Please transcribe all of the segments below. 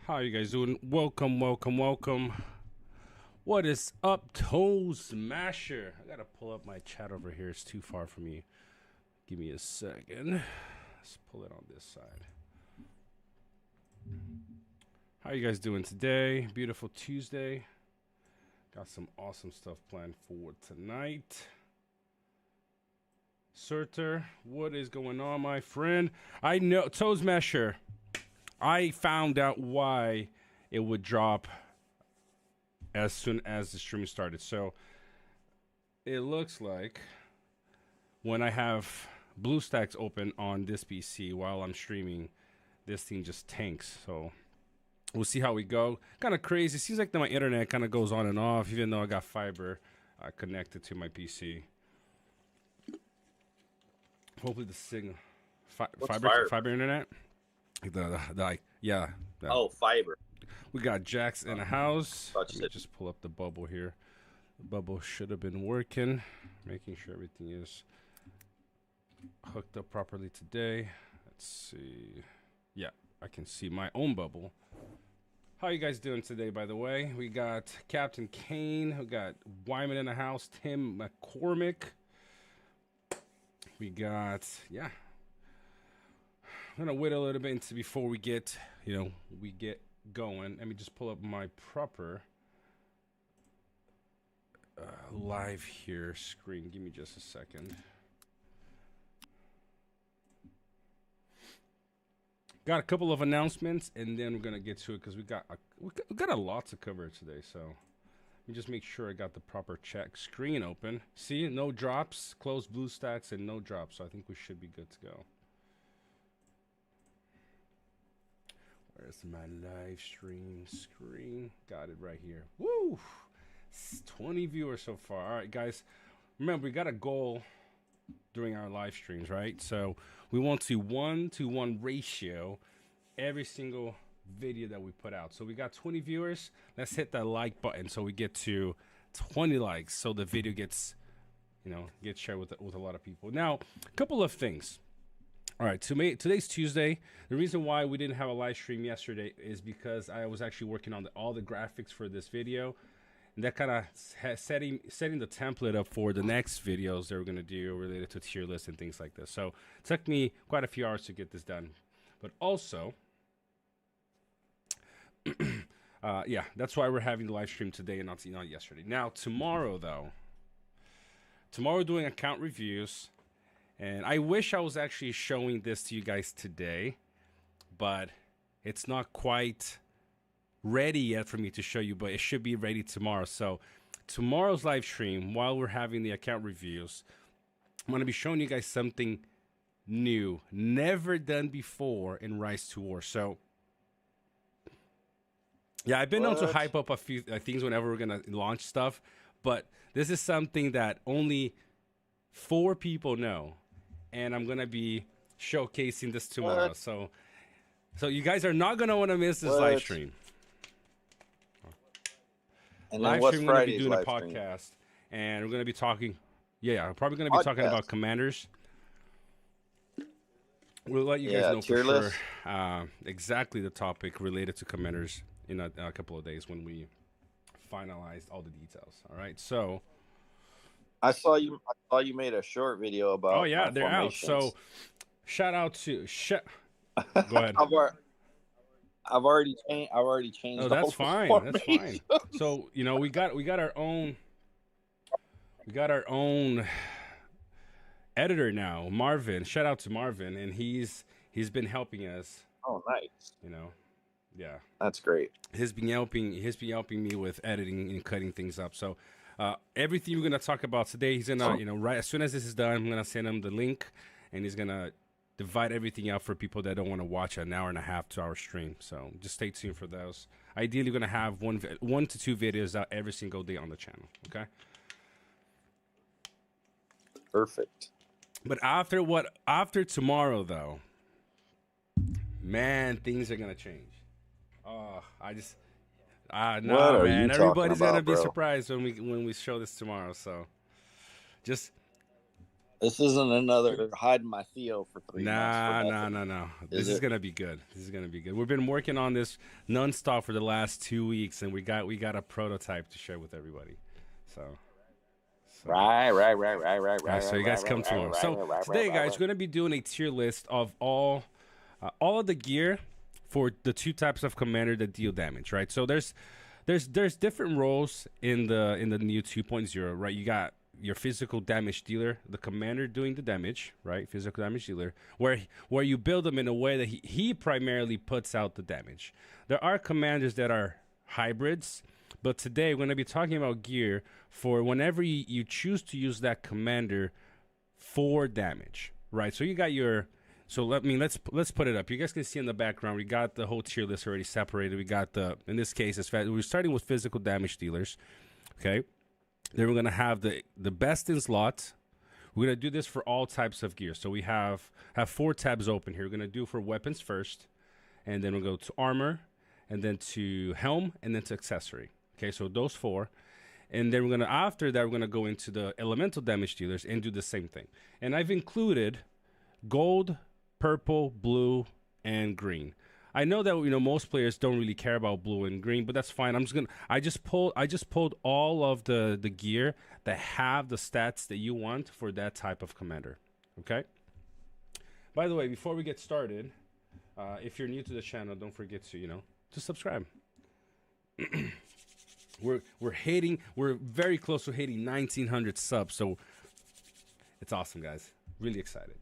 How you guys doing? Welcome, welcome, welcome. What is up, Toe Smasher? I gotta pull up my chat over here. It's too far from me. Give me a second. Let's pull it on this side. How you guys doing today? Beautiful Tuesday. Got some awesome stuff planned for tonight. Surter, what is going on, my friend? I know, Toe Smasher. I found out why it would drop as soon as the stream started. So it looks like when I have BlueStacks open on this PC while I'm streaming, this thing just tanks. So we'll see how we go. Kind of crazy. Seems like my internet kind of goes on and off, even though I got fiber connected to my PC. Hopefully the signal, fiber internet. Oh, fiber. We got Jax in the house. Let me just pull up the bubble here. The bubble should have been working. Making sure everything is hooked up properly today. Let's see. Yeah, I can see my own bubble. How you guys doing today, by the way? We got Captain Kane. We got Wyman in the house. Tim McCormick. We got, yeah. I'm gonna wait a little bit before we get, going. Let me just pull up my proper live here screen. Give me just a second. Got a couple of announcements, and then we're gonna get to it because we got a lot to cover today. So let me just make sure I got the proper check screen open. See, no drops, closed BlueStacks, and no drops. So I think we should be good to go. Where's my live stream screen? Got it right here. Woo! 20 viewers so far. All right, guys. Remember, we got a goal during our live streams, right? So we want to 1-to-1 ratio every single video that we put out. So we got 20 viewers. Let's hit that like button so we get to 20 likes so the video gets shared with a lot of people. Now, a couple of things. All right, today's Tuesday. The reason why we didn't have a live stream yesterday is because I was actually working on all the graphics for this video. And that kind of setting the template up for the next videos that we're going to do related to tier lists and things like this. So it took me quite a few hours to get this done. But also, yeah, that's why we're having the live stream today and not yesterday. Now, tomorrow, though. Tomorrow we're doing account reviews. And I wish I was actually showing this to you guys today, but it's not quite ready yet for me to show you, but it should be ready tomorrow. So tomorrow's live stream, while we're having the account reviews, I'm going to be showing you guys something new, never done before in Rise to War. So yeah, I've been known to hype up a few things whenever we're going to launch stuff, but this is something that only 4 people know. And I'm going to be showcasing this tomorrow. So you guys are not going to want to miss this live stream. And live what's stream, we're going to be doing a stream? podcast. And we're going to be talking. Yeah, I'm probably going to be talking about commanders. We'll let you guys know for sure exactly the topic related to commanders in a couple of days when we finalize all the details. All right, so... I saw you made a short video about. Oh yeah, they're out. So, shout out to Go ahead. I've already changed. Oh, that's fine. That's fine. So we got our own. We got our own editor now, Marvin. Shout out to Marvin, and he's been helping us. Oh, nice. Yeah. That's great. He's been helping me with editing and cutting things up. So. Everything we're gonna talk about today, he's gonna, right as soon as this is done, I'm gonna send him the link, and he's gonna divide everything out for people that don't want to watch an hour and a half, 2-hour stream. So just stay tuned for those. Ideally, we're gonna have 1 to 2 videos out every single day on the channel. Okay. Perfect. But after tomorrow, though, man, things are gonna change. Oh, no, man. Everybody's gonna be surprised when we show this tomorrow. So, just This isn't another hide my Theo for 3 months for Nah. nothing. This is gonna be good. This is gonna be good. We've been working on this nonstop for the last 2 weeks, and we got a prototype to share with everybody. So Right. so you guys come tomorrow. So today, guys, we're gonna be doing a tier list of all of the gear for the 2 types of commander that deal damage. Right. So there's different roles in the new 2.0. Right. You got your physical damage dealer, the commander doing the damage, right? Physical damage dealer, where you build him in a way that he primarily puts out the damage. There are commanders that are hybrids, but today we're going to be talking about gear for whenever you choose to use that commander for damage, right? So you got your, so let's put it up. You guys can see in the background, we got the whole tier list already separated. We got in this case, we're starting with physical damage dealers, okay? Then we're going to have the best in slot. We're going to do this for all types of gear. So we have 4 tabs open here. We're going to do for weapons first, and then we'll go to armor, and then to helm, and then to accessory. Okay, so those 4. And then after that, we're going to go into the elemental damage dealers and do the same thing. And I've included gold, purple, blue, and green. I know that most players don't really care about blue and green, but that's fine. I just pulled all of the gear that have the stats that you want for that type of commander. Okay. By the way, before we get started, if you're new to the channel, don't forget to to subscribe. We're very close to hitting 1,900 subs, so it's awesome, guys. Really excited.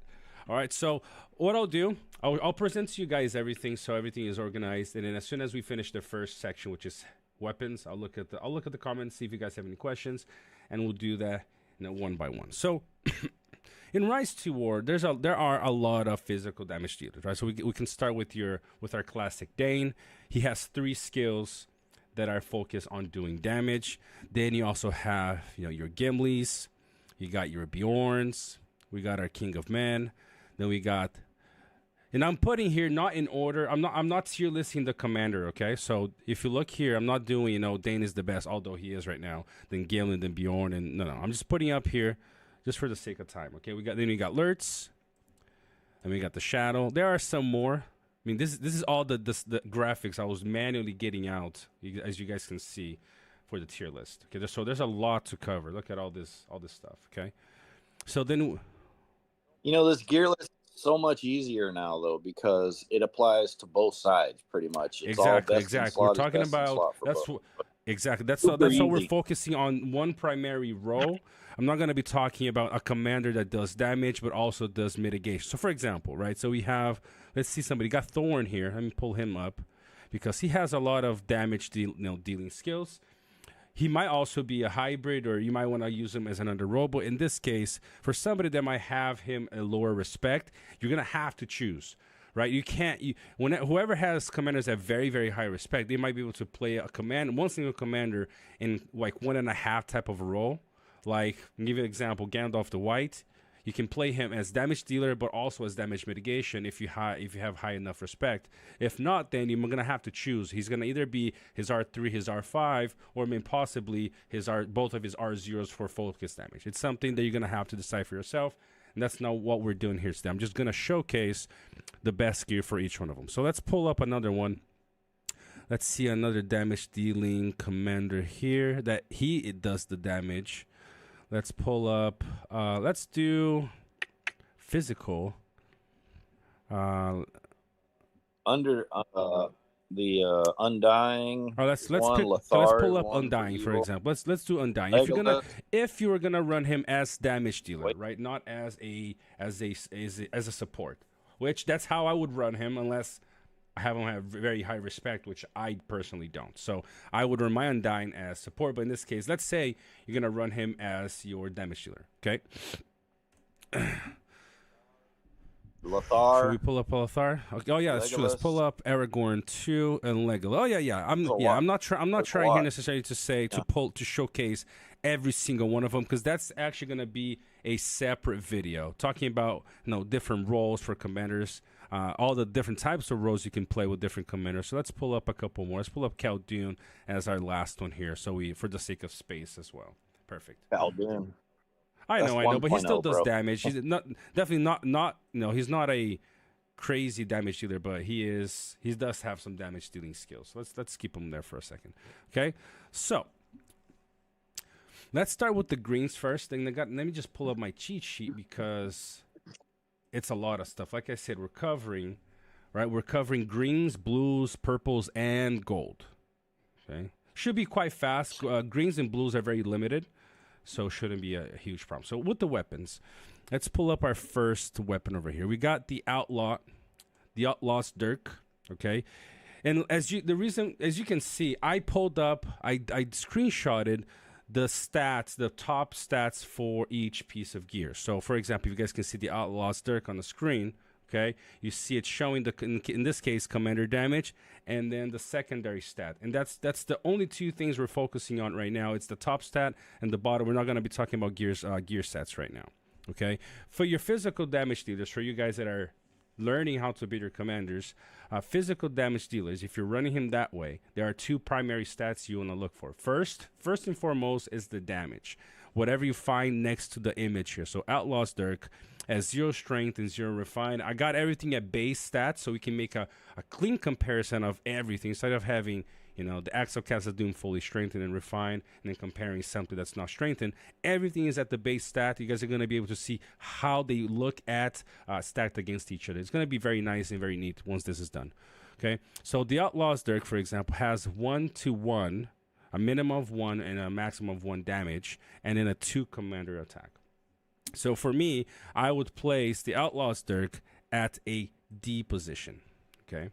All right, so what I'll do, I'll present to you guys everything, so everything is organized, and then as soon as we finish the first section, which is weapons, I'll look at the comments, see if you guys have any questions, and we'll do that one by one. So in Rise to War, there are a lot of physical damage dealers, right? So we can start with our classic Dane. He has 3 skills that are focused on doing damage. Then you also have your Gimlis, you got your Bjorns, we got our King of Men. Then we got, and I'm putting here not in order. I'm not tier listing the commander. Okay, so if you look here, I'm not doing Dane is the best, although he is right now. Then Galen, then Bjorn, and no. I'm just putting up here, just for the sake of time. Okay, we got Lurtz, and we got the Shadow. There are some more. I mean, this is all the graphics I was manually getting out, as you guys can see, for the tier list. Okay, so there's a lot to cover. Look at all this stuff. Okay, so then. This gear list is so much easier now, though, because it applies to both sides pretty much. It's exactly. We're talking about that's what we're focusing on, one primary role. I'm not going to be talking about a commander that does damage but also does mitigation. So, for example, right? So we have, let's see, somebody got Thorn here. Let me pull him up because he has a lot of damage dealing skills. He might also be a hybrid, or you might want to use him as another role. But in this case, for somebody that might have him a lower respect, you're going to have to choose, right? You can't, whoever has commanders at very, very high respect, they might be able to play one single commander in like 1.5 type of a role. Like, I'll give you an example, Gandalf the White. You can play him as damage dealer, but also as damage mitigation if you have high enough respect. If not, then you're gonna have to choose. He's gonna either be his R3, his R5, or possibly both of his R0s for focus damage. It's something that you're gonna have to decide for yourself, and that's not what we're doing here today. I'm just gonna showcase the best gear for each one of them. So let's pull up another one. Let's see another damage dealing commander here that it does the damage. Let's pull up, let's do physical. The Undying. Let's pull up Undying, for example. Let's do Undying. If you were gonna run him as damage dealer, right? Not as a support. Which that's how I would run him, unless I have very high respect, which I personally don't. So I would run my Undying as support, but in this case, let's say you're going to run him as your damage dealer, okay? Lothar. Should we pull up Lothar? Okay. Oh yeah, that's true. Let's pull up Aragorn 2 and Legolas. Oh yeah. I'm not trying here necessarily to showcase every single one of them, because that's actually going to be a separate video talking about different roles for commanders. All the different types of roles you can play with different commanders. So let's pull up a couple more. Let's pull up Khaldun as our last one here. So for the sake of space as well. Perfect. Khaldun. I That's know, but he still 1.0, does bro. damage. He's not definitely not. No, he's not a crazy damage dealer, but he is. He does have some damage dealing skills. So let's keep him there for a second. Okay, so let's start with the greens first. Let me just pull up my cheat sheet because it's a lot of stuff. Like I said, we're covering, right? We're covering greens, blues, purples, and gold. Okay, should be quite fast. Greens and blues are very limited, so shouldn't be a huge problem. So with the weapons, let's pull up our first weapon over here. We got the Outlaw's Dirk. Okay, and as you can see, I pulled up, I screenshotted the stats, the top stats for each piece of gear. So, for example, if you guys can see the Outlaw's Dirk on the screen, okay, you see it showing in this case commander damage, and then the secondary stat, and that's the only two things we're focusing on right now. It's the top stat and the bottom. We're not going to be talking about gear stats right now. Okay, for your physical damage dealers, for you guys that are learning how to beat your commanders, physical damage dealers, if you're running him that way, there are two primary stats you want to look for. First and foremost is the damage. Whatever you find next to the image here. So Outlaw's Dirk has 0 strength and 0 refine. I got everything at base stats so we can make a clean comparison of everything instead of having, the Axe of Cast of Doom fully strengthened and refined, and then comparing something that's not strengthened. Everything is at the base stat. You guys are going to be able to see how they look at stacked against each other. It's going to be very nice and very neat once this is done. Okay, so the Outlaw's Dirk, for example, has 1-1, a minimum of 1 and a maximum of 1 damage, and then a 2 commander attack. So for me, I would place the Outlaw's Dirk at a D position. Okay, I'm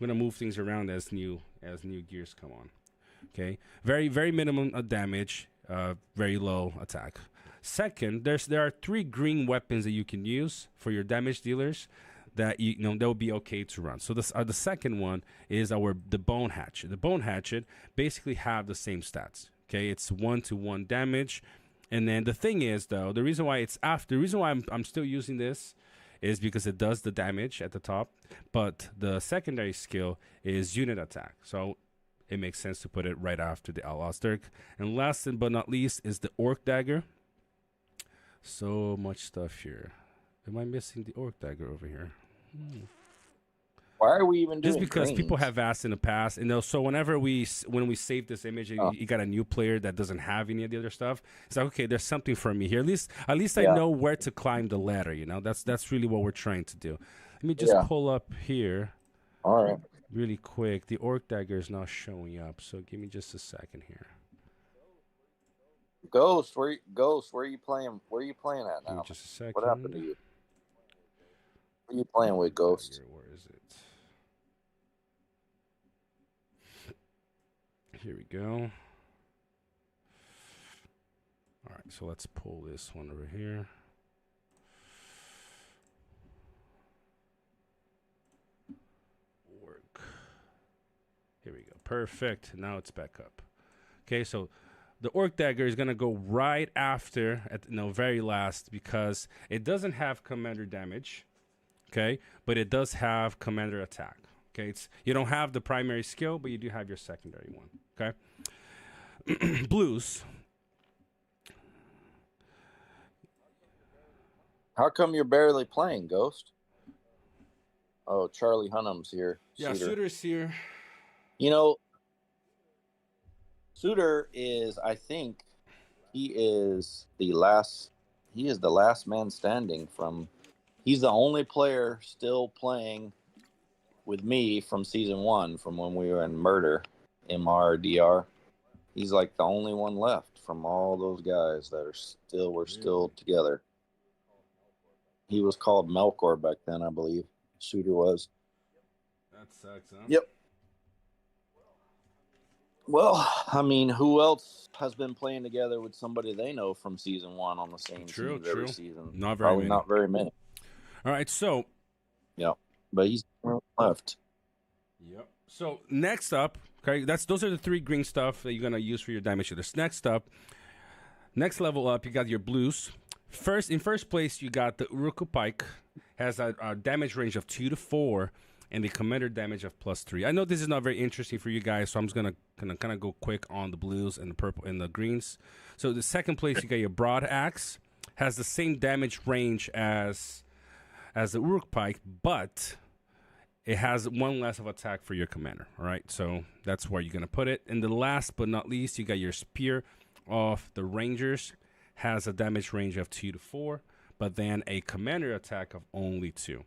gonna move things around as new gears come on. Okay, very very minimum damage, very low attack. Second, there are 3 green weapons that you can use for your damage dealers that that would be okay to run. So the second one is the Bone Hatchet. The Bone Hatchet basically have the same stats. Okay, it's 1-1 damage. And then the thing is, though, the reason why I'm still using this is because it does the damage at the top, but the secondary skill is unit attack. So it makes sense to put it right after the Outlaw's Dirk. And last but not least is the Orc Dagger. So much stuff here. Am I missing the Orc Dagger over here? Why are we even doing just because greens? People have asked in the past, and so when we save this image, you got a new player that doesn't have any of the other stuff. It's like, okay, there's something for me here. At least I know where to climb the ladder. That's really what we're trying to do. Let me just pull up here. All right. Really quick. The Orc Dagger is not showing up, so give me just a second here. Ghost, where are you playing? Where are you playing at now? Just a second. What happened to you? What are you playing with, Ghost? Where is it? Here we go. All right, so let's pull this one over here. Work. Here we go. Perfect. Now it's back up. Okay, so the Orc Dagger is going to go right after, at very last, because it doesn't have commander damage, okay, but it does have commander attack. Okay, you don't have the primary skill, but you do have your secondary one. Okay, blues. How come you're barely playing, Ghost? Oh, Charlie Hunnam's here. Yeah, Suitor's here. Suitor is, I think, he is the last man standing he's the only player still playing with me from season 1, from when we were in Murder, MRDR. He's like the only one left from all those guys that were still together. He was called Melkor back then, I believe. Suitor was. That sucks, huh? Yep. Well, I mean, who else has been playing together with somebody they know from season 1 on the same team every season? Not very many. All right, so. Yeah, but he's left. Yep. So next up, okay, those are the 3 green stuff that you're gonna use for your damage dealers. Next level up, you got your blues. In first place, you got the Uruku Pike. Has a damage range of 2 to 4. And the commander damage of +3. I know this is not very interesting for you guys, so I'm just gonna kind of go quick on the blues and the purple and the greens. So the second place, you got your broad axe. has the same damage range as the Uruk Pike, but it has one less of attack for your commander. All right, so that's where you're gonna put it. And the last but not least, you got your Spear of the Rangers, has a damage range of 2 to 4, but then a commander attack of only 2.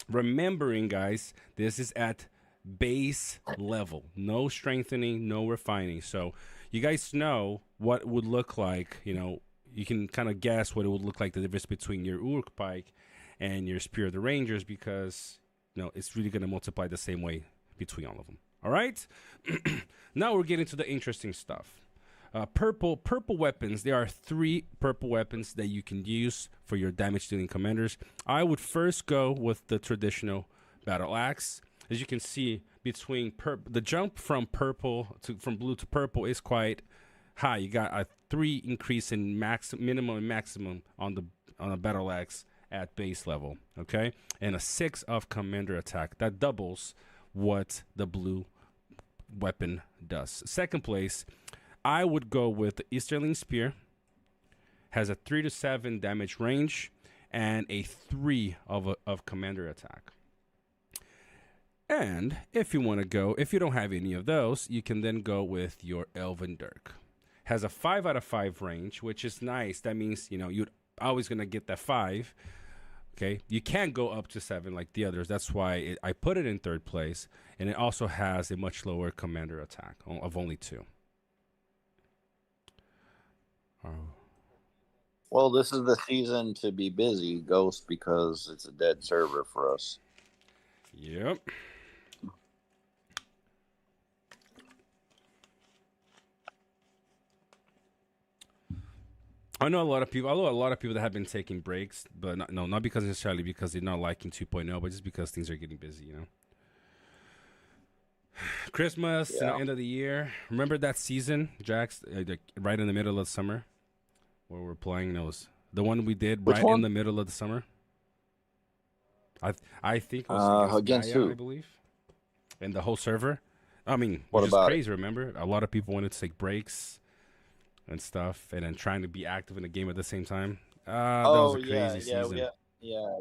Remembering, guys, this is at base level, no strengthening, no refining. So you guys know what it would look like. You can kind of guess what it would look like, the difference between your Uruk Pike and your Spear of the Rangers, because it's really going to multiply the same way between all of them. All right. Now we're getting to the interesting stuff. Purple weapons. There are 3 purple weapons that you can use for your damage dealing commanders. I would first go with the traditional battle axe. As you can see, between the jump from blue to purple is quite high. You got a 3 increase in minimum and maximum on a battle axe at base level, okay, and a 6 of commander attack. That doubles what the blue weapon does. Second place, I would go with the Easterling Spear. Has a 3 to 7 damage range and a 3 of commander attack. And if you don't have any of those, you can then go with your Elven Dirk. Has a 5 out of 5 range, which is nice. That means, you're always going to get that 5. Okay, you can't go up to 7 like the others. That's why I put it in 3rd place. And it also has a much lower commander attack of only 2. Oh. Well, this is the season to be busy, Ghost, because it's a dead server for us. Yep. I know a lot of people that have been taking breaks, but not because necessarily because they're not liking 2.0, but just because things are getting busy, Christmas, end of the year. Remember that season, Jax, right in the middle of summer, where we're playing those. The one we did in the middle of the summer. I think it was against Gaia, who? I believe, and the whole server. I mean, which is crazy. Remember, a lot of people wanted to take breaks and stuff, and then trying to be active in the game at the same time. That was a crazy season. Yeah.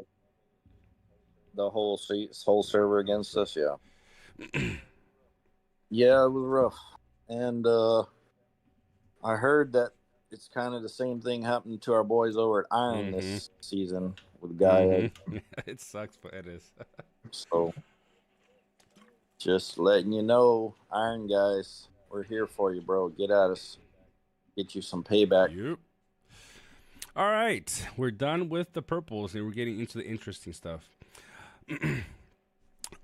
The whole server against us, yeah. Yeah, it was rough. And I heard that it's kind of the same thing happened to our boys over at Iron this season with Gaia. It sucks, but it is. So, just letting you know, Iron guys, we're here for you, bro. Get at us. Get you some payback. Yep. All right. We're done with the purples, and we're getting into the interesting stuff.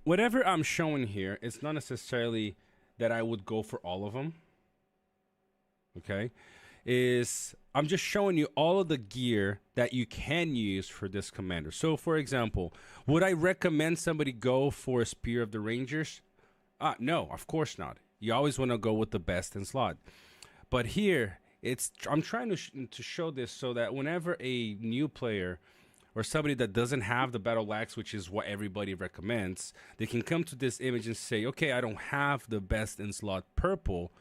Whatever I'm showing here, it's not necessarily that I would go for all of them. Okay? I'm just showing you all of the gear that you can use for this commander. So, for example, would I recommend somebody go for a Spear of the Rangers? No, of course not. You always want to go with the best in slot. But here, I'm trying to show this so that whenever a new player or somebody that doesn't have the battle axe, which is what everybody recommends, they can come to this image and say, okay, I don't have the best in slot purple.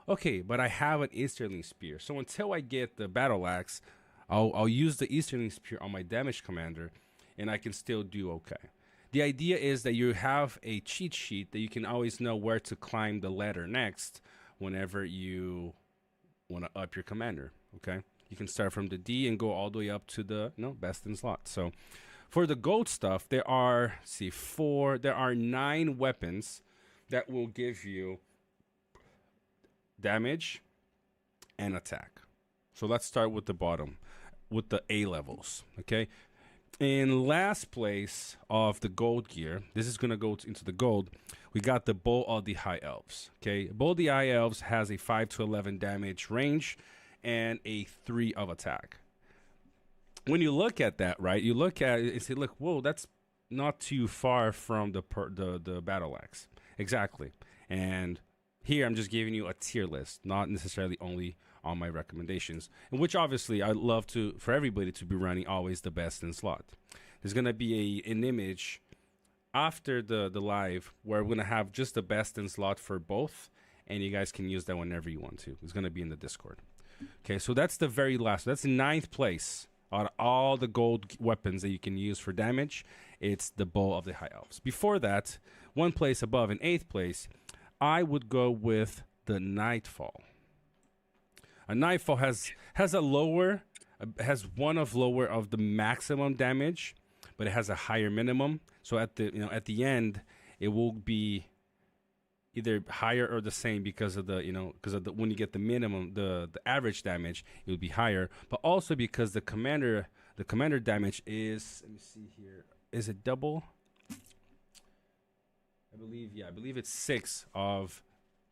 Okay, but I have an Easterling Spear. So until I get the battle axe, I'll use the Easterling Spear on my damage commander, and I can still do okay. The idea is that you have a cheat sheet that you can always know where to climb the ladder next whenever you want to up your commander, okay? You can start from the D and go all the way up to the best in slot. So for the gold stuff, there are 9 weapons that will give you damage and attack. So let's start with the bottom, with the A levels, okay? In last place of the gold gear, this is going to go into the gold, we got the Bow of the High Elves, okay? Bow of the High Elves has a 5 to 11 damage range and a 3 of attack. When you look at that, right, you look at it and say, look, whoa, that's not too far from the battle axe. Exactly. And here I'm just giving you a tier list, not necessarily only on my recommendations, in which obviously I'd love for everybody to be running always the best in slot. There's going to be an image after the live where we're going to have just the best in slot for both, and you guys can use that whenever you want to. It's going to be in the Discord. Okay, so that's the very last. That's in 9th place Out of all the gold weapons that you can use for damage, it's the bow of the High Elves. Before that, one place above, in 8th place, I would go with the Nightfall. A Nightfall has a lower, has one of lower of the maximum damage, but it has a higher minimum. So at the end, it will be either higher or the same because of the when you get the minimum, the average damage, it would be higher. But also because the commander damage is, let me see here, is it double? I believe it's 6 of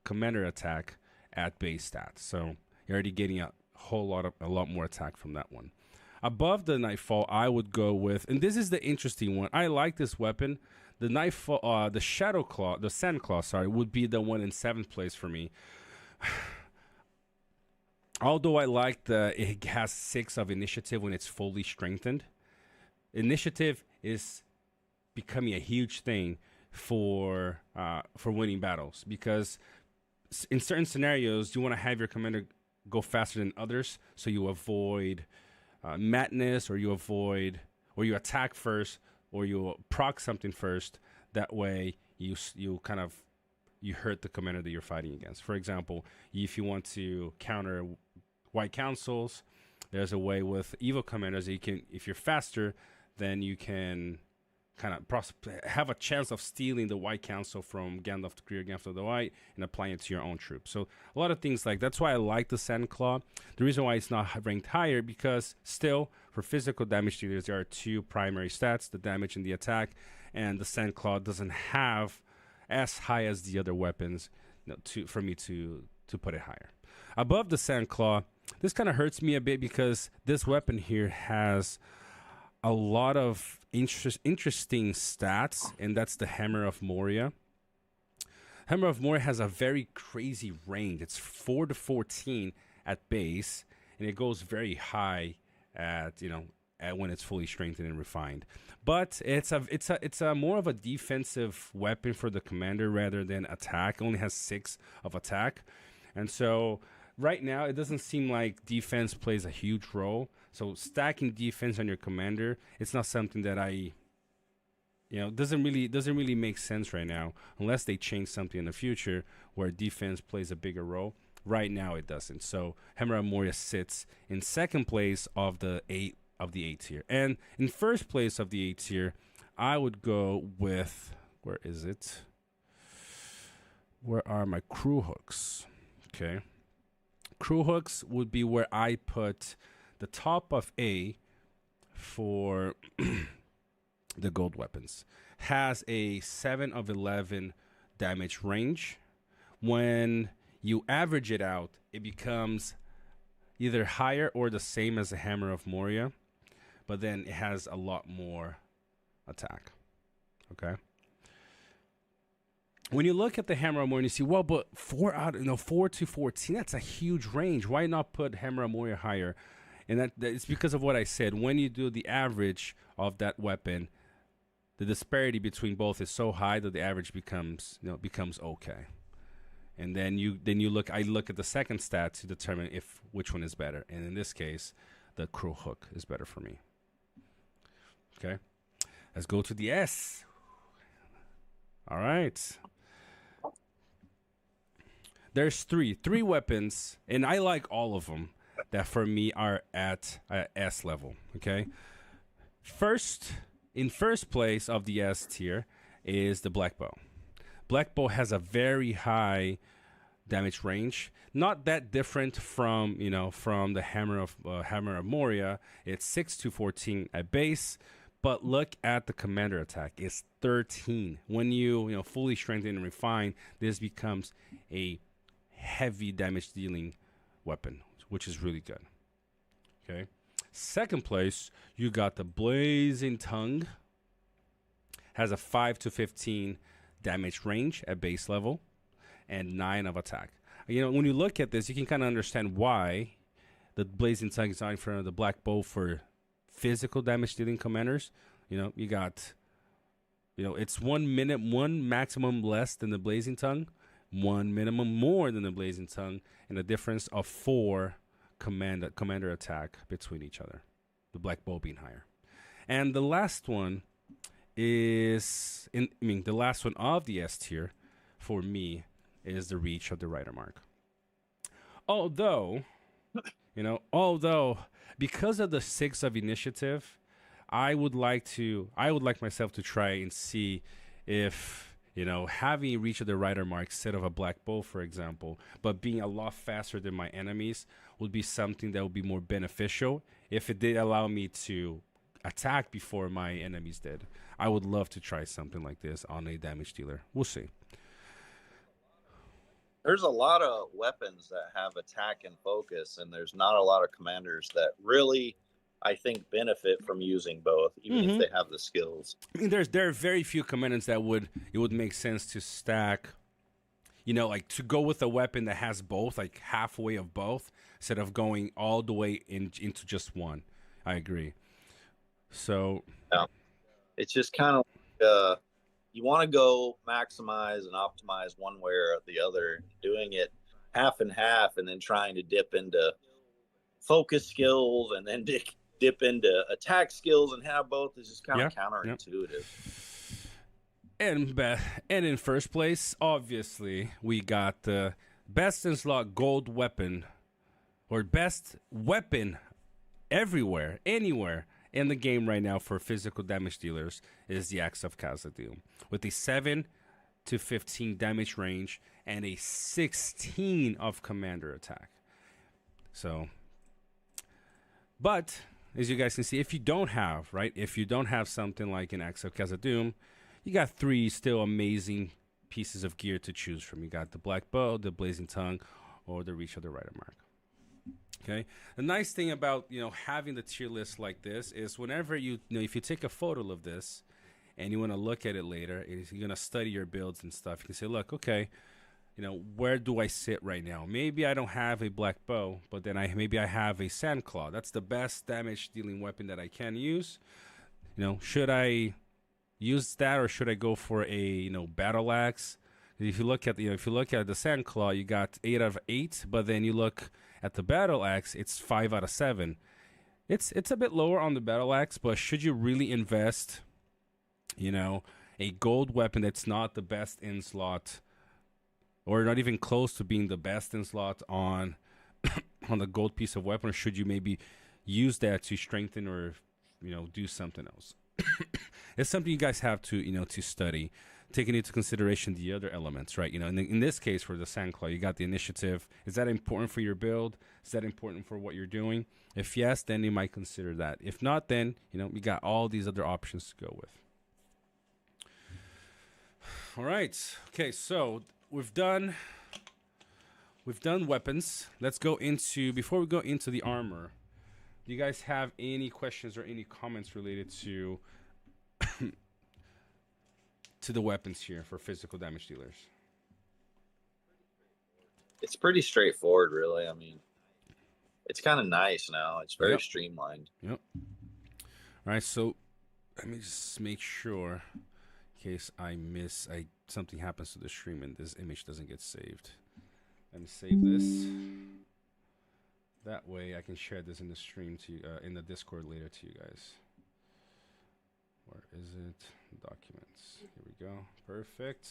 commander attack at base stats. So you're already getting a lot more attack from that one. Above the Nightfall, I would go with, and this is the interesting one. I like this weapon. The Nightfall, the Shadow Claw, the Sand Claw, sorry, would be the one in 7th place for me. Although I like it has 6 of initiative when it's fully strengthened. Initiative is becoming a huge thing for winning battles, because in certain scenarios you want to have your commander go faster than others, so you avoid madness, or you attack first, or you proc something first. That way you hurt the commander that you're fighting against. For example, if you want to counter white councils, there's a way with evil commanders that you can, if you're faster, then you can kind of have a chance of stealing the white council from Gandalf the Green or Gandalf the White and applying it to your own troops. So a lot of things like that's why I like the Sand Claw. The reason why it's not ranked higher, because still for physical damage dealers there are 2 primary stats, the damage and the attack, and the Sand Claw doesn't have as high as the other weapons, for me to put it higher. Above the Sand Claw, this kind of hurts me a bit because this weapon here has a lot of interesting stats, and that's the Hammer of Moria. Hammer of Moria has a very crazy range. It's 4 to 14 at base, and it goes very high at when it's fully strengthened and refined. But it's a more of a defensive weapon for the commander rather than attack. It only has 6 of attack, and so right now it doesn't seem like defense plays a huge role. So stacking defense on your commander, it's not something that doesn't really make sense right now, unless they change something in the future where defense plays a bigger role. Right now it doesn't. So Hammer of Moria sits in 2nd place of the 8 tier. And in 1st place of the 8 tier, I would go with, where is it? Where are my crew hooks? Okay. Crew hooks would be where I put the top of A for the gold weapons. Has a 7 of 11 damage range. When you average it out, it becomes either higher or the same as the Hammer of Moria, but then it has a lot more attack. Okay. When you look at the Hammer of Moria, you see, well, but 4 to 14, that's a huge range. Why not put Hammer of Moria higher? And that it's because of what I said. When you do the average of that weapon, the disparity between both is so high that the average becomes okay. And then I look at the second stat to determine which one is better. And in this case, the crew hook is better for me. Okay. Let's go to the S. All right. There's three weapons, and I like all of them, that for me are at S level. Okay. In first place of the S tier is the Black Bow. Black Bow has a very high damage range, not that different from the Hammer of Moria. It's 6 to 14 at base, but look at the commander attack. It's 13. When you fully strengthen and refine, this becomes a heavy damage dealing weapon, which is really good. Okay. Second place, you got the Blazing Tongue. Has a 5 to 15 damage range at base level and 9 of attack. When you look at this, you can kind of understand why the Blazing Tongue is not in front of the Black Bow for physical damage dealing commanders. You got, it's 1 minute, one maximum less than the Blazing Tongue, 1 minimum more than the Blazing Tongue, and a difference of 4 commander attack between each other. the black bow being higher. And the last one is, the last one of the S tier for me is the reach of the rider mark. Although because of the 6 of initiative, I would like myself to try and see if, having reach of the rider mark instead of a black bow, for example, but being a lot faster than my enemies would be something that would be more beneficial if it did allow me to attack before my enemies did. I would love to try something like this on a damage dealer. We'll see. There's a lot of weapons that have attack and focus, and there's not a lot of commanders that really, I think, benefit from using both, even if they have the skills. I mean, there are very few commanders that it would make sense to stack, like to go with a weapon that has both, like halfway of both, instead of going all the way into just one. I agree. So yeah. It's just kind of you want to go maximize and optimize one way or the other. Doing it half and half, and then trying to dip into focus skills and then dip into attack skills and have both is just kind of counterintuitive. And in first place, obviously, we got the best in slot gold weapon, or best weapon everywhere, anywhere in the game right now for physical damage dealers is the Axe of Khazad-dûm, with a 7 to 15 damage range and a 16 of commander attack. So, but as you guys can see, if you don't have something like an Axe of Khazad-dûm, you got 3 still amazing pieces of gear to choose from. You got the black bow, the blazing tongue, or the reach of the rider mark. Okay. The nice thing about having the tier list like this is whenever if you take a photo of this and you want to look at it later, you're gonna study your builds and stuff. You can say, look, okay, where do I sit right now? Maybe I don't have a black bow, but then maybe I have a sandclaw. That's the best damage dealing weapon that I can use. Should I use that, or should I go for a battle axe? If you look at the sandclaw, you got 8 out of 8, but then you look at the battle axe, it's 5 out of 7. It's a bit lower on the battle axe, but should you really invest, a gold weapon that's not the best in slot, or not even close to being the best in slot on on the gold piece of weapon, or should you maybe use that to strengthen or do something else? It's something you guys have to to study, taking into consideration the other elements, right? In this case, for the Sandclaw, you got the initiative. Is that important for your build? Is that important for what you're doing? If yes, then you might consider that. If not, then we got all these other options to go with. All right. Okay, so we've done weapons. Let's go into, before we go into the armor, do you guys have any questions or any comments related to to the weapons here for physical damage dealers? It's pretty straightforward, really. I mean, it's kind of nice now. It's very streamlined. Yep. All right, so let me just make sure in case something happens to the stream and this image doesn't get saved. Let me save this. That way I can share this in the stream in the Discord later to you guys. Where is it? Documents. Here we go. Perfect.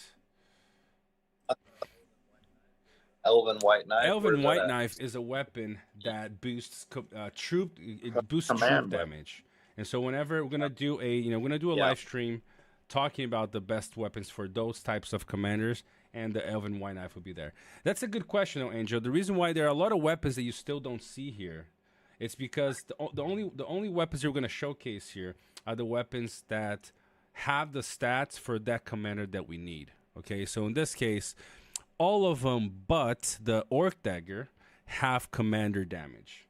Elven White Knife. Elven White Knife is a weapon that boosts troop damage. And so whenever we're gonna do a live stream talking about the best weapons for those types of commanders, and the Elven White Knife will be there. That's a good question, though, Angel. The reason why there are a lot of weapons that you still don't see here, it's because the only weapons you're going to showcase here are the weapons that have the stats for that commander that we need. Okay, so in this case, all of them but the Orc Dagger have commander damage.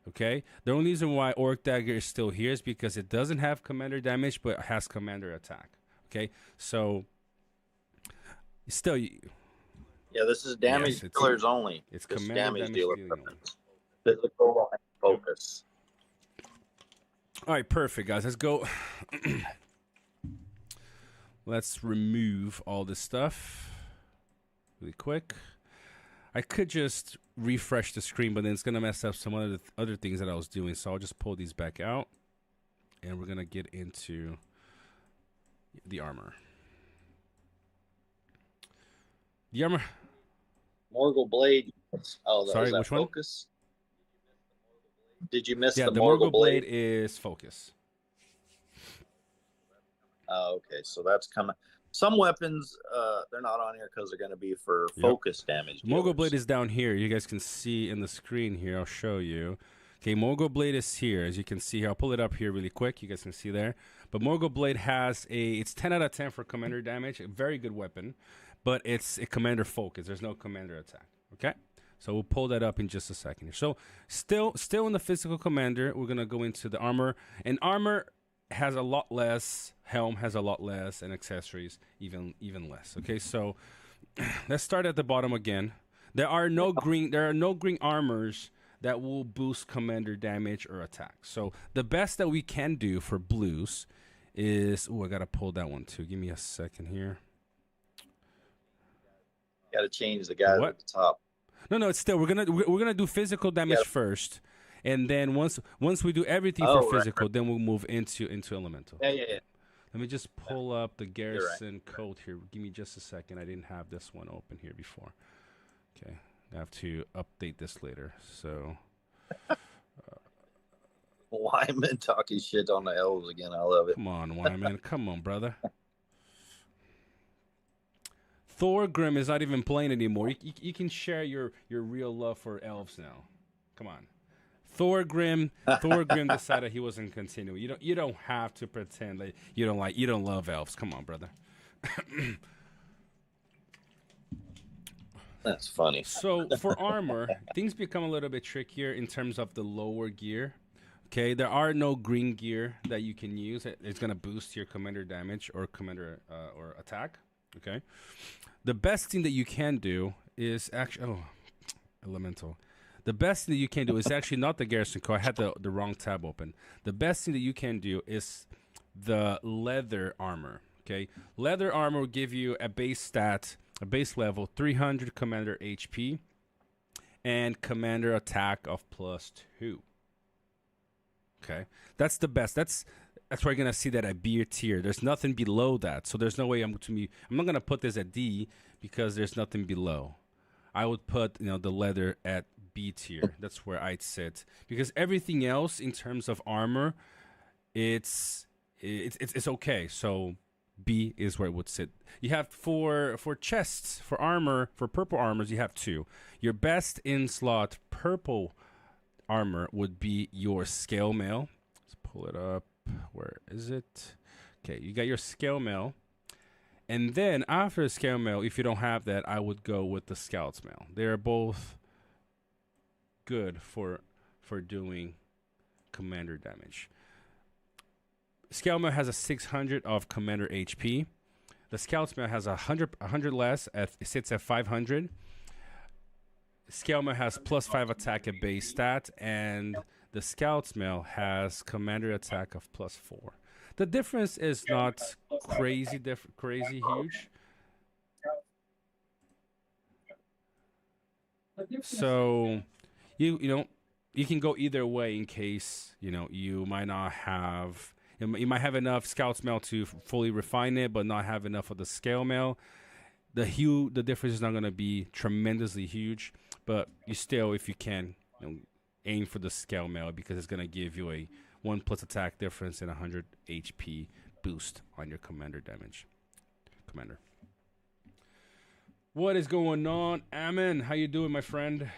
Okay, the only reason why Orc Dagger is still here is because it doesn't have commander damage, but it has commander attack. Okay, so still, this is damage dealers only. It's commander damage dealer only. Physical and focus. All right, perfect, guys. Let's go. Let's remove all this stuff really quick. I could just refresh the screen, but then it's gonna mess up some other things that I was doing. So I'll just pull these back out, and we're gonna get into the armor. The armor. Morgul Blade. Oh, Sorry, was that which one? focus? Did you miss Yeah, the the Morgul Morgul Blade Blade? is focus. Oh, okay, so that's coming. Some weapons, they're not on here because they're going to be for Yep. focus damage. The Morgul dealers. Blade is down here. You guys can see in the screen here. I'll show you. Okay, Morgul Blade is here. As you can see here, I'll pull it up here really quick. You guys can see there. But Morgul Blade has it's 10 out of 10 for commander damage. A very good weapon. But it's a commander focus. There's no commander attack. Okay? So we'll pull that up in just a second here. So still in the physical commander, we're going to go into the armor. And armor has a lot less. Helm has a lot less. And accessories even less. Okay, so let's start at the bottom again. There are no green armors that will boost commander damage or attack. So the best that we can do for blues is I gotta pull that one too. Give me a second here. Got to change the guy at the top. No, it's still we're gonna do physical damage first, and then once we do everything for physical, then we'll move into elemental. Yeah. Let me just pull up the garrison code here. Give me just a second. I didn't have this one open here before. Okay, I have to update this later. So, Wyman talking shit on the elves again. I love it. Come on, Wyman. Come on, brother. Thorgrim is not even playing anymore. You can share your real love for elves now. Come on. Thorgrim decided he wasn't continuing. You don't have to pretend that you don't love elves. Come on, brother. That's funny. So for armor, things become a little bit trickier in terms of the lower gear. Okay, there are no green gear that you can use. It's gonna boost your commander damage or commander or attack. Okay, the best thing that you can do is actually elemental. The best thing that you can do is actually not the garrison code. I had the wrong tab open. The best thing that you can do is the leather armor. Okay, leather armor will give you a base stat, a base level 300 commander HP, and commander attack of +2. Okay, that's the best. That's where you're gonna see that at B tier. There's nothing below that, so there's no way I'm not gonna put this at D because there's nothing below. I would put the leather at B tier. That's where I'd sit because everything else in terms of armor, it's okay. So B is where it would sit. You have for chests, for armor, for purple armors, you have 2. Your best in slot purple armor would be your scale mail. Let's pull it up. Where is it? Okay, you got your scale mail. And then after the scale mail, if you don't have that, I would go with the scout's mail. They're both good for doing commander damage. Scale mail has a 600 of commander HP. The scout's mail has 100 less. It sits at 500. Scale mail has +5 attack at base stat, and the scout's mail has commander attack of +4. The difference is not crazy huge. So you can go either way in case you might not have you might have enough scout's mail to fully refine it, but not have enough of the scale mail. The difference is not going to be tremendously huge, but you still, if you can, aim for the scale mail because it's going to give you a 1+ attack difference and 100 HP boost on your commander damage. Commander. What is going on, Ammon? How you doing, my friend?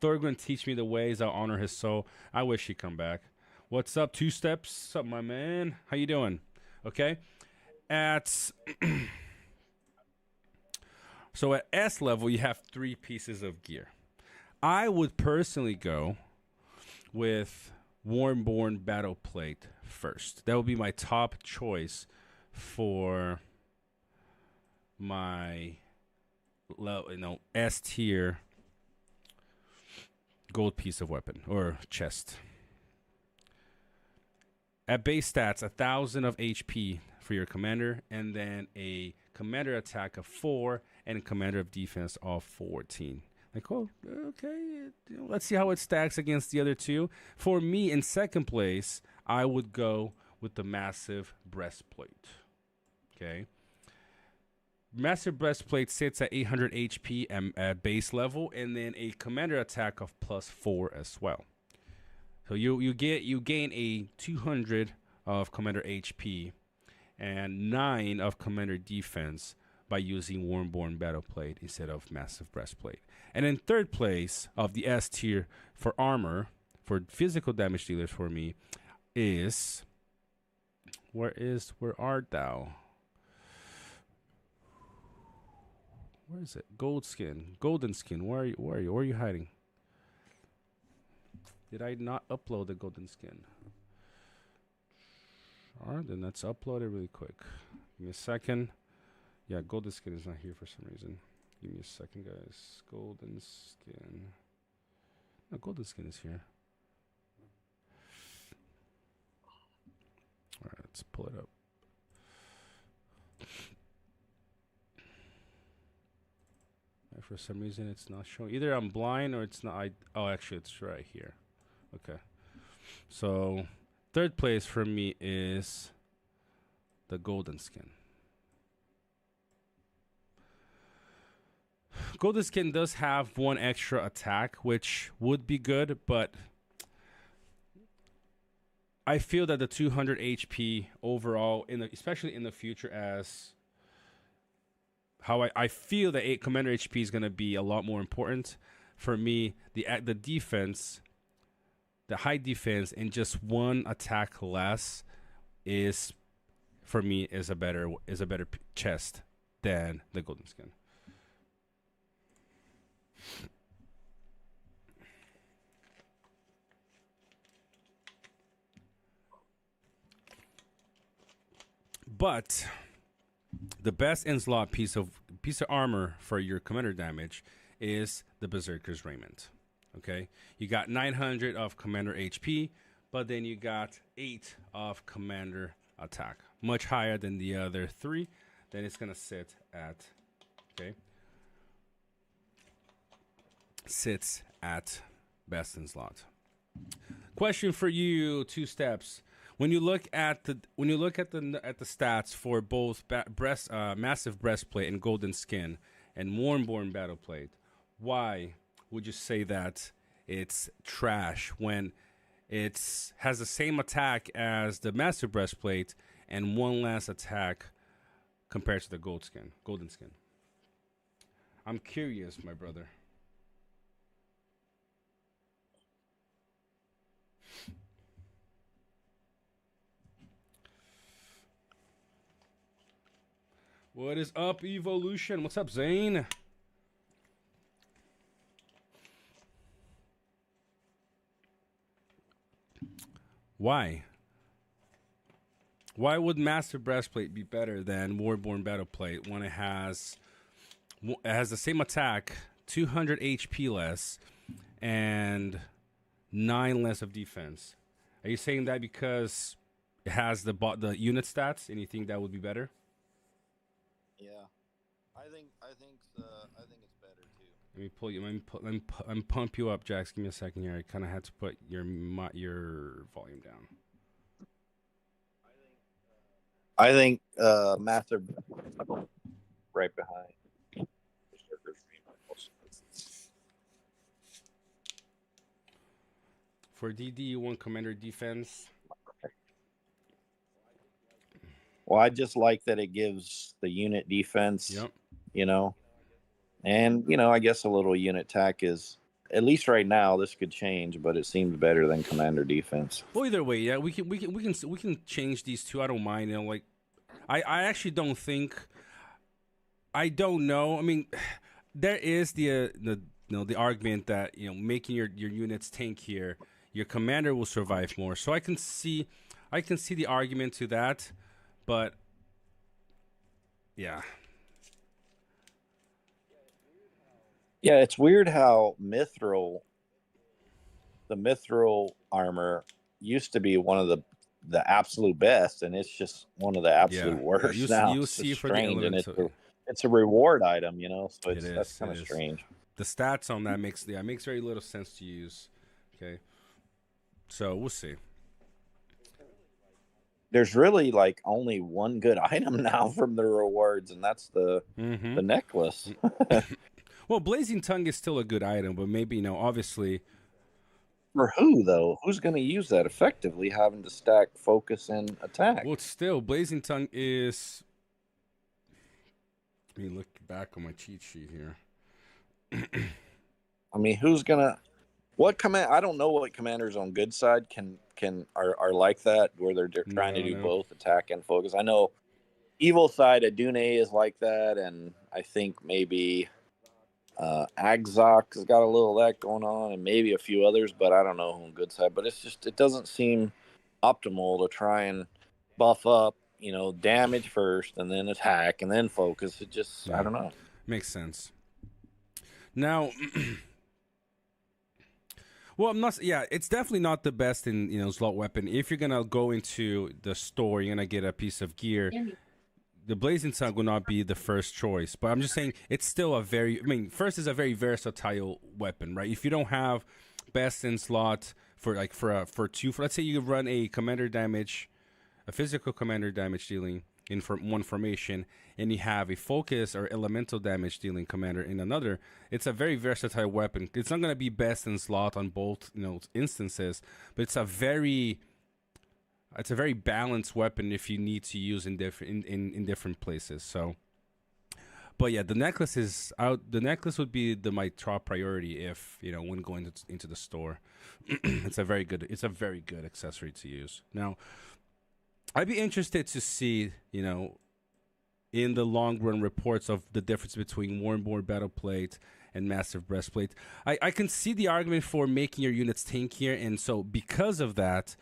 Thorgrim, teach me the ways. I'll honor his soul. I wish he'd come back. What's up, 2 steps? What's up, my man? How you doing? Okay. So at S level, you have 3 pieces of gear. I would personally go with Warmborn Battle Plate first. That would be my top choice for my S tier gold piece of weapon or chest. At base stats, 1,000 of HP for your commander, and then a commander attack of 4 and a commander of defense of 14. Like, oh, okay, let's see how it stacks against the other two. For me, in second place, I would go with the massive breastplate. Okay. Massive breastplate sits at 800 HP at base level, and then a commander attack of +4 as well. So you gain a 200 of commander HP and 9 of commander defense by using Wormborn Battleplate instead of Massive Breastplate. And in third place of the S tier for armor, for physical damage dealers for me, is... Where art thou? Where is it? Golden skin. Where are you hiding? Did I not upload the golden skin? All right, then let's upload it really quick. Give me a second. Yeah, golden skin is not here for some reason. Give me a second, guys. Golden skin. No, golden skin is here. All right, let's pull it up. For some reason, it's not showing. Either I'm blind or it's not. Oh, actually, it's right here. Okay. So, third place for me is the golden skin. Golden skin does have 1 extra attack, which would be good, but I feel that the 200 HP overall, especially in the future, as how I feel that commander HP is going to be a lot more important for me. The defense, the high defense, and just 1 attack less is, for me, is a better chest than the golden skin. But the best in slot piece of armor for your commander damage is the Berserker's Raiment. Okay, you got 900 of commander HP, but then you got 8 of commander attack, much higher than the other 3. Then it's gonna sit at, okay, sits at best in slot. Question for you: 2 steps. When you look at the stats for both massive breastplate and golden skin and Wormborn Battleplate, why would you say that it's trash when it has the same attack as the massive breastplate and 1 less attack compared to the golden skin? I'm curious, my brother. What is up, Evolution? What's up, Zane? Why? Why would Master Breastplate be better than Warborn Battleplate when it has the same attack, 200 HP less, and 9 less of defense? Are you saying that because it has the unit stats, and you think that would be better? Yeah, I think it's better too. Let me pull you. Let me pump you up, Jax. Give me a second here. I kind of had to put your volume down. I think Master right behind. For DD, you want commander defense. Well, I just like that it gives the unit defense. Yep. You know, and I guess a little unit attack is, at least right now, this could change, but it seems better than commander defense. Well, either way, yeah, we can change these two. I don't mind. Like, I actually don't think. I don't know. I mean, there is the argument that making your units tankier, your commander will survive more. So I can see the argument to that, but yeah. Yeah, it's weird how the mithril armor used to be one of the absolute best, and it's just one of the absolute worst now. You It's just see for the strange, and elemental. it's a reward item, so It that's is. kind of strange. The stats on that makes very little sense to use. Okay, so we'll see. There's really like only one good item now from the rewards, and that's the necklace. Well, Blazing Tongue is still a good item, but maybe obviously. For who though? Who's going to use that effectively? Having to stack focus and attack. Well, it's still Blazing Tongue is. Let me look back on my cheat sheet here. I mean, who's gonna? What command? I don't know what commanders on good side are like that, where they're trying to do both attack and focus. I know evil side Adune is like that, and I think maybe Agzok has got a little of that going on, and maybe a few others, but I don't know who on good side. But it doesn't seem optimal to try and buff up, damage first, and then attack, and then focus. It just I don't know. Makes sense. Now. Well, I'm not. Yeah, it's definitely not the best in slot weapon. If you're gonna go into the store, you're gonna get a piece of gear. The Blazing Tongue will not be the first choice, but I'm just saying it's still a very. I mean, first is a very versatile weapon, right? If you don't have best in slot let's say you run a commander damage, a physical commander damage dealing in one formation, and you have a focus or elemental damage dealing commander in another, it's a very versatile weapon. It's not going to be best in slot on both instances, but it's a very balanced weapon if you need to use in different places. So, but yeah, the necklace is out. The necklace would be my top priority if when going into the store. It's a very good accessory to use. Now, I'd be interested to see, in the long run reports of the difference between Wormborn Battleplate and Massive Breastplate. I can see the argument for making your units tankier, and so because of that,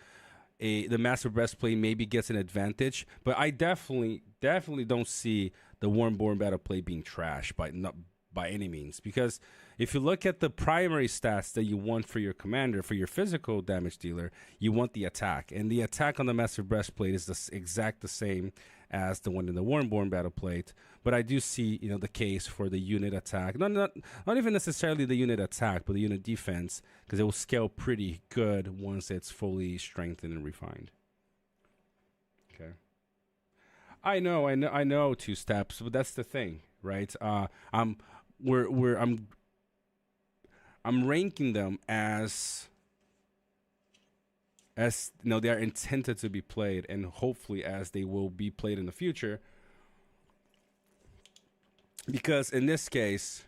the Massive Breastplate maybe gets an advantage. But I definitely don't see the Wormborn Battleplate being trash by any means, because if you look at the primary stats that you want for your commander, for your physical damage dealer, you want the attack. And the attack on the Massive Breastplate is the same as the one in the Wormborn Battleplate. But I do see, the case for the unit attack. Not even necessarily the unit attack, but the unit defense, because it will scale pretty good once it's fully strengthened and refined. Okay. I know 2 steps, but that's the thing, right? I'm ranking them as they are intended to be played, and hopefully as they will be played in the future. Because in this case,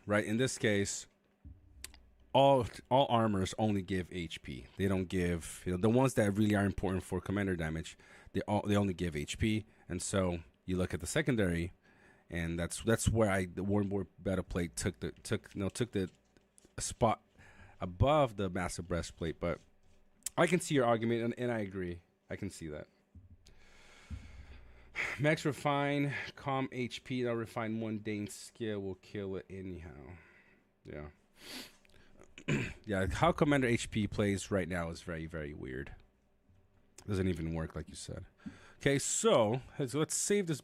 all armors only give HP. They don't give the ones that really are important for commander damage. They only give HP, and so you look at the secondary, and that's where the Wormborn Battleplate took the spot above the Massive Breastplate. But I can see your argument, and I agree. I can see that. Max Refine, Calm HP, that refine mundane skill will kill it anyhow. Yeah. Yeah, how Commander HP plays right now is very, very weird. Doesn't even work like you said. Okay, so let's save this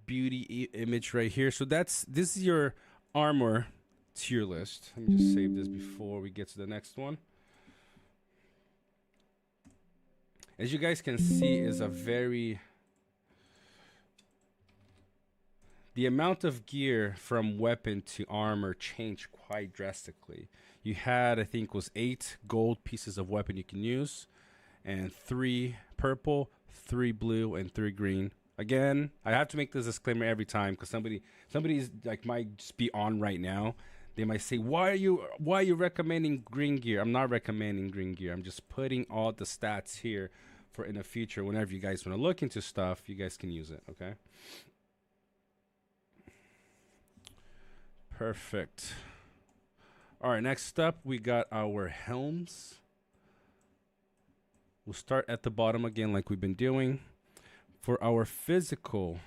beauty image right here. So this is your armor tier list. Let me just save this before we get to the next one. As you guys can see, is the amount of gear from weapon to armor changed quite drastically. You had, I think, was 8 gold pieces of weapon you can use, and 3 purple, 3 blue, and 3 green. Again, I have to make this disclaimer every time because somebody's like might just be on right now. They might say, why are you recommending green gear? I'm not recommending green gear. I'm just putting all the stats here for in the future. Whenever you guys want to look into stuff, you guys can use it. Okay. Perfect. All right, next up, we got our helms. We'll start at the bottom again like we've been doing. For our physical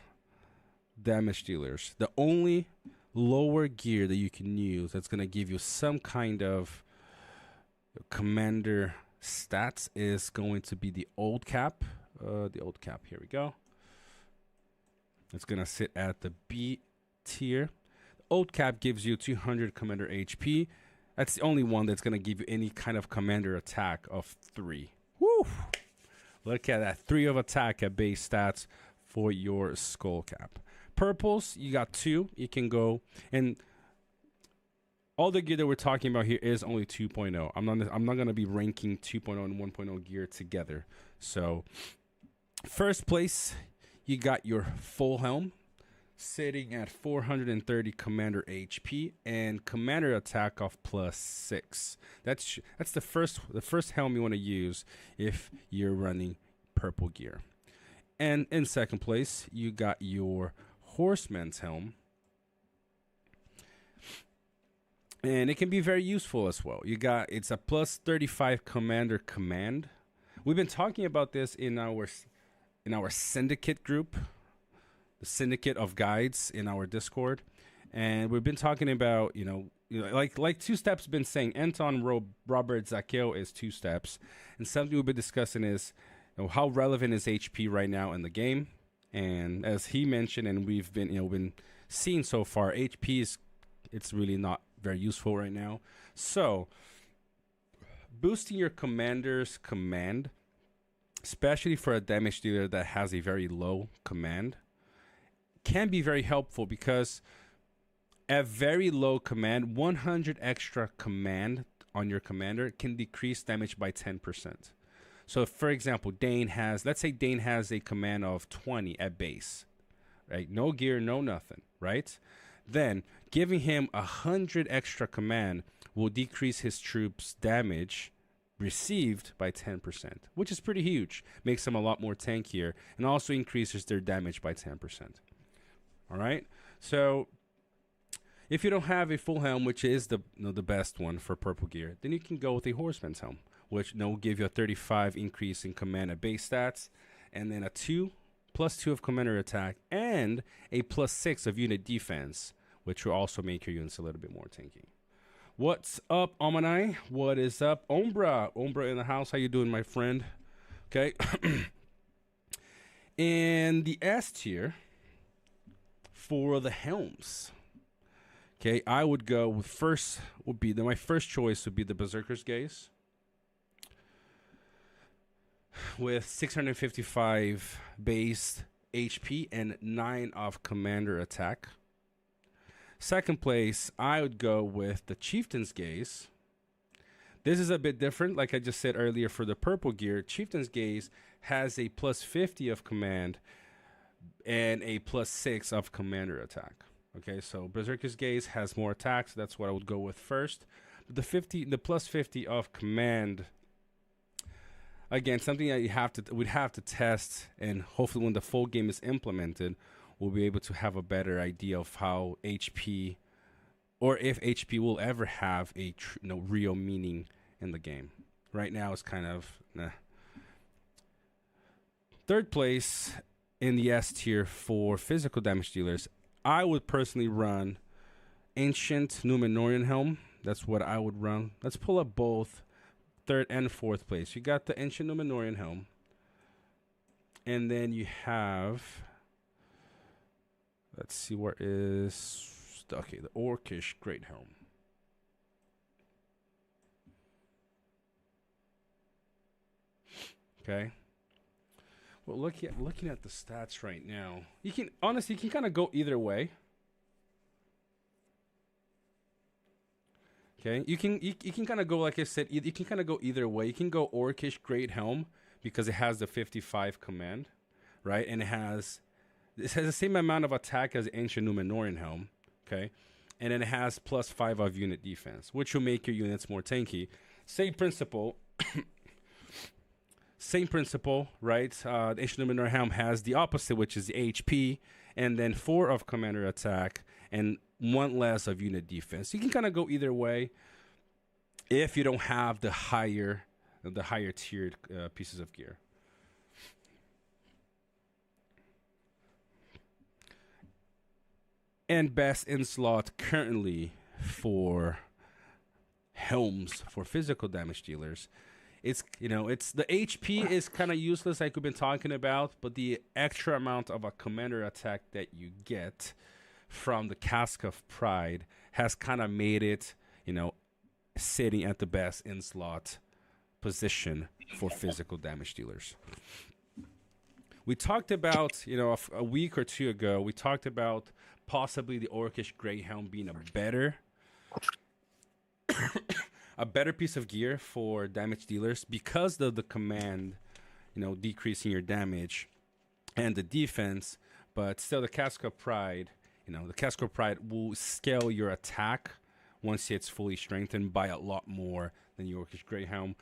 damage dealers, the only lower gear that you can use that's going to give you some kind of commander stats is going to be the old cap. Here we go. It's going to sit at the B tier. The old cap gives you 200 commander HP. That's the only one that's going to give you any kind of commander attack of 3. Woo! Look at that. 3 of attack at base stats for your skull cap. Purples, you got 2. You can go, and all the gear that we're talking about here is only 2.0. I'm not going to be ranking 2.0 and 1.0 gear together. So, first place, you got your full helm, sitting at 430 commander HP and commander attack of +6. That's the first helm you want to use if you're running purple gear. And in second place, you got your horseman's helm. And it can be very useful as well. It's a +35 commander command. We've been talking about this in our syndicate group, the syndicate of guides in our Discord, and we've been talking about like 2 steps been saying Anton Robert Zakeo is 2 steps, and something we've been discussing is how relevant is HP right now in the game. And as he mentioned, and we've been seeing so far, HP it's really not very useful right now. So boosting your commander's command, especially for a damage dealer that has a very low command, can be very helpful, because at very low command, 100 extra command on your commander can decrease damage by 10%. So for example, let's say Dane has a command of 20 at base, right? No gear, no nothing, right? Then giving him 100 extra command will decrease his troops' damage received by 10%, which is pretty huge. Makes them a lot more tankier, and also increases their damage by 10%. All right. So if you don't have a full helm, which is the best one for purple gear, then you can go with a horseman's helm, which will give you a 35 increase in command at base stats, and then a +2 of commander attack, and a +6 of unit defense, which will also make your units a little bit more tanky. What's up, Omanai? What is up, Ombra? Ombra in the house. How you doing, my friend? Okay. And the S tier for the helms. Okay, I would go with my first choice would be the Berserker's Gaze, with 655 base HP and 9 of commander attack. Second place, I would go with the Chieftain's Gaze. This is a bit different. Like I just said earlier, for the purple gear, Chieftain's Gaze has a +50 of command and a +6 of commander attack. Okay, so Berserker's Gaze has more attacks. So that's what I would go with first. But the +50 of command, again, something that we'd have to test, and hopefully when the full game is implemented, we'll be able to have a better idea of how HP, or if HP will ever have a real meaning in the game. Right now, it's kind of nah. Third place in the S tier for physical damage dealers, I would personally run Ancient Numenorian Helm. That's what I would run. Let's pull up both third and fourth place. You got the Ancient Numenorian Helm, and then you have, let's see, where is, okay, the Orcish Great Helm. Okay. Well, looking at the stats right now, you can kind of go either way. Okay, you can kind of go, like I said, you can kind of go either way. You can go Orcish Great Helm because it has the 55 command, right? And it has the same amount of attack as Ancient Numenorian Helm, okay? And then it has +5 of unit defense, which will make your units more tanky. Same principle. Same principle, right? The Ancient Numenorian Helm has the opposite, which is the HP, and then 4 of commander attack, and 1 less of unit defense. You can kind of go either way if you don't have the higher tiered pieces of gear. And best in slot currently for helms for physical damage dealers it's it's the HP is kind of useless like we've been talking about, but the extra amount of a commander attack that you get from the Cask of Pride has kind of made it, sitting at the best in slot position for physical damage dealers. We talked about, a week or two ago, we talked about possibly the Orcish Greyhound being a better piece of gear for damage dealers because of the command, decreasing your damage and the defense. But still, the Cask of Pride, the Cask of Pride will scale your attack once it's fully strengthened by a lot more than the Orcish Greyhound,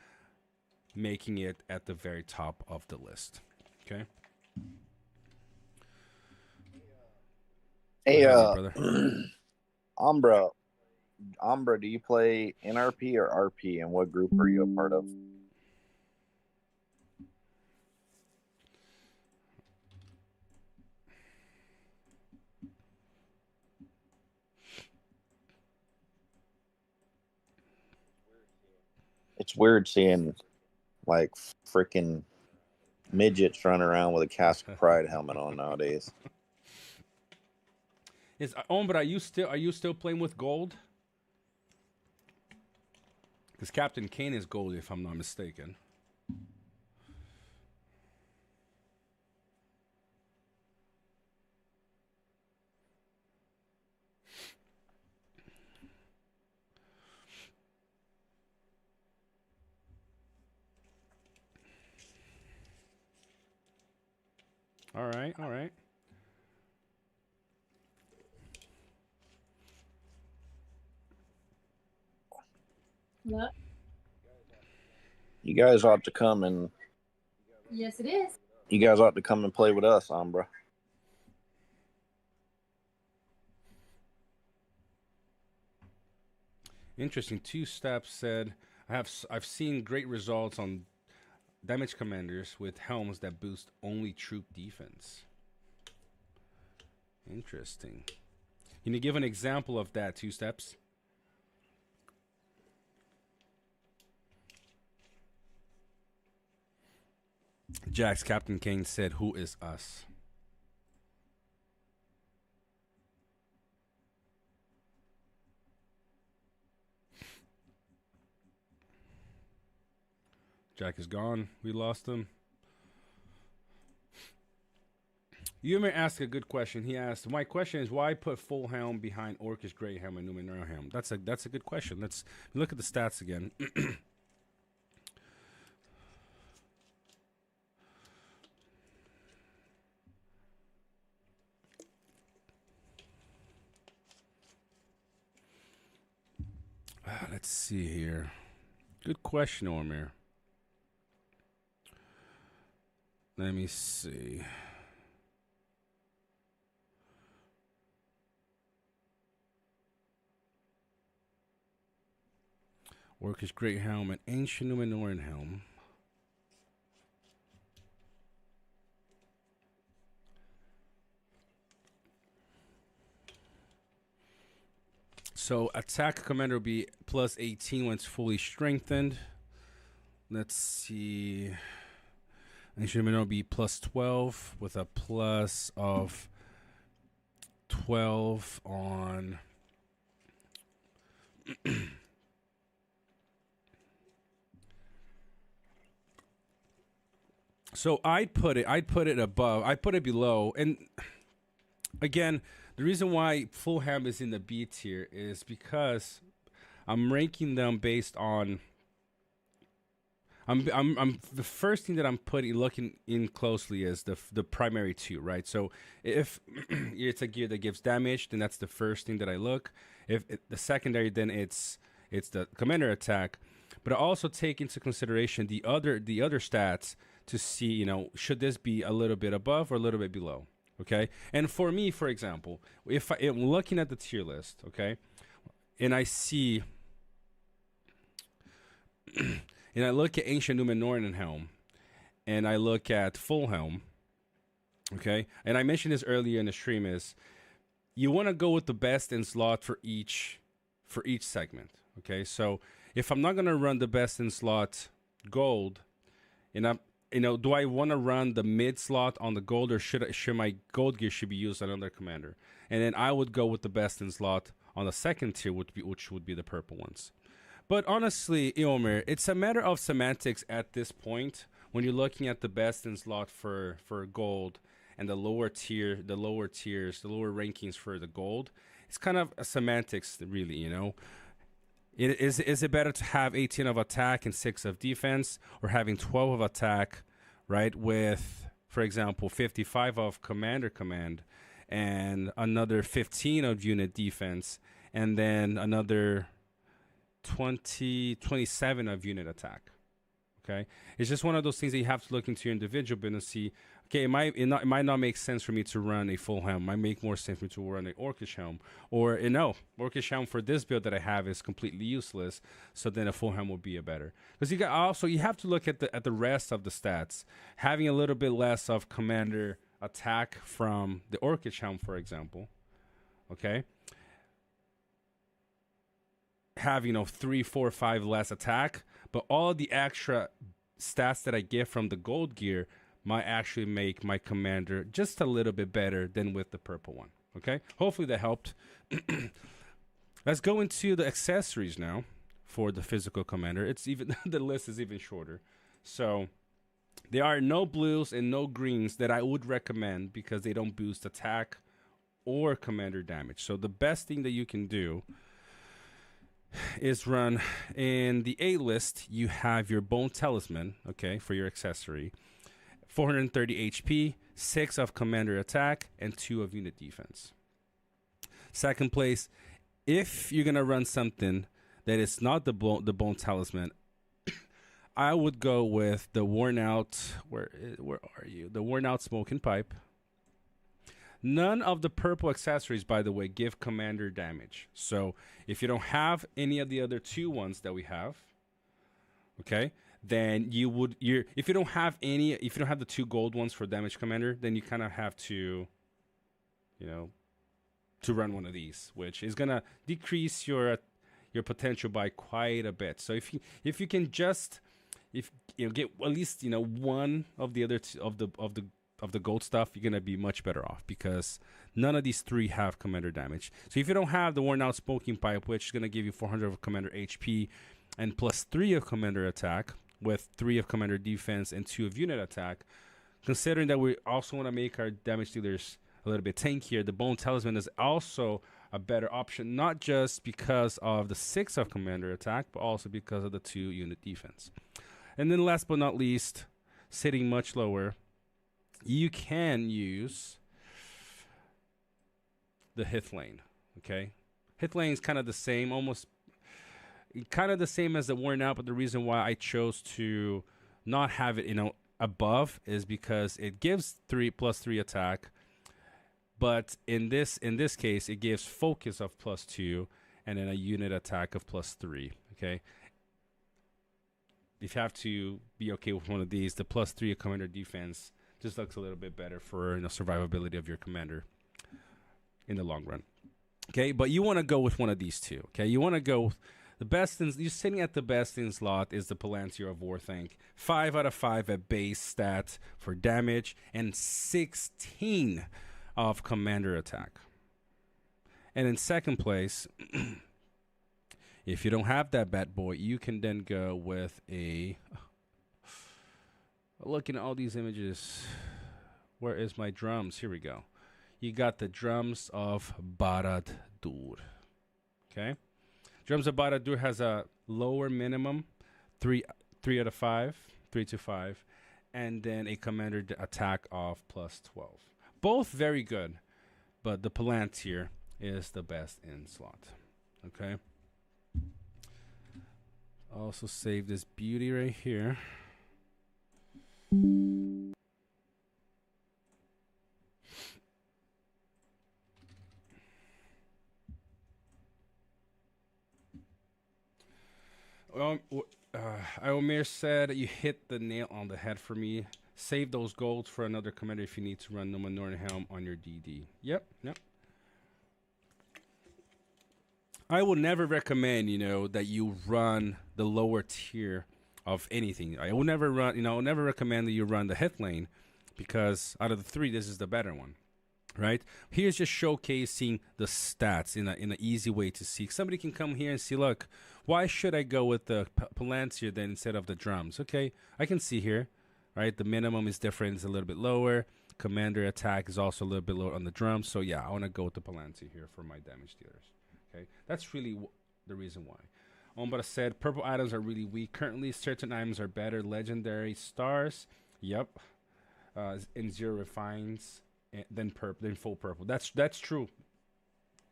making it at the very top of the list. Okay. Hey, brother. Umbra, do you play NRP or RP, and what group are you a part of? It's weird seeing like freaking midgets running around with a Cask of Pride helmet on nowadays. But are you still playing with gold? Because Captain Kane is gold, if I'm not mistaken. All right. What? You guys ought to come and. Yes, it is. You guys ought to come and play with us, Umbra. Interesting. Two Steps said, I've seen great results on damage commanders with helms that boost only troop defense. Interesting. Can you give an example of that, Two Steps? Jack's Captain Kane said, "Who is us?" Jack is gone. We lost him. Yumir asked a good question. He asked, "My question is, why put full helm behind Orcish Greyhound and Numenor helm?" That's a good question. Let's look at the stats again. Let's see here. Good question, Ormir. Let me see. Orcish Great Helm and Ancient Numenoran Helm. So attack commander will be plus 18 when it's fully strengthened. Let's see. Ancient Numenoran will be plus 12 with a plus of 12 on So I'd put it above. I'd put it below. And again, the reason why full ham is in the B tier is because I'm ranking them based on. I'm the first thing that I'm looking in closely is the primary two, right? So if it's a gear that gives damage, then that's the first thing that I look. The secondary, then it's the commander attack. But I also take into consideration the other stats to see, should this be a little bit above or a little bit below? Okay. And for me, for example, if I am looking at the tier list, okay, and I see, and I look at Ancient Numenoran Helm, and I look at Full Helm, okay, and I mentioned this earlier in the stream, is you want to go with the best in slot for each segment, okay? So if I'm not going to run the best in slot gold, and do I want to run the mid slot on the gold, or should my gold gear should be used on another commander? And then I would go with the best in slot on the second tier, which would be the purple ones. But honestly, Eomer, it's a matter of semantics at this point when you're looking at the best in slot for gold and the lower tiers, the lower rankings for the gold. It's kind of a semantics, really, Is it better to have 18 of attack and 6 of defense, or having 12 of attack, right, with, for example, 55 of command, and another 15 of unit defense, and then another 27 of unit attack? Okay, it's just one of those things that you have to look into your individual build and see. Okay, it might not make sense for me to run a full helm. It might make more sense for me to run an orcish helm, or orcish helm for this build that I have is completely useless. So then a full helm will be a better, because you have to look at the rest of the stats. Having a little bit less of commander attack from the orcish helm, for example. Okay. Have 3, 4, 5 less attack, but all the extra stats that I get from the gold gear might actually make my commander just a little bit better than with the purple one. Okay, hopefully that helped. Let's go into the accessories now for the physical commander. It's even the list is even shorter. So there are no blues and no greens that I would recommend because they don't boost attack or commander damage. So the best thing that you can do is run in the A list. You have your Bone Talisman, okay, for your accessory. 430 HP, 6 of commander attack, and 2 of unit defense. Second place, if you're gonna run something that is not the Bone Talisman, I would go with the worn out. Where are you? The worn out Smoking Pipe. None of the purple accessories, by the way, give commander damage. So if you don't have any of the other 2 ones that we have, okay, then if you don't have the 2 gold ones for damage commander, then you kind of have to, to run one of these, which is gonna decrease your potential by quite a bit. So if you can just get at least one of the other of the gold stuff, you're gonna be much better off because none of these 3 have commander damage. So if you don't have the worn out Smoking Pipe, which is gonna give you 400 of commander HP and plus 3 of commander attack with 3 of commander defense and 2 of unit attack, considering that we also want to make our damage dealers a little bit tankier, the Bone Talisman is also a better option, not just because of the 6 of commander attack, but also because of the 2 unit defense. And then last but not least, sitting much lower, you can use the Hith Lane, okay? Hith Lane is kind of the same, almost kind of the same as the worn out, but the reason why I chose to not have it, above is because it gives 3+3 attack, but in this case, it gives focus of +2 and then a unit attack of +3, okay? If you have to be okay with one of these, the +3 of commander defense just looks a little bit better for survivability of your commander in the long run. Okay, but you want to go with one of these 2. Okay, you want to go with the best in. You're sitting at the best in slot is the Palantir of Warthink. 5 out of 5 at base stat for damage and 16 of commander attack. And in second place, if you don't have that bad boy, you can then go with a. Looking at all these images, where is my drums? Here we go. You got the drums of Barad-dûr. Okay, drums of Barad-dûr has a lower minimum, 3 out of 5, 3 to 5, and then a commander attack of +12. Both very good, but the Palantir is the best in slot. Okay. Also save this beauty right here. Well, Iomir said you hit the nail on the head for me. Save those golds for another commander if you need to run Numenor Helm on your DD. Yep. I will never recommend, that you run the lower tier of anything. I will never run, I will never recommend that you run the hit lane because out of the three, this is the better one, right? Here's just showcasing the stats in an easy way to see. Somebody can come here and see, look, why should I go with the Palantir then instead of the drums? Okay, I can see here, right? The minimum is different, it's a little bit lower. Commander attack is also a little bit lower on the drums. So yeah, I want to go with the Palantir here for my damage dealers. Okay, that's really the reason why. Ombra said purple items are really weak. Currently, certain items are better. Legendary stars, yep, and zero refines than full purple. That's true,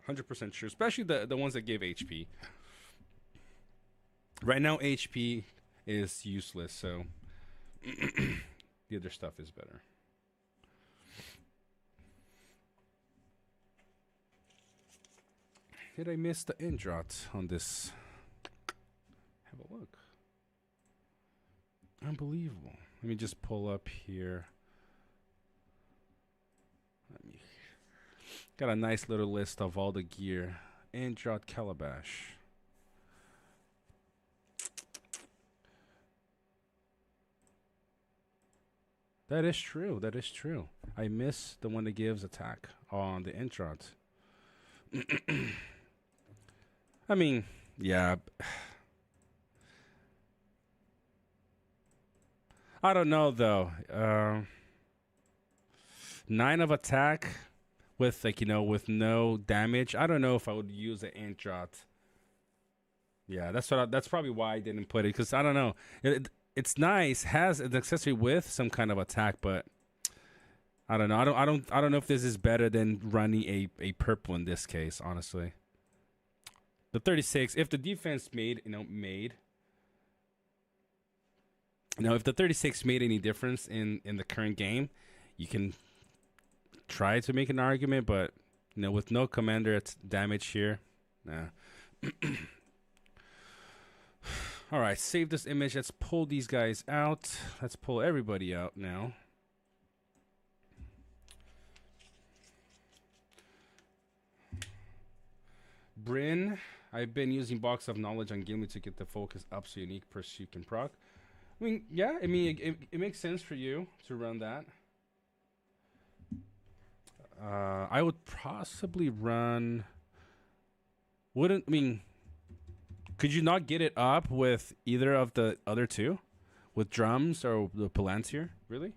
100% true. Especially the ones that give HP. Right now, HP is useless, so the other stuff is better. Did I miss the Indrot on this? Have a look. Unbelievable. Let me just pull up here. Got a nice little list of all the gear. Indrot Calabash. That is true. That is true. I miss the one that gives attack on the Indrot. I mean, yeah. I don't know though. 9 of attack with with no damage. I don't know if I would use the Indrot. Yeah, that's probably why I didn't put it, because I don't know. It's nice, has an accessory with some kind of attack, but I don't know. I don't know if this is better than running a purple in this case, honestly. The 36, if the defense made if the 36 made any difference in the current game, you can try to make an argument, but with no commander, it's damage here. Nah. All right, save this image. Let's pull these guys out. Let's pull everybody out now. Bryn, I've been using Box of Knowledge on Gimli to get the focus up so unique pursuit can proc. I mean, yeah, I mean, it makes sense for you to run that. I would possibly run... could you not get it up with either of the other two? With drums or the Palantir? Really?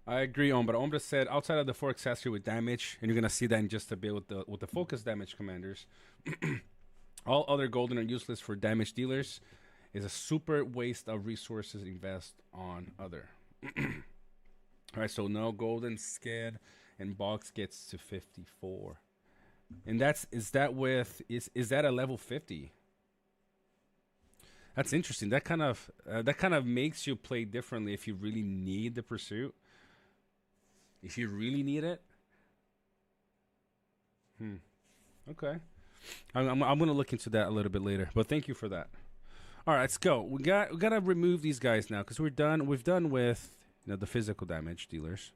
I agree, Ombra. Ombra said outside of the 4 accessory with damage, and you're gonna see that in just a bit with the focus damage commanders. All other golden are useless for damage dealers. Is a super waste of resources invest on other. All right, so no golden sked and box gets to 54, and is that a level 50? That's interesting. That kind of makes you play differently if you really need the pursuit. If you really need it. Okay. I'm gonna look into that a little bit later. But thank you for that. All right, let's go. We gotta remove these guys now because we're done. We've done with the physical damage dealers.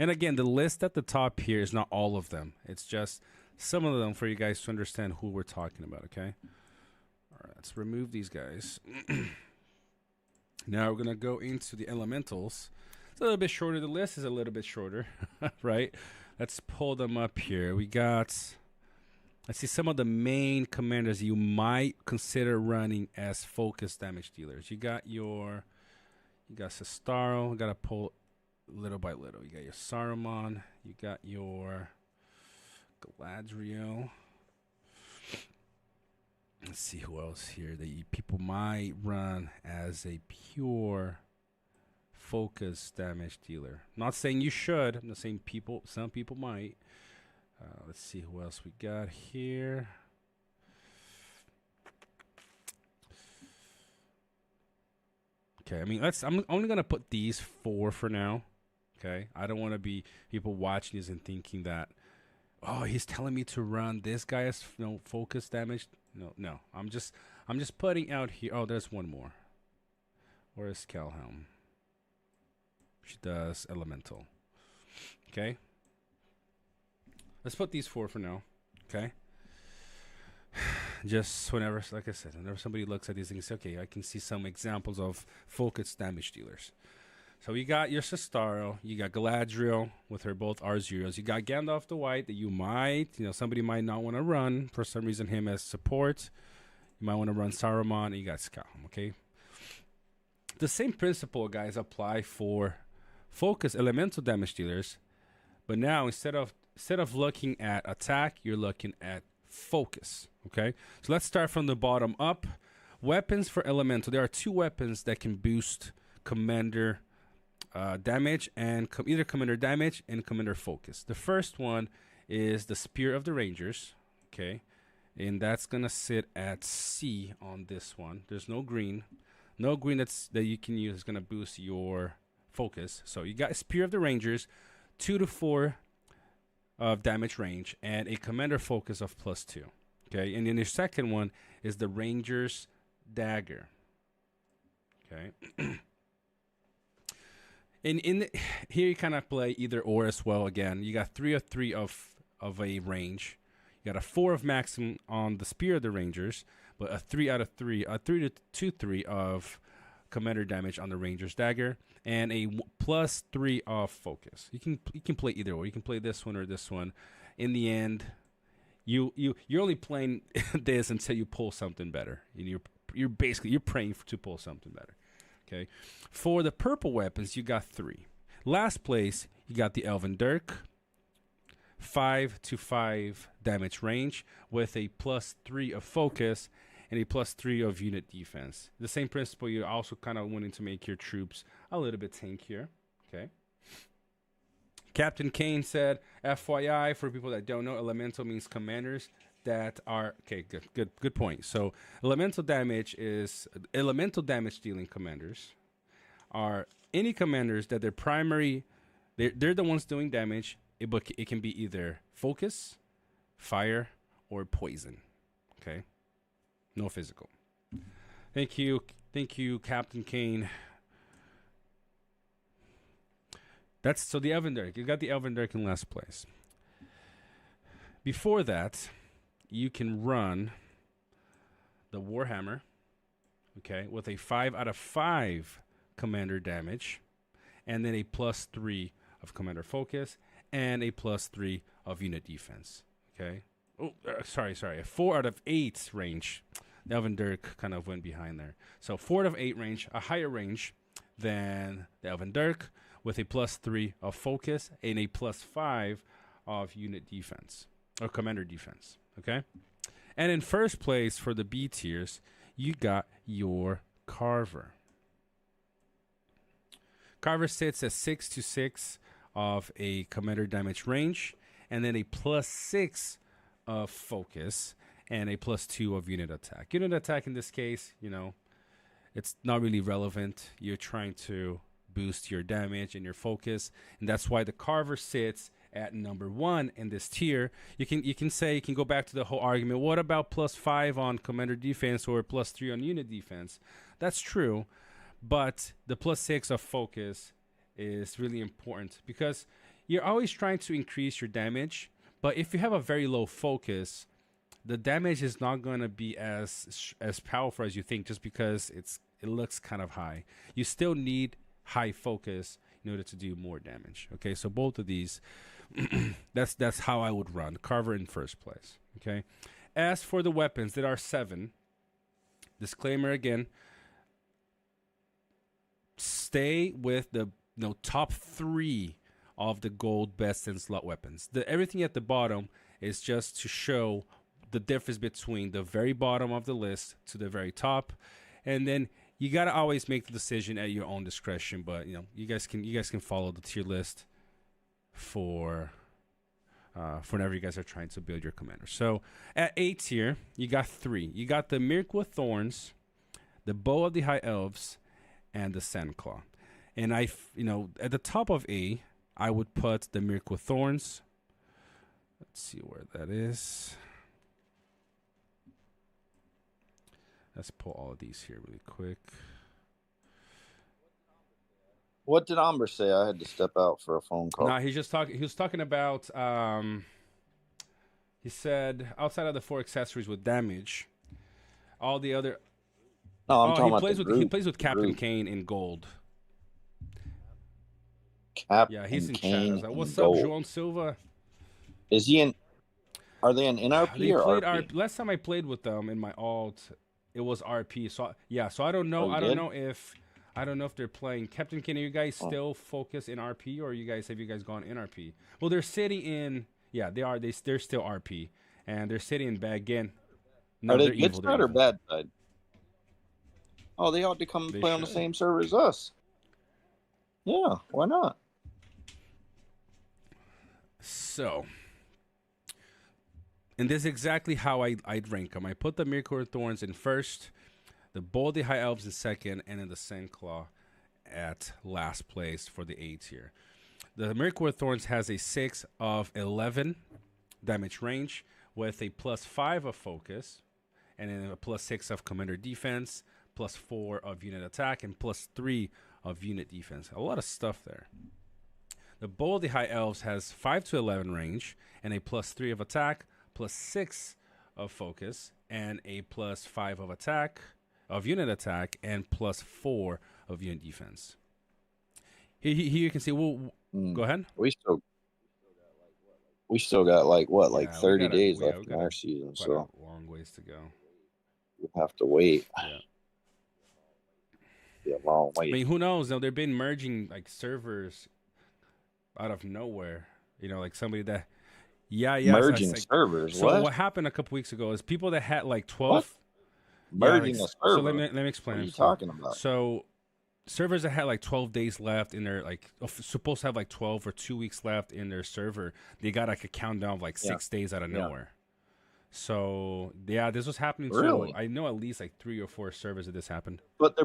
And again, the list at the top here is not all of them. It's just some of them for you guys to understand who we're talking about. Okay. All right, let's remove these guys. Now we're gonna go into the elementals. It's a little bit shorter. The list is a little bit shorter, right? Let's pull them up here. We got, let's see, some of the main commanders you might consider running as focus damage dealers. You got Sestaro. Got to pull little by little. You got your Saruman. You got your Galadriel. Let's see who else here that people might run as a pure focus damage dealer. Not saying you should. I'm not saying some people might. Let's see who else we got here. Okay, I mean, I'm only gonna put these 4 for now. Okay, I don't want to be people watching this and thinking that, oh, he's telling me to run this guy as focus damage. No, I'm just putting out here. Oh, there's one more. Where is Calhelm? She does elemental. Okay. Let's put these 4 for now. Okay. Just whenever, like I said, whenever somebody looks at these things, okay, I can see some examples of focus damage dealers. So you got your Sestaro, you got Galadriel with her both R0s, you got Gandalf the White that you might, somebody might not want to run for some reason him as support. You might want to run Saruman, and you got Skalm, okay? The same principle, guys, apply for focus elemental damage dealers, but now instead of looking at attack, you're looking at focus, okay? So let's start from the bottom up. Weapons for elemental. There are 2 weapons that can boost commander damage and either commander damage and commander focus. The first one is the Spear of the Rangers, okay? And that's gonna sit at C on this one. There's no green. No green that you can use is gonna boost your focus. So you got Spear of the Rangers, 2 to 4 of damage range, and a commander focus of +2. Okay, and then your second one is the Ranger's Dagger. Okay. And here you kind of play either or as well. Again, you got 3 of 3 of a range. You got a 4 of maximum on the Spear of the Rangers, but a 3 out of 3, a 3 to 3 of commander damage on the Ranger's Dagger, and a +3 of focus. You can play either or. You can play this one or this one. In the end, you're only playing this until you pull something better. You're praying to pull something better. Okay, for the purple weapons, you got 3. Last place, you got the Elven Dirk, 5 to 5 damage range with a +3 of focus and a +3 of unit defense. The same principle, you're also kind of wanting to make your troops a little bit tankier. Okay. Captain Kane said, FYI, for people that don't know, elemental means commanders that are okay. Good point. So elemental damage dealing commanders are any commanders that their primary, they're the ones doing damage. It can be either focus, fire, or poison. Okay, no physical. Thank you, Captain Kane. That's so the Elven Dirk. You got the Elven Dirk in last place. Before that, you can run the Warhammer, okay, with a 5 out of 5 commander damage, and then a +3 of commander focus, and a +3 of unit defense, okay? Oh, sorry, a 4 out of 8 range. The Elven Dirk kind of went behind there. So 4 out of 8 range, a higher range than the Elven Dirk, with a +3 of focus and a +5 of unit defense, or commander defense. Okay, and in first place for the B tiers, you got your Carver. Carver sits at 6 to 6 of a commander damage range, and then a +6 of focus, and a +2 of unit attack. Unit attack in this case, it's not really relevant. You're trying to boost your damage and your focus, and that's why the Carver sits at number 1 in this tier. You can go back to the whole argument. What about +5 on commander defense or +3 on unit defense? That's true, but the +6 of focus is really important because you're always trying to increase your damage. But if you have a very low focus, the damage is not going to be as powerful as you think, just because it looks kind of high. You still need high focus in order to do more damage. Okay, so both of these. that's how I would run Carver in first place. Okay, as for the weapons, there are 7. Disclaimer again: stay with the top 3 of the gold best in slot weapons. Everything at the bottom is just to show the difference between the very bottom of the list to the very top, and then you gotta always make the decision at your own discretion. But you guys can follow the tier list for whenever you guys are trying to build your commander. So at A tier, you got 3. You got the Miracle of Thorns, the Bow of the High Elves, and the Sandclaw. And at the top of A, I would put the Miracle of Thorns. Let's see where that is. Let's pull all of these here really quick. What did Amber say? I had to step out for a phone call. No, he's just talking. He was talking about. He said outside of the 4 accessories with damage, all the other. No, I'm Oh, talking he about plays the with group. he plays with the Captain group. Kane in gold. Captain Yeah, he's in chat. I Kane was like, in "What's up, gold. João Silva?" Is he in? Are they in They NRP or played RP? Last time I played with them in my alt, it was RP. So yeah, so I don't Oh, know. you I don't did? know if they're playing Captain Kane. Are you guys Oh. still focused in RP, or have you guys gone in RP? Well, they're sitting in. Yeah, they are. They're still RP, and they're sitting in bad again. Are No, they they're good evil. They're side or evil. bad side? Oh, they ought to come and They play on the should. same server as us. Yeah, why not? So, and this is exactly how I'd rank them. I put the Miracle Thorns in first, the Boldy High Elves in second, and then the Sandclaw at last place for the A tier. The Miracle Thorns has a 6 of 11 damage range with a +5 of focus, and then a +6 of commander defense, +4 of unit attack, and +3 of unit defense. A lot of stuff there. The Boldy High Elves has 5 to 11 range and a +3 of attack, +6 of focus, and a +5 of attack, of unit attack, and +4 of unit defense. Here you can see. Well, go ahead. We still got like what, like Yeah, 30 days left we in got our season, quite so a long ways to go. we'll have to wait. Yeah. Be a long I wait. mean, who knows? They've been merging like servers out of nowhere. You know, like somebody that, Merging like, servers. So what happened a couple weeks ago is people that had like 12. What? Merging a server. So let me explain. What are you talking about? So servers that had like 12 days left in their supposed to have like 12 or 2 weeks left in their server, they got like a countdown of like 6 days out of nowhere. So yeah, this was happening. Really? So I know at least like 3 or 4 servers that this happened. But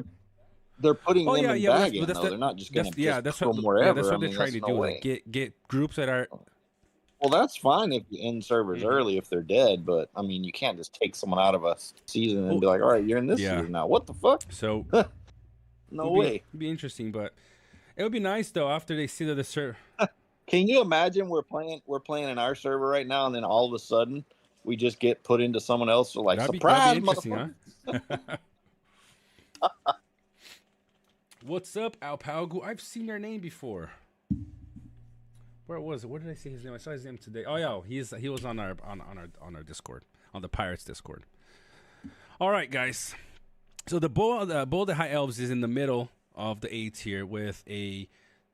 they're putting them in bagging, though. They're not just going to that's put what, them wherever. that's what I they're mean, trying to no do. way. Like get groups that are. Well, that's fine if you end servers early if they're dead, but I mean, you can't just take someone out of a season and be like, all right, you're in this season now. What the fuck? So no way. It'd be interesting, but it would be nice though after they see that the server. Can you imagine we're playing in our server right now, and then all of a sudden we just get put into someone else? So like, surprise, motherfucker! Huh? What's up, Alpalgu? I've seen your name before. Where was it? Where did I see his name? I saw his name today. Oh yeah, he was on our Discord, on the Pirates Discord. All right, guys. So the Bull of the High Elves is in the middle of the A tier with a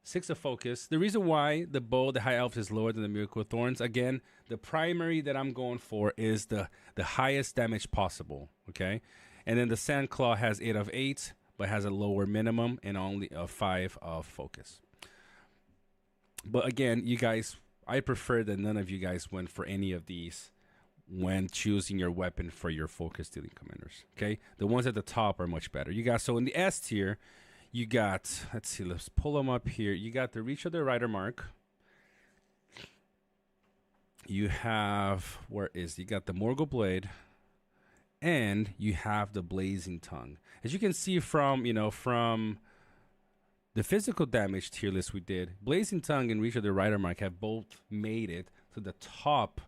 6 of focus. The reason why the Bull of the High Elves is lower than the Miracle Thorns, again, the primary that I'm going for is the highest damage possible. Okay, and then the Sandclaw has 8 of 8, but has a lower minimum and only a 5 of focus. But again, you guys, I prefer that none of you guys went for any of these when choosing your weapon for your focus dealing commanders. Okay, the ones at the top are much better. You got, so in the S tier, you got, let's see, let's pull them up here. You got the Reach of the Rider Mark. You have, you got the Morgul Blade, and you have the Blazing Tongue. As you can see from the physical damage tier list we did, Blazing Tongue and Reach of the Rider Mark have both made it to the top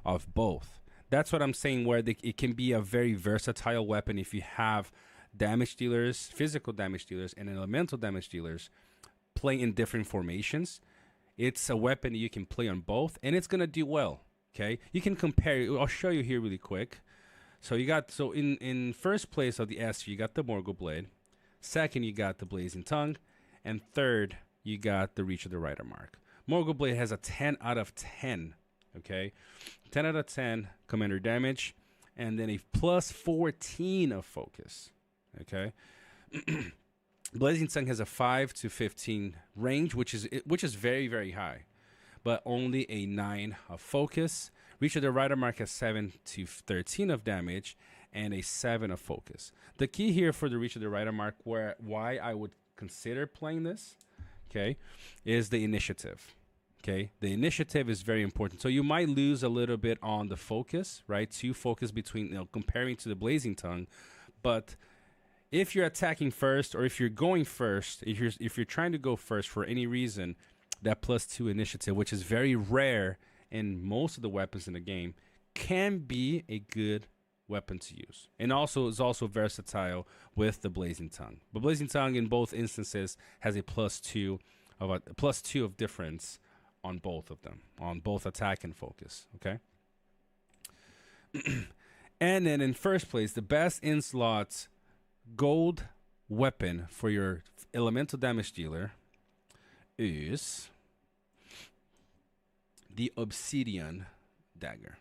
of both. That's what I'm saying, where it can be a very versatile weapon if you have damage dealers, physical damage dealers, and elemental damage dealers play in different formations. It's a weapon that you can play on both, and it's going to do well. Okay, you can compare. I'll show you here really quick. So you got, in first place of the S, you got the Morgul Blade. Second, you got the Blazing Tongue. And third, you got the Reach of the Rider Mark. Morgul Blade has a 10 out of 10. Okay, 10 out of 10 commander damage, and then a plus 14 of focus. Okay, Blazing Tongue has a 5 to 15 range, which is very, very high, but only a 9 of focus. Reach of the Rider Mark has 7 to 13 of damage and a 7 of focus. The key here for the Reach of the Rider Mark, why I would consider playing this, okay, is the initiative. Okay, the initiative is very important. So you might lose a little bit on the focus, right? To focus between, comparing to the Blazing Tongue, but if you're attacking first or if you're going first, if you're trying to go first for any reason, that +2 initiative, which is very rare in most of the weapons in the game, can be a good weapon to use. And also is also versatile with the Blazing Tongue. But Blazing Tongue in both instances has a +2 of difference on both of them, on both attack and focus. Okay. And then in first place, the best in slots gold weapon for your elemental damage dealer is the Obsidian Dagger.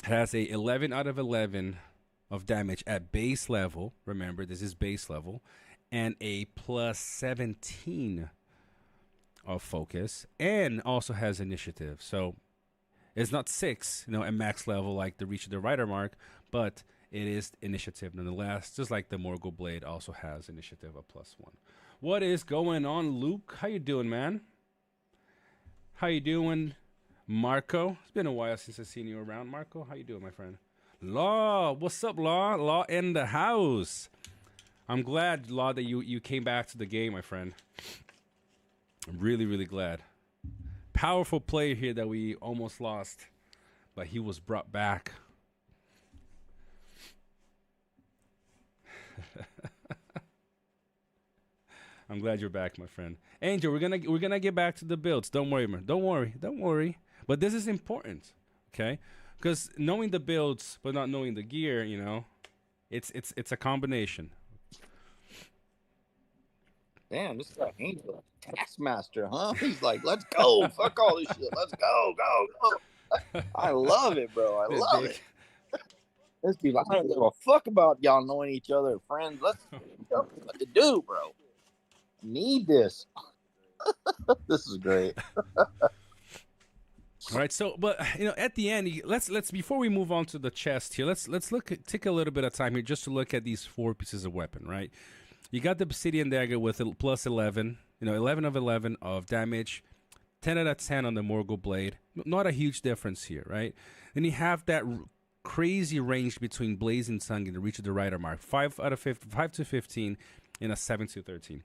It has a 11 out of 11 of damage at base level. Remember, this is base level. And a +17 of focus. And also has initiative. So it's not 6, at max level like the Reach of the Rider mark, but it is initiative nonetheless. Just like the Morgul Blade also has initiative of +1. What is going on, Luke? How you doing, man? How you doing, Marco? It's been a while since I've seen you around. Marco, how you doing, my friend? Law, what's up, Law? Law in the house. I'm glad, Law, that you came back to the game, my friend. I'm really, really glad. Powerful player here that we almost lost, but he was brought back. I'm glad you're back, my friend. Angel, we're gonna get back to the builds. Don't worry, man. Don't worry. But this is important, okay? Because knowing the builds but not knowing the gear, it's a combination. Damn, this guy Angel, Taskmaster, huh? He's like, let's go. Fuck all this shit. Let's go. I love it, bro. I love it. This dude, I don't give a fuck about y'all knowing each other, friends. Let's tell me what to do, bro. Need this. This is great. All right, so but at the end, let's before we move on to the chest here, let's take a little bit of time here just to look at these 4 pieces of weapon, right? You got the Obsidian Dagger with a +11, 11 of 11 of damage, 10 out of 10 on the Morgul Blade. Not a huge difference here, right? Then you have that crazy range between Blazing Tongue and the Reach of the Rider mark, 5 to 15, and a 7 to 13.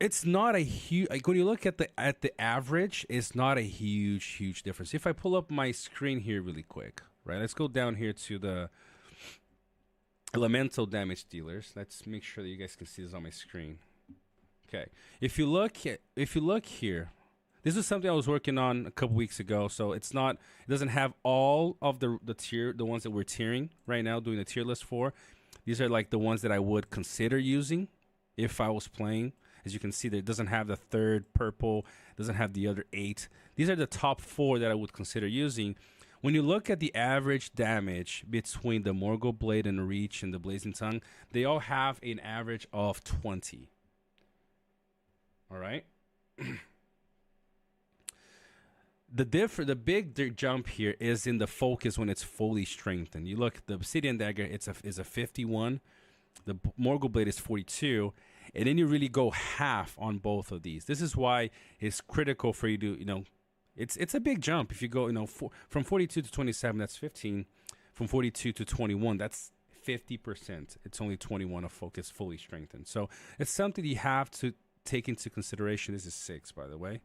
It's not a huge. Like when you look at the average, it's not a huge difference. If I pull up my screen here really quick, right? Let's go down here to the elemental damage dealers. Let's make sure that you guys can see this on my screen. Okay. If you look here, this is something I was working on a couple weeks ago. So it doesn't have all of the ones that we're tiering right now, doing the tier list for. These are like the ones that I would consider using if I was playing. As you can see, it doesn't have the third purple, doesn't have the other 8. These are the top 4 that I would consider using. When you look at the average damage between the Morgul Blade and the Reach and the Blazing Tongue, they all have an average of 20. All right? The big jump here is in the focus when it's fully strengthened. You look, the Obsidian Dagger is a 51. The Morgul Blade is 42. And then you really go half on both of these. This is why it's critical for you to, it's a big jump. If you go, from 42 to 27, that's 15. From 42 to 21, that's 50%. It's only 21 of focus fully strengthened. So it's something you have to take into consideration. This is 6, by the way.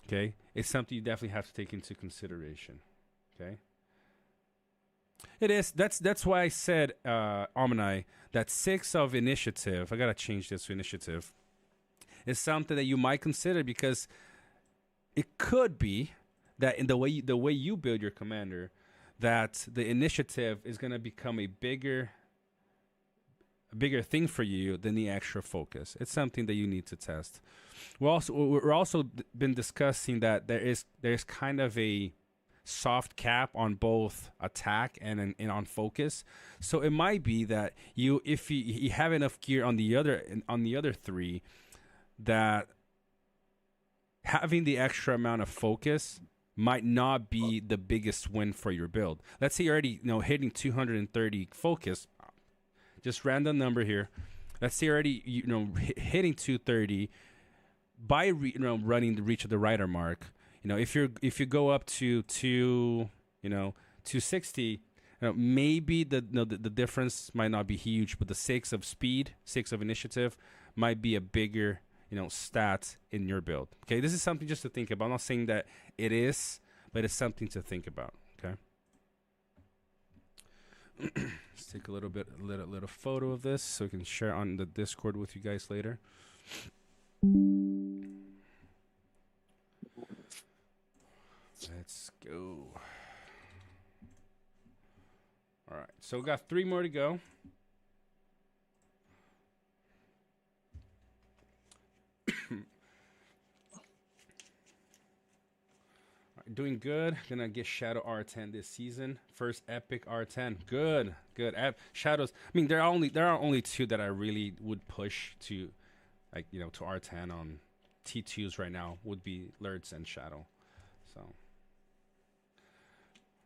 Okay. It's something you definitely have to take into consideration. Okay. It is. That's why I said, Omni, that 6 of initiative, I got to change this to initiative, is something that you might consider because it could be that in the way you build your commander, that the initiative is going to become a bigger thing for you than the extra focus. It's something that you need to test. We're also been discussing that there's kind of a soft cap on both attack and on focus. So it might be that if you have enough gear on the other 3, that having the extra amount of focus might not be the biggest win for your build. Let's say you're already hitting 230 focus, just random number here. Let's say you're already hitting 230 by running the Reach of the Rider mark. If you go up to 260, maybe the difference might not be huge, but the 6 of speed, 6 of initiative might be a bigger stat in your build. Okay, this is something just to think about. I'm not saying that it is, but it's something to think about. Okay. Let's take a little photo of this so we can share on the Discord with you guys later. Let's go. All right, so we got 3 more to go. Doing good. Gonna get Shadow R10 this season. First epic R10. Good. Shadows. I mean, there are only 2 that I really would push to, like, to R10 on T2s right now. Would be Lurtz and Shadow.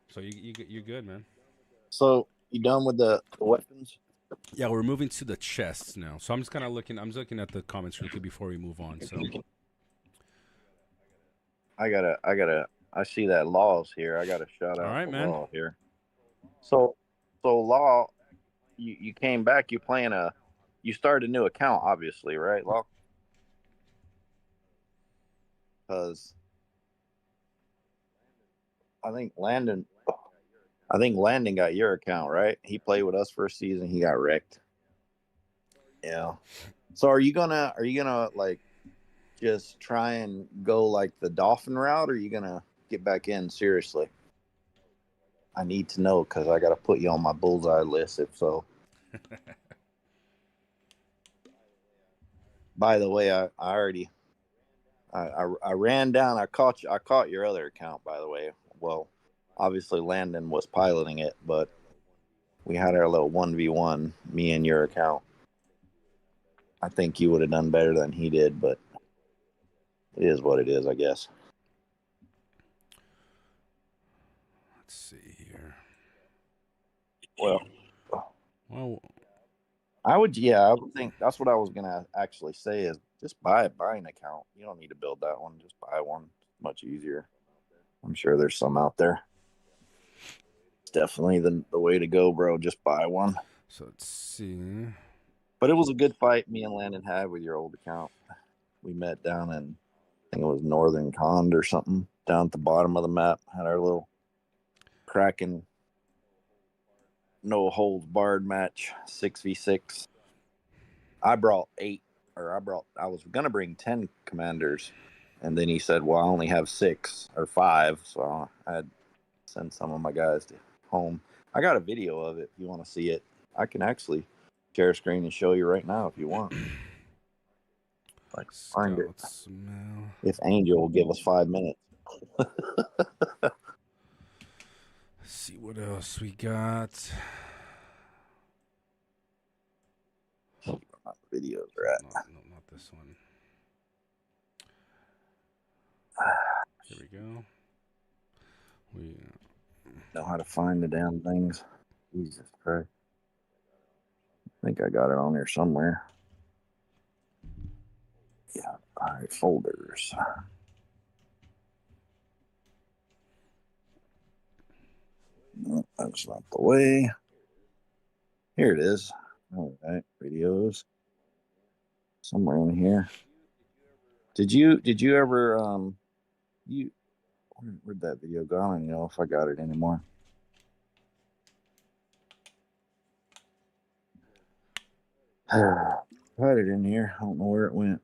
So you're good, man. So you done with the weapons? Yeah, we're moving to the chests now. So I'm just kind of looking. I'm just looking at the comments really quick before we move on. So I see that Law's here. I got to shout out. All right, to man. Law here. So Law, you came back. You started a new account, obviously, right, Law? Because I think Landon got your account, right? He played with us first season. He got wrecked. Yeah. So are you gonna like just try and go like the Dolphin route, or are you gonna get back in seriously? I need to know because I got to put you on my bullseye list if so. By the way, I ran down. I caught your other account, by the way. Well, obviously Landon was piloting it, but we had our little 1v1, me and your account. I think you would have done better than he did, but it is what it is, I guess. let's see here. Well, I would think that's what I was gonna actually say is just buy an account. You don't need to build that one. Just buy one. It's much easier. I'm sure there's some out there. It's definitely the way to go, bro. Just buy one. So let's see. But it was a good fight me and Landon had with your old account. We met down in, I think it was Northern Cond or something, down at the bottom of the map. Had our little cracking no holds barred match, 6v6. I was gonna bring 10 commanders, and then he said, well, I only have 6 or 5, so I had to send some of my guys to home. I got a video of it if you want to see it. I can actually share a screen and show you right now if you want. Like, find it. Smell. If Angel will give us 5 minutes. Let's see what else we got. Videos are at. No, not this one. Here we go. We know how to find the damn things. Jesus Christ. I think I got it on there somewhere. Yeah. All right, folders. No, that's not the way. Here it is. All right, videos. Somewhere in here. Did you ever where'd that video go? I don't even know if I got it anymore. Had it in here. I don't know where it went.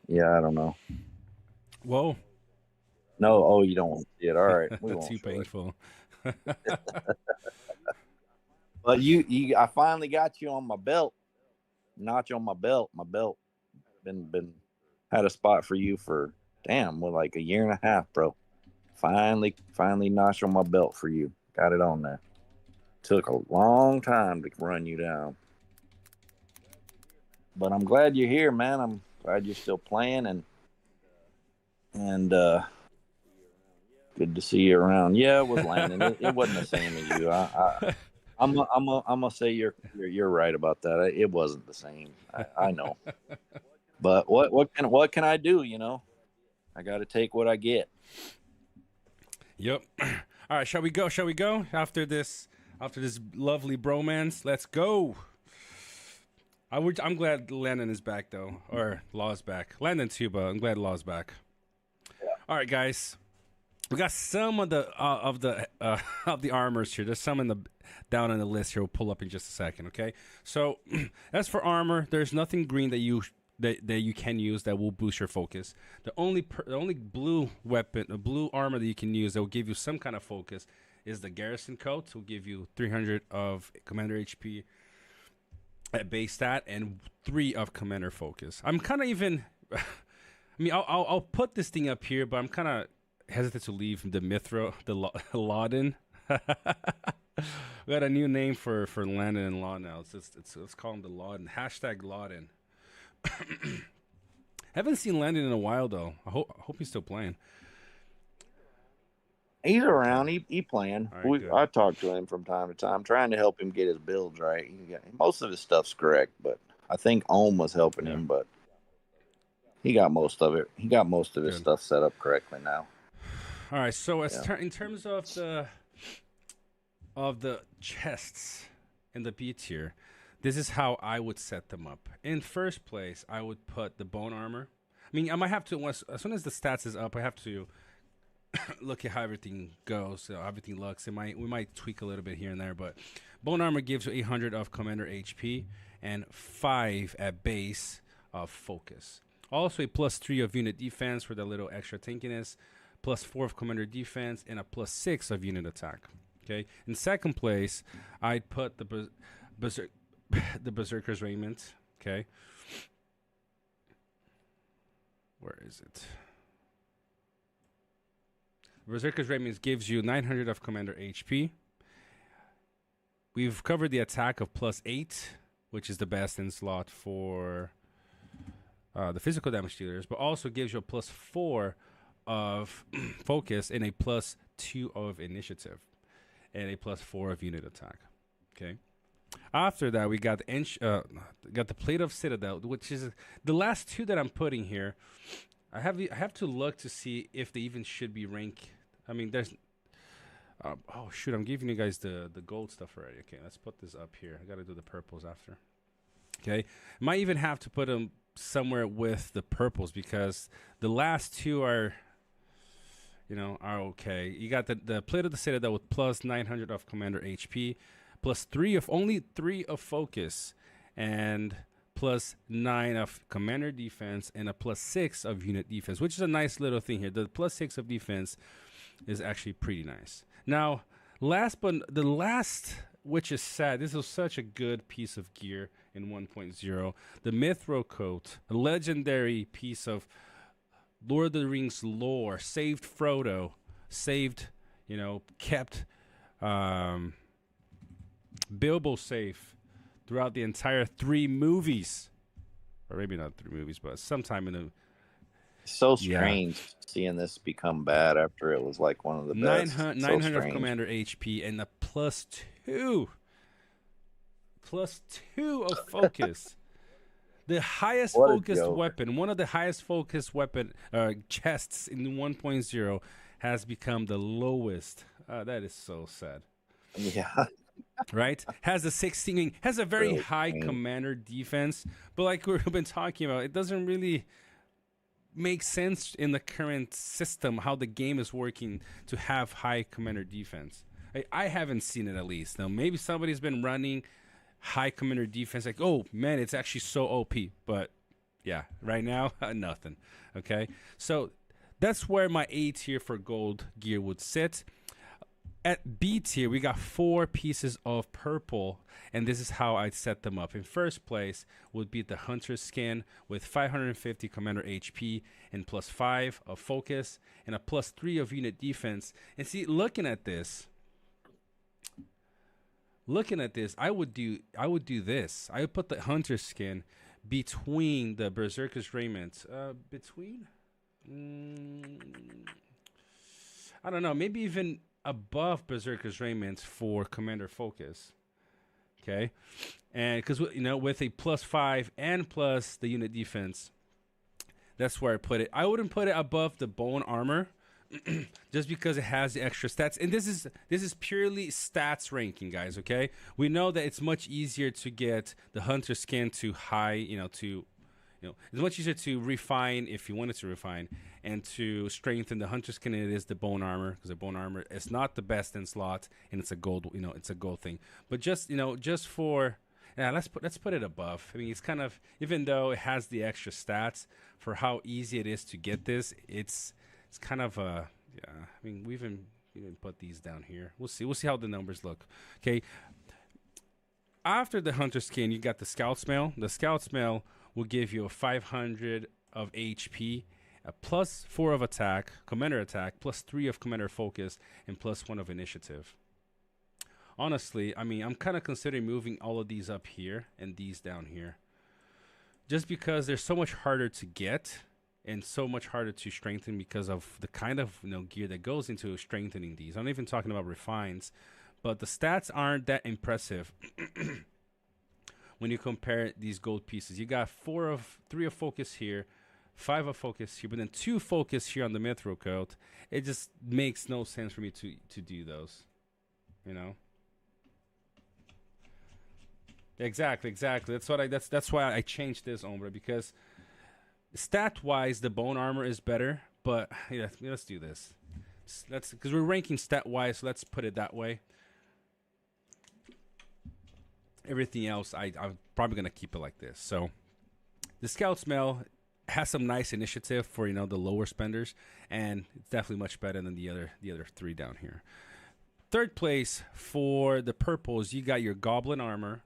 Yeah, I don't know. Whoa. No, oh, you don't want to see it. All right. That's too painful. But I finally got you on my belt. Notch on my belt. My belt been had a spot for you for like a year and a half, bro. Finally notched on my belt for you. Got it on there. Took a long time to run you down. But I'm glad you're here, man. I'm glad you're still playing and good to see you around. Yeah, it was Landon. It wasn't the same as you. I'm gonna say you're right about that. It wasn't the same. I know. But what can I do? You know, I got to take what I get. Yep. All right, shall we go? Shall we go after this lovely bromance? Let's go. I'm glad Landon is back though, or Law's back. Landon too, but I'm glad Law's back. Yeah. All right, guys. We got some of the of the armors here. There's some down in the list here. We'll pull up in just a second. Okay. So as for armor, there's nothing green that you can use that will boost your focus. The only blue weapon, blue armor that you can use that will give you some kind of focus is the garrison coat. Will give you 300 of commander HP at base stat and 3 of commander focus. I'm kind of even. I mean, I'll put this thing up here, but I'm kind of hesitant to leave the Mithro, the Lauden. We got a new name for Landon and Law now. Let's call him the Lauden. Hashtag Lauden. Haven't seen Landon in a while though. I hope he's still playing. He's around. He playing. Right, I talk to him from time to time, trying to help him get his builds right. Most of his stuff's correct, but I think Ohm was helping him, but he got most of it. He got most of his stuff set up correctly now. All right. So in terms of the chests in the B tier, this is how I would set them up. In first place, I would put the bone armor. I mean, I might have to as soon as the stats is up, I have to look at how everything goes, how everything looks. We might tweak a little bit here and there, but bone armor gives you 800 of commander HP and 5 at base of focus. Also a +3 of unit defense for the little extra tankiness, +4 of commander defense, and a +6 of unit attack. Okay. In second place, I'd put the Berserker's Raiment. Okay. Where is it? Berserker's Raiment gives you 900 of commander HP. We've covered the attack of +8, which is the best in slot for the physical damage dealers, but also gives you a +4 of focus and a +2 of initiative and a +4 of unit attack. Okay. After that, we got the Plate of Citadel, which is the last 2 that I'm putting here. I have to look to see if they even should be ranked. I mean, there's. Oh shoot! I'm giving you guys the gold stuff already. Okay, let's put this up here. I got to do the purples after. Okay, might even have to put them somewhere with the purples because the last 2 are okay. You got the Plate of the Citadel with +900 of commander HP, only 3 of focus, and +9 of commander defense, and a +6 of unit defense, which is a nice little thing here. The +6 of defense is actually pretty nice. Now, the last, which is sad, this was such a good piece of gear in 1.0, the Mithro Coat, a legendary piece of Lord of the Rings lore, saved Frodo, kept Bilbo safe throughout the entire 3 movies, or maybe not 3 movies, but sometime in the. So strange seeing this become bad after it was like one of the best. 900 of commander HP and the +2 of focus. The highest focused weapon, one of the highest focused weapon chests in 1.0 has become the lowest. That is so sad. Yeah. Right? Has a very really high commander defense, but like we've been talking about, it doesn't really make sense in the current system how the game is working to have high commander defense. I haven't seen it, at least. Now, maybe somebody's been running high commander defense like, oh man, it's actually so OP, but yeah, right now nothing. Okay, so that's where my A tier for gold gear would sit. At B tier, we got 4 pieces of purple, and this is how I'd set them up. In first place would be the Hunter's Skin with 550 commander HP and +5 of focus and a +3 of unit defense. And see, looking at this, I would do this. I would put the Hunter's Skin between the Berserker's Raiment. I don't know, maybe even above Berserker's Raiment for commander focus. Okay, and because with a +5 and plus the unit defense, that's where I put it. I wouldn't put it above the bone armor just because it has the extra stats. And this is purely stats ranking, guys. Okay, we know that it's much easier to get the hunter skin to high, it's much easier to refine if you wanted to refine and to strengthen the hunter skin than it is the bone armor, because the bone armor is not the best in slot and it's a gold, it's a gold thing. But just for let's put it above. I mean, it's kind of, even though it has the extra stats for how easy it is to get this, it's kind of I mean, we even put these down here. We'll see how the numbers look. Okay. After the hunter skin, you got the scout smell. The scout smell will give you a 500 of HP, a +4 of attack, commander attack, +3 of commander focus, and +1 of initiative. Honestly, I mean, I'm kind of considering moving all of these up here and these down here, just because they're so much harder to get and so much harder to strengthen because of the kind of gear that goes into strengthening these. I'm not even talking about refines, but the stats aren't that impressive. When you compare these gold pieces, you got 3 of focus here, 5 of focus here, but then 2 focus here on the mithril coat. It just makes no sense for me to do those, Exactly. That's why I changed this, Ombra, because stat wise the bone armor is better. But yeah, let's do this. Because we're ranking stat wise, so let's put it that way. Everything else, I'm probably gonna keep it like this. So the scout smell has some nice initiative for the lower spenders, and it's definitely much better than the other 3 down here. Third place for the purples, you got your goblin armor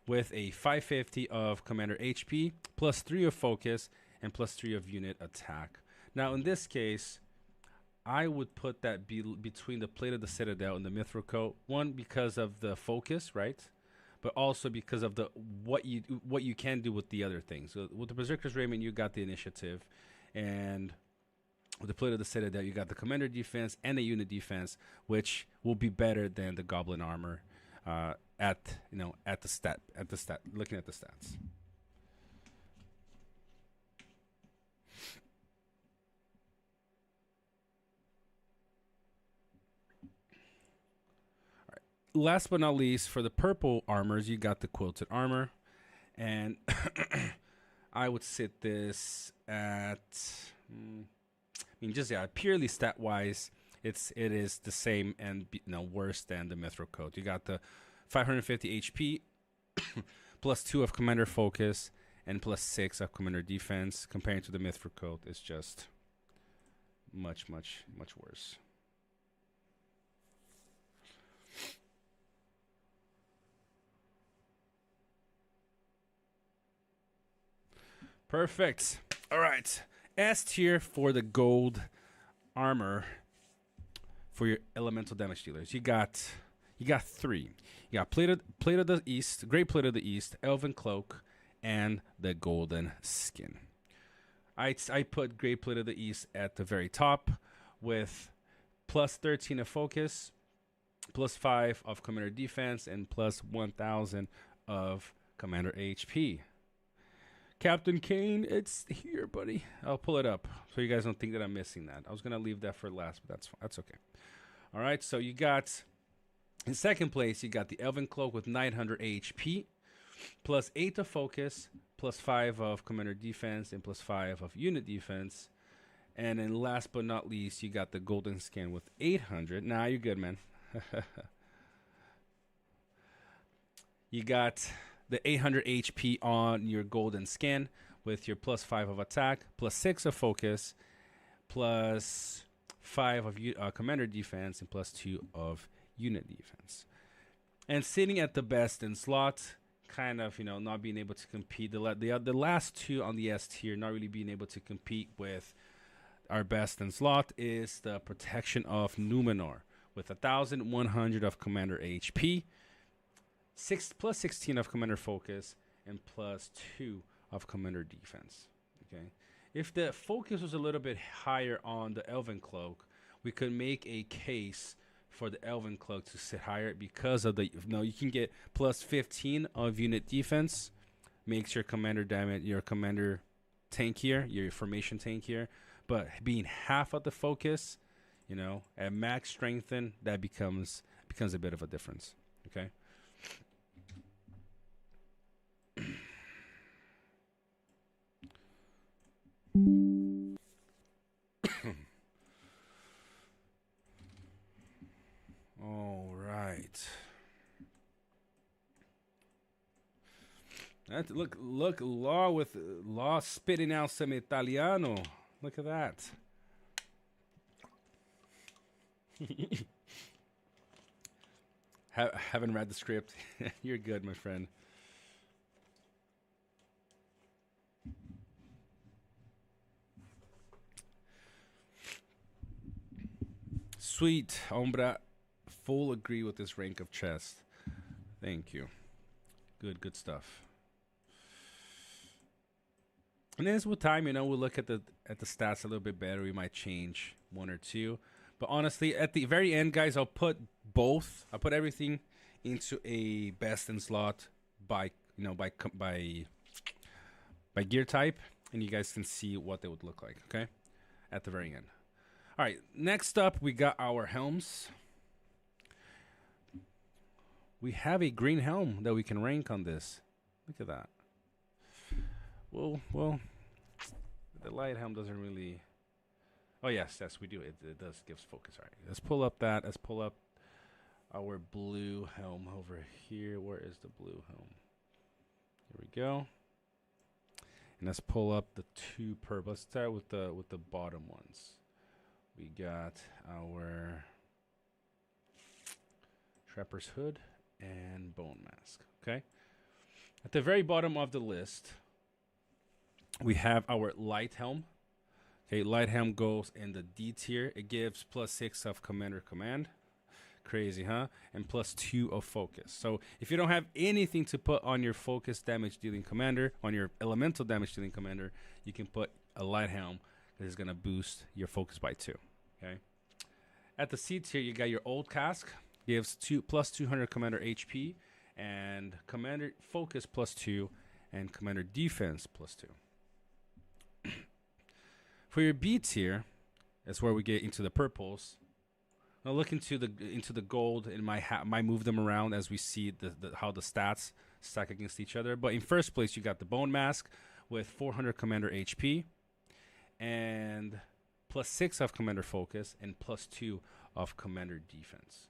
with a 550 of commander HP, +3 of focus, and +3 of unit attack. Now in this case, I would put that between the plate of the citadel and the mithril coat. One, because of the focus, right? But also because of what you can do with the other things. So with the Berserker's Raiment, you got the initiative, and with the plate of the citadel, you got the commander defense and the unit defense, which will be better than the goblin armor at the stat looking at the stats. Last but not least, for the purple armors, you got the quilted armor, and I would sit this at, purely stat wise, it is the same and worse than the mithril coat. You got the 550 HP, +2 of commander focus, and +6 of commander defense. Comparing to the mithril coat, it's just much worse. Perfect. All right. S tier for the gold armor for your elemental damage dealers. You got 3. You got plate of the east, great plate of the east, elven cloak, and the golden skin. I put great plate of the east at the very top with +13 of focus, +5 of commander defense, and +1000 of commander HP. Captain Kane, it's here, buddy. I'll pull it up so you guys don't think that I'm missing that. I was going to leave that for last, but that's okay. All right, so you got, in second place, you got the Elven Cloak with 900 HP, +8 of focus, +5 of commander defense, and +5 of unit defense. And then last but not least, you got the golden skin with 800. Nah, you're good, man. You got the 800 HP on your golden skin with your +5 of attack, +6 of focus, +5 of commander defense, and +2 of unit defense. And sitting at the best in slot, kind of, not being able to compete. The last 2 on the S tier, not really being able to compete with our best in slot, is the protection of Numenor with 1,100 of commander HP, +16 of commander focus, and +2 of commander defense. Okay, if the focus was a little bit higher on the Elven Cloak, we could make a case for the Elven Cloak to sit higher because of the you can get +15 of unit defense, makes your commander damage, your commander tankier, your formation tankier, but being half of the focus, you know, at max strengthen, that becomes a bit of a difference. Okay. All right. Look, Law spitting out some Italiano. Look at that. Haven't read the script. You're good, my friend. Sweet, Ombra. Full agree with this rank of chess. Thank you. Good stuff. And then with time, you know, we'll look at the stats a little bit better. We might change one or two. But honestly, at the very end, guys, I'll put both. I'll put everything into a best in slot by gear type, and you guys can see what they would look like. Okay, at the very end. All right. Next up, we got our helms. We have a green helm that we can rank on this. Look at that. Well, the light helm doesn't really. Oh yes, we do. It does gives focus. All right, let's pull up that. Let's pull up our blue helm over here. Where is the blue helm? Here we go. And let's pull up the two purple. Let's start with the bottom ones. We got our Trapper's Hood and Bone Mask. Okay. At the very bottom of the list, we have our light helm. Okay, light helm goes in the D tier. It gives +6 of commander command. Crazy, huh? And +2 of focus. So if you don't have anything to put on your focus damage dealing commander, on your elemental damage dealing commander, you can put a light helm that is going to boost your focus by 2. Okay. At the C tier, you got your old cask. Gives +200 commander HP and commander focus +2 and commander defense +2. For your B tier, that's where we get into the purples. Now look into the gold and might move them around as we see how the stats stack against each other. But in first place, you got the Bone Mask with 400 commander HP and +6 of commander focus and +2 of commander defense.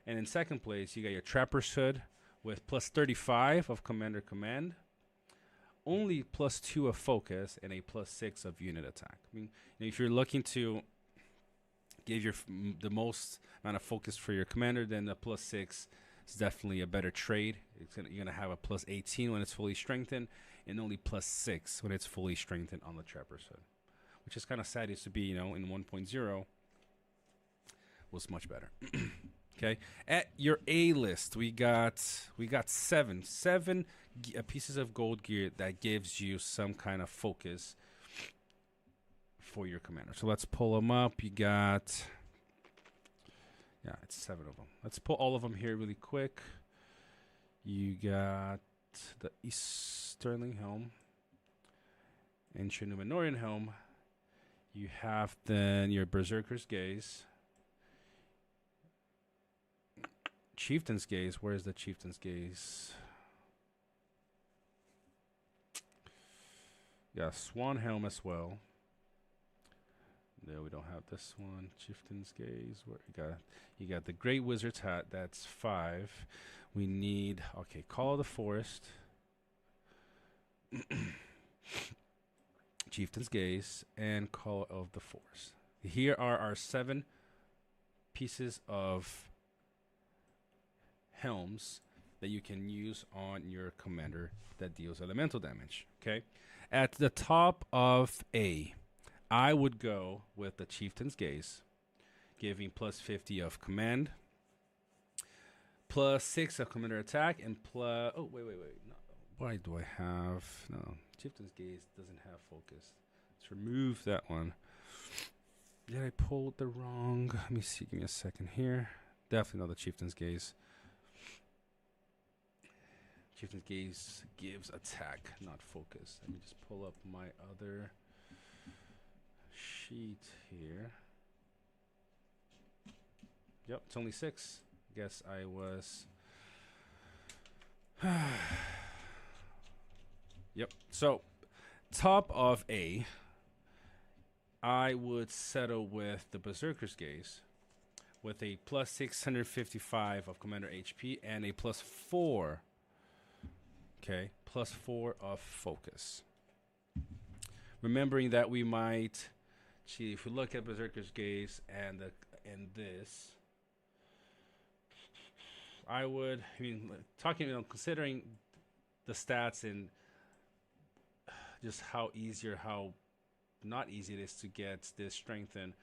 And in second place, you got your Trapper's Hood with +35 of commander command, only +2 of focus, and a +6 of unit attack. I mean, if you're looking to give the most amount of focus for your commander, then the +6 is definitely a better trade. You're gonna have a +18 when it's fully strengthened, and only +6 when it's fully strengthened on the Trapper's Hood, which is kind of sad. It used to be, in 1.0 was much better. Okay, at your A list, we got seven pieces of gold gear that gives you some kind of focus for your commander. So let's pull them up. You got, it's 7 of them. Let's pull all of them here really quick. You got the East Sterling Helm, Ancient Numenorian Helm. You have then your Berserker's Gaze. Chieftain's Gaze. Where's the Chieftain's Gaze? Yeah, Swan Helm as well. No, we don't have this one. Chieftain's Gaze. Where you got the Great Wizard's Hat. That's 5. We need Call of the Forest. Chieftain's Gaze and Call of the Forest. Here are our 7 pieces of helms that you can use on your commander that deals elemental damage. Okay, at the top of A, I would go with the Chieftain's Gaze, giving +50 of command, +6 of commander attack, and wait. No, why do I have no? Chieftain's Gaze doesn't have focus. Let's remove that one. Did I pull the wrong? Let me see. Give me a second here. Definitely not the Chieftain's Gaze. Chieftain's Gaze gives attack, not focus. Let me just pull up my other sheet here. Yep, it's only 6. Guess I was. Yep. So, top of A, I would settle with the Berserker's Gaze with a plus 655 of Commander HP and a plus 4. Okay, plus 4 of focus. Remembering that we might, gee, if we look at Berserker's Gaze and this, I mean, considering the stats and just how easy or how not easy it is to get this strengthened,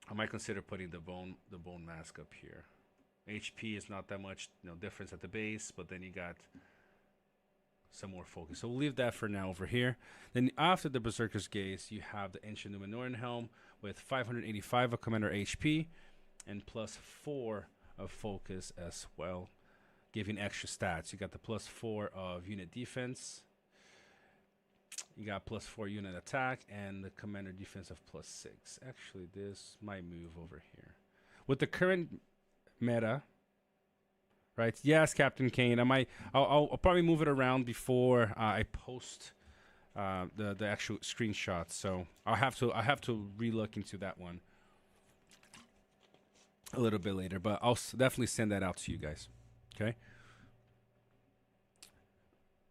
I might consider putting the bone mask up here. HP is not that much difference at the base, but then you got some more focus. So we'll leave that for now over here. Then after the Berserker's Gaze, you have the Ancient Numenorean Helm with 585 of Commander HP and plus 4 of focus as well, giving extra stats. You got the plus 4 of unit defense. You got plus 4 unit attack and the commander defense of plus 6. Actually, this might move over here. With the current meta, right? Yes, Captain Kane. I'll probably move it around before I post the actual screenshots. So I'll have to relook into that one a little bit later. But I'll definitely send that out to you guys. Okay.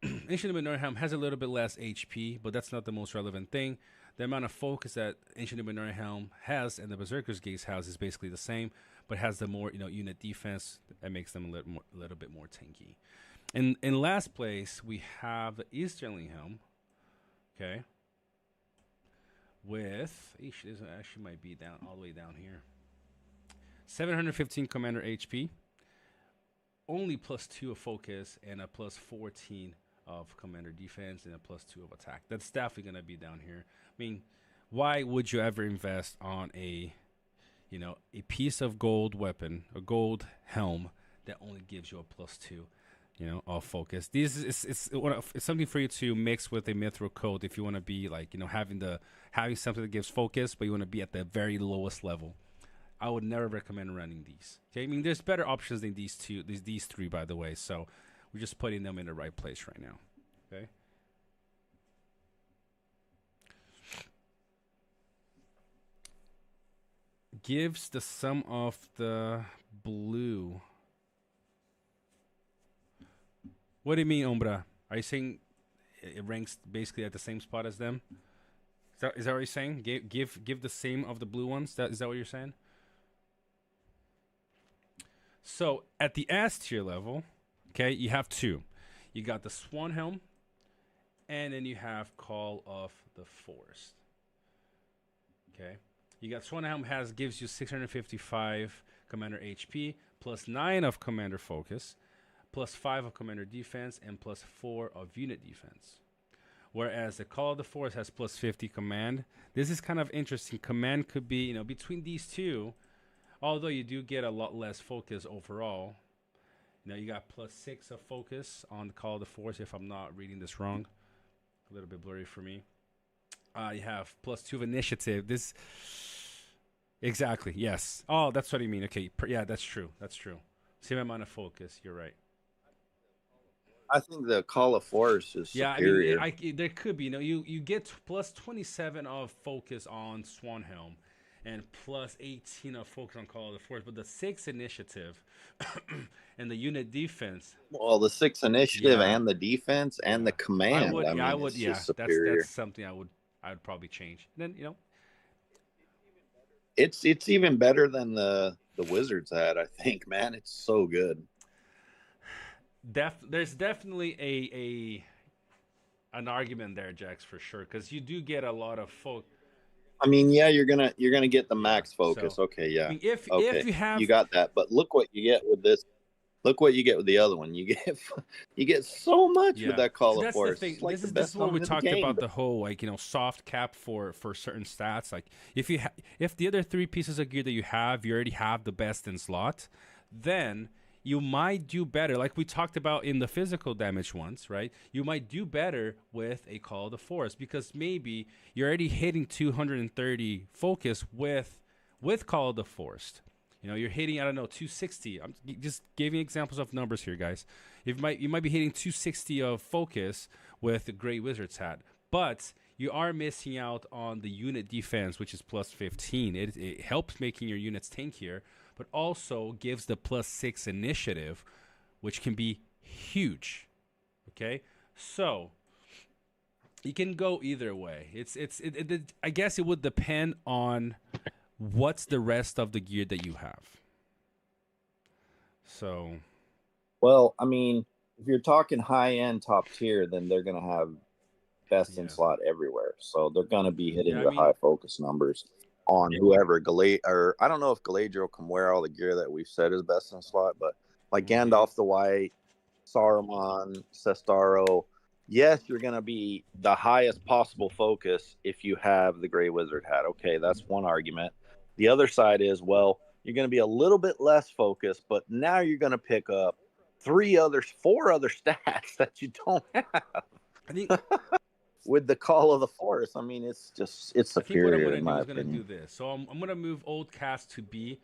Ancient Numenorean Helm has a little bit less HP, but that's not the most relevant thing. The amount of focus that Ancient Numenorean Helm has and the Berserker's Gaze has is basically the same, but has the more unit defense that makes them a little bit more tanky. In last place, we have the Easterling Helm. Okay. With this actually might be down all the way down here. 715 commander HP, only plus 2 of focus and a plus 14 of commander defense and a plus 2 of attack. That's definitely gonna be down here. I mean, why would you ever invest on a piece of gold weapon, a gold helm that only gives you a plus 2, of focus? It's something for you to mix with a mithril coat if you want to be like having something that gives focus, but you want to be at the very lowest level. I would never recommend running these. Okay, I mean there's better options than these 3, by the way. So we're just putting them in the right place right now. Okay. Gives the sum of the blue. What do you mean, Umbra? Are you saying it ranks basically at the same spot as them? Is that what you're saying? Give the same of the blue ones? Is that what you're saying? So at the S tier level, okay, you have 2. You got the Swan Helm, and then you have Call of the Forest. Okay, you got Swan Helm gives you 655 commander HP, plus 9 of commander focus, plus 5 of commander defense, and plus 4 of unit defense. Whereas the Call of the Forest has plus 50 command. This is kind of interesting. Command could be between these two. Although you do get a lot less focus overall. You got plus 6 of focus on the Call of the Force, if I'm not reading this wrong. A little bit blurry for me. You have plus 2 of initiative. This, exactly, yes. Oh, that's what you mean. Okay, yeah, that's true. That's true. Same amount of focus. You're right. I think the Call of Force is superior. I mean, there could be. You get plus 27 of focus on Swanhelm. And plus 18 of focus on Call of the Force, but the 6 initiative and the unit defense. Well, the 6 initiative and the defense and the command. I would. That's something I would probably change. Then it's even better than the Wizards had. I think, man, it's so good. There's definitely an argument there, Jax, for sure, because you do get a lot of focus. I mean, yeah, you're gonna get the max focus. So, okay, yeah. I mean, if you got that, but look what you get with this. Look what you get with the other one. You get so much with that Call of Force. That's the thing. This is what we talked about, the whole soft cap for certain stats. Like if the other 3 pieces of gear that you already have the best in slot, then you might do better. Like we talked about in the physical damage ones, right? You might do better with a Call of the Force because maybe you're already hitting 230 focus with Call of the Force. You're hitting, I don't know, 260. I'm just giving examples of numbers here, guys. You might be hitting 260 of focus with the Gray Wizard's hat, but you are missing out on the unit defense, which is plus 15. It helps making your units tankier, but also gives the plus 6 initiative, which can be huge. Okay, so you can go either way. I guess it would depend on what's the rest of the gear that you have. So, well, I mean, if you're talking high end top tier, then they're going to have best in slot everywhere. So they're going to be hitting the high focus numbers on whoever or I don't know if Galadriel can wear all the gear that we've said is best in slot, but like Gandalf the White, Saruman, Sestaro, yes, you're going to be the highest possible focus if you have the Gray Wizard hat. Okay, that's one argument. The other side is, well, you're going to be a little bit less focused, but now you're going to pick up 4 other stats that you don't have. I think with the Call of the Forest, I mean, it's superior. I think what I'm going to do this. So I'm going to move Old Cast to B.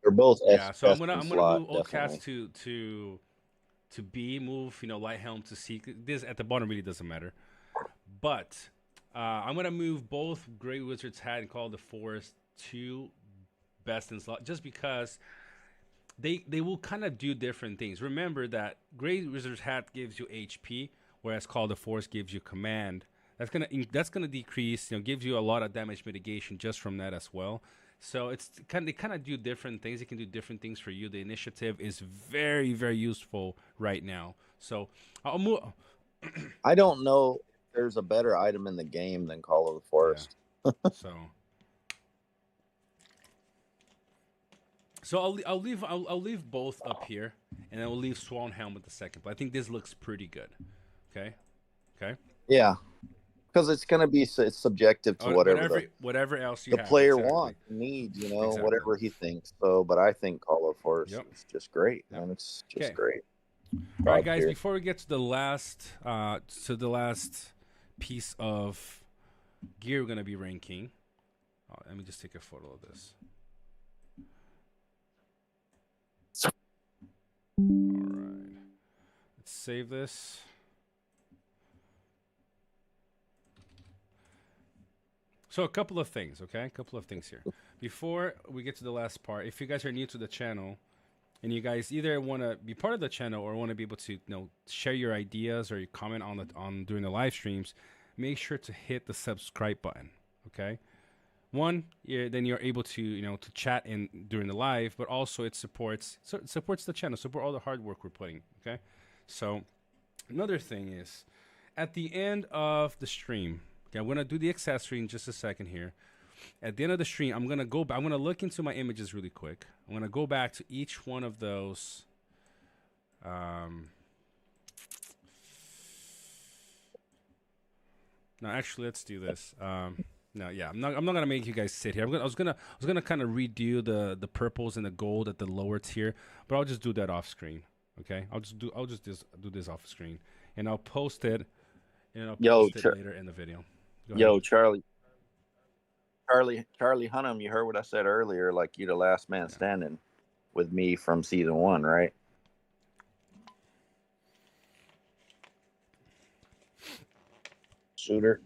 They're both So I'm going to move Old definitely. Cast to B. Move Light Helm to C. This at the bottom really doesn't matter. But I'm going to move both Gray Wizard's hat and Call of the Forest to best in slot, just because they will kind of do different things. Remember that Gray Wizard's hat gives you HP, whereas Call of the Force gives you command. That's gonna decrease. Gives you a lot of damage mitigation just from that as well. So they kind of do different things. They can do different things for you. The initiative is very, very useful right now. So I'll move. I don't know if there's a better item in the game than Call of the Forest. Yeah. So I'll leave both up here, and then we'll leave Swan Helm at the second. But I think this looks pretty good. Okay. Yeah, because it's gonna be subjective to whatever else the player wants, needs, whatever he thinks. So, but I think Call of Force is just great, and it's just great. All right, guys. Before we get to the last piece of gear we're gonna be ranking, let me just take a photo of this. All right, let's save this. So a couple of things, okay? A couple of things here. Before we get to the last part, if you guys are new to the channel and you guys either want to be part of the channel or want to be able to, share your ideas or you comment on during the live streams, make sure to hit the subscribe button, okay? One, then you're able to, to chat during the live, but also it supports the channel, support all the hard work we're putting, okay? So another thing is, at the end of the stream, okay, I'm going to do the accessory in just a second here. At the end of the stream, I'm going to go back. I'm going to look into my images really quick. I'm going to go back to each one of those. No, actually, let's do this. No, yeah, I'm not going to make you guys sit here. I was gonna kind of redo the purples and the gold at the lower tier, but I'll just do that off screen. Okay, I'll just do this off screen, and I'll post it. And I'll post it later in the video. Charlie Hunnam, you heard what I said earlier, like you're the last man standing with me from season 1, right? Shooter.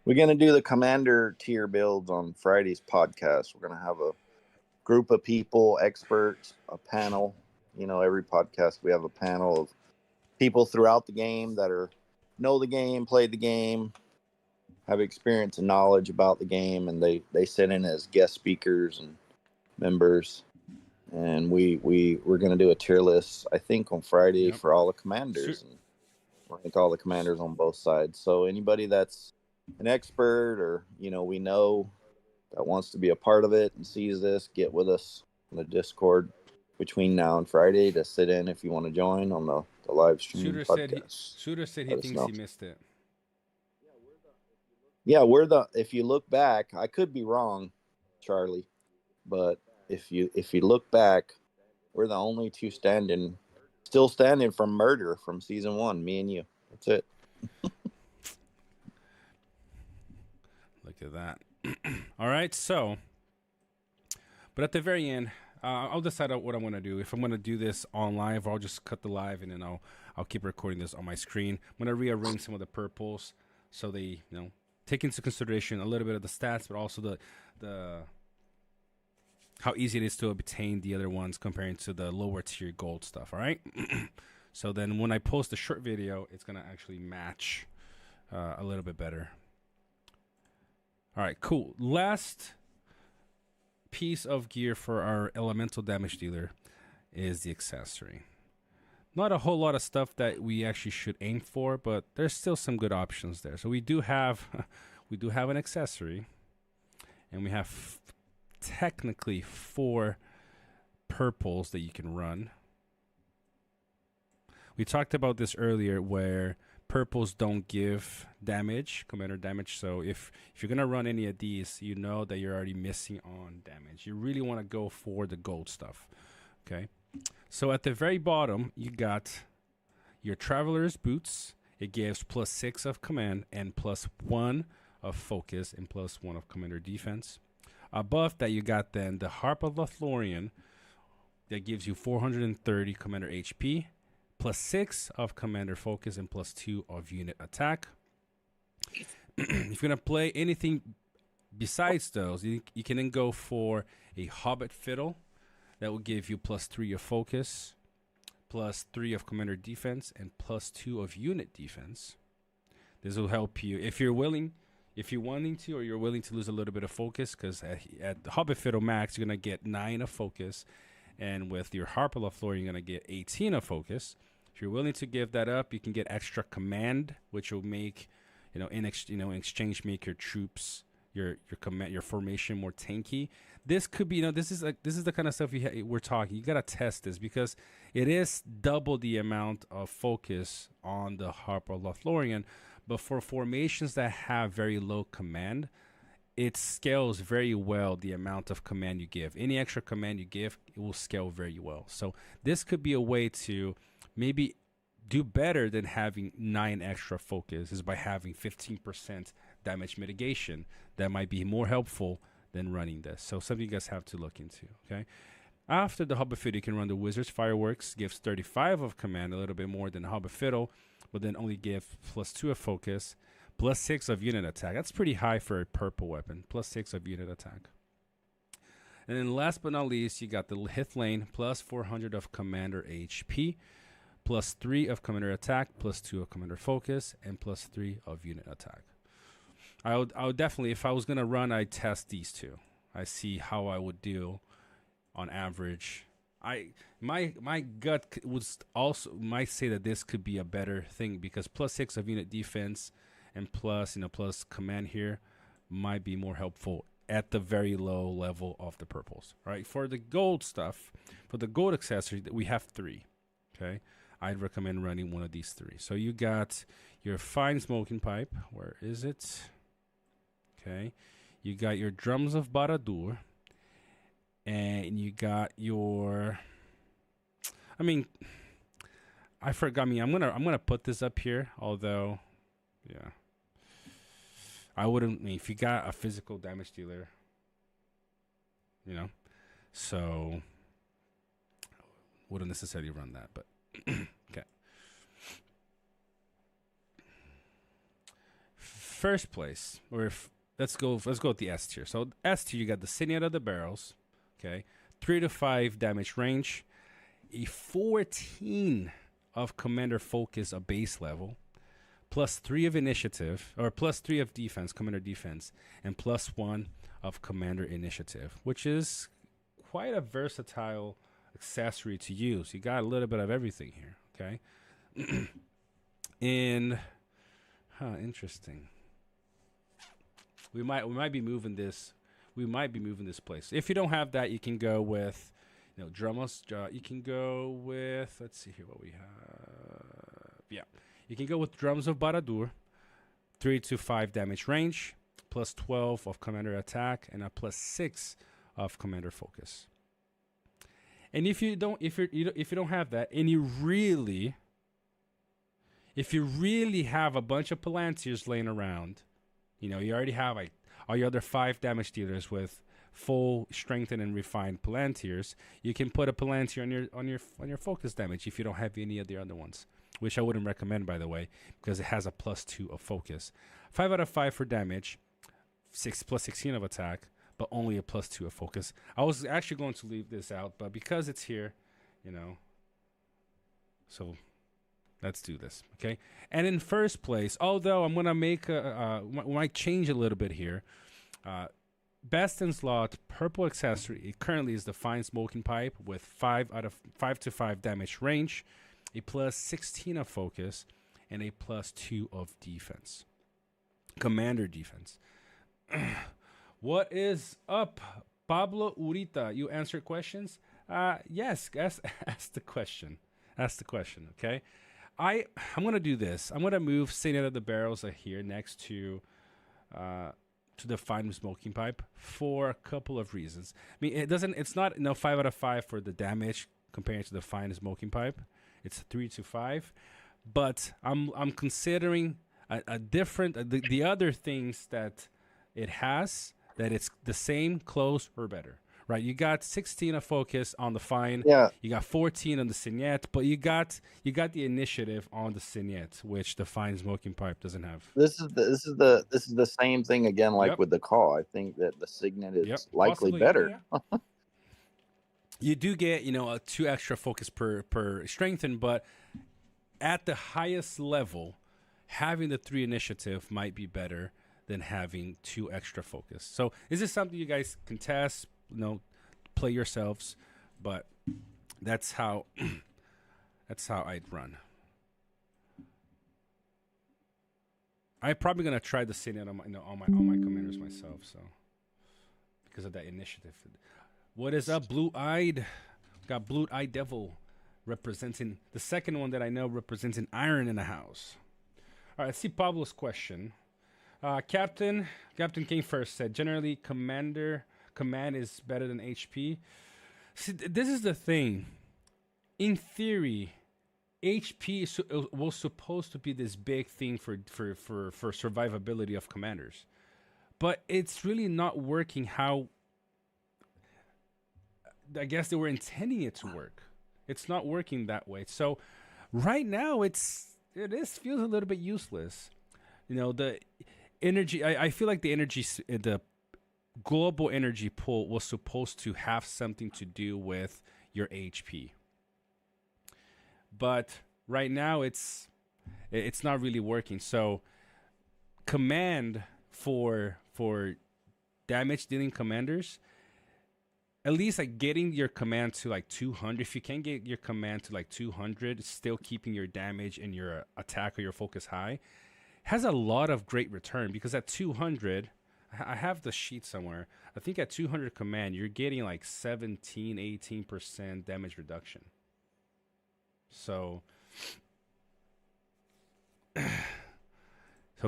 We're going to do the commander tier builds on Friday's podcast. We're going to have a group of people, experts, a panel. Every podcast we have a panel of people throughout the game that know the game, played the game, have experience and knowledge about the game, and they sit in as guest speakers and members. And we're going to do a tier list, I think, on Friday for all the commanders, and rank all the commanders on both sides. So anybody that's an expert or we know that wants to be a part of it and sees this, get with us on the Discord between now and Friday to sit in if you want to join on the live stream. Shooter said he thinks he missed it. Yeah, if you look back, I could be wrong, Charlie, but if you look back, we're the only two still standing from murder from season 1, me and you. That's it. Look at that. All right, so But at the very end, I'll decide out what I'm gonna do. If I'm gonna do this on live, or I'll just cut the live and then I'll keep recording this on my screen. I'm gonna rearrange some of the purples so they take into consideration a little bit of the stats, but also the how easy it is to obtain the other ones comparing to the lower tier gold stuff. All right. So then when I post a short video, it's gonna actually match a little bit better. All right, cool. Last piece of gear for our elemental damage dealer is the accessory. Not a whole lot of stuff that we actually should aim for, but there's still some good options there. So we do have an accessory, and we have technically 4 purples that you can run. We talked about this earlier, where purples don't give damage, commander damage. So if you're gonna run any of these, you know that you're already missing on damage. You really want to go for the gold stuff. Okay. So at the very bottom, you got your Traveler's Boots. It gives +6 of command and +1 of focus and +1 of commander defense. Above that, you got then the Harp of Lothlorien that gives you 430 commander HP, +6 of commander focus and +2 of unit attack. If you're going to play anything besides those, you can then go for a Hobbit Fiddle. That will give you +3 of focus, +3 of commander defense, and +2 of unit defense. This will help you if you're willing. If you're wanting to, or you're willing to lose a little bit of focus, because at the Hobbit Fiddle Max, you're going to get 9 of focus. And with your Harp of Lothlorien, you're going to get 18 of focus. If you're willing to give that up, you can get extra command, which will make, in exchange, make your troops, your formation more tanky. This could be, this is the kind of stuff we're talking. You got to test this, because it is double the amount of focus on the Harp of Lothlorien. But for formations that have very low command, it scales very well the amount of command you give. Any extra command you give, it will scale very well. So this could be a way to maybe do better than having 9 extra focus, is by having 15% damage mitigation. That might be more helpful than running this. So something you guys have to look into, okay? After the Hobbit Fiddle, you can run the Wizard's Fireworks. Gives 35 of command, a little bit more than Hobbit Fiddle, but then only give +2 of focus, +6 of unit attack. That's pretty high for a purple weapon, +6 of unit attack. And then last but not least, you got the Hithlane, +400 of commander HP, +3 of commander attack, +2 of commander focus, and +3 of unit attack. I would definitely, if I was going to run, I'd test these 2. I see how I would do on average. My gut would also might say that this could be a better thing, because +6 of unit defense and plus command here might be more helpful at the very low level of the purples. Right? For the gold stuff, for the gold accessory, we have 3. Okay, I'd recommend running one of these 3. So you got your Fine Smoking Pipe. Where is it? Okay, you got your Drums of Barad-dûr. And you got your, I forgot me. I'm gonna put this up here. Although, yeah, I wouldn't. If you got a physical damage dealer, so wouldn't necessarily run that. But okay. First place, let's go with the S tier. So S tier, you got the Signet of the Barrels. Okay, 3 to 5 damage range, a 14 of commander focus, a base level, +3 of initiative, or +3 of defense, commander defense, and +1 of commander initiative, which is quite a versatile accessory to use. You got a little bit of everything here. Okay, interesting. We might be moving this. We might be moving this place. If you don't have that, you can go with, Drumos. You can go with, let's see here what we have. Yeah, you can go with Drums of Barad-dûr, 3 to 5 damage range, +12 of commander attack, and a +6 of commander focus. And if you don't have that, and if you really have a bunch of Palantirs laying around, you already have all your other 5 damage dealers with full strengthened and refined Palantirs, you can put a Palantir on your focus damage if you don't have any of the other ones, which I wouldn't recommend, by the way, because it has a +2 of focus. 5 out of 5 for damage, plus 16 of attack, but only a +2 of focus. I was actually going to leave this out, but because it's here, so let's do this, okay? And in first place, although I'm gonna make might change a little bit here. Baston's Lot purple accessory, it currently is the fine smoking pipe with 5 to 5 damage range, a +16 of focus, and a +2 of defense. Commander defense. What is up, Pablo Urita? You answer questions? Yes, ask the question. Ask the question, okay? I'm gonna do this. I'm gonna move Saint of the Barrels here next to the fine smoking pipe for a couple of reasons. I mean, it's not 5 out of 5 for the damage compared to the fine smoking pipe. It's 3 to 5, but I'm considering a different the other things that it has, that it's the same, close, or better. Right, you got 16 of focus on the fine. Yeah. You got 14 on the Signet, but you got the initiative on the Signet, which the fine smoking pipe doesn't have. This is the same thing again, like Yep. with the call. I think that the Signet is Yep, likely possibly, better. yeah. You do get a 2 extra focus per strengthen, but at the highest level, having the 3 initiative might be better than having 2 extra focus. So is this something you guys can test? Play yourselves, but that's how I'd run. I'm probably gonna try the Signet on my commanders myself, so because of that initiative. What is up, Blue Eyed? Got Blue Eyed Devil representing the second one that I know representing iron in the house. All right, let's see Pablo's question. Captain King first said generally command is better than HP. See, this is the thing. In theory, HP was supposed to be this big thing for survivability of commanders, but it's really not working how I guess they were intending it to work. It's not working that way. So right now it feels a little bit useless. The energy. I feel like the global energy pool was supposed to have something to do with your HP, but right now it's not really working. So command for damage dealing commanders, at least like getting your command to like 200. If you can get your command to like 200, still keeping your damage and your attack or your focus high, has a lot of great return, because at 200, I have the sheet somewhere. I think at 200 command, you're getting like 18% damage reduction. So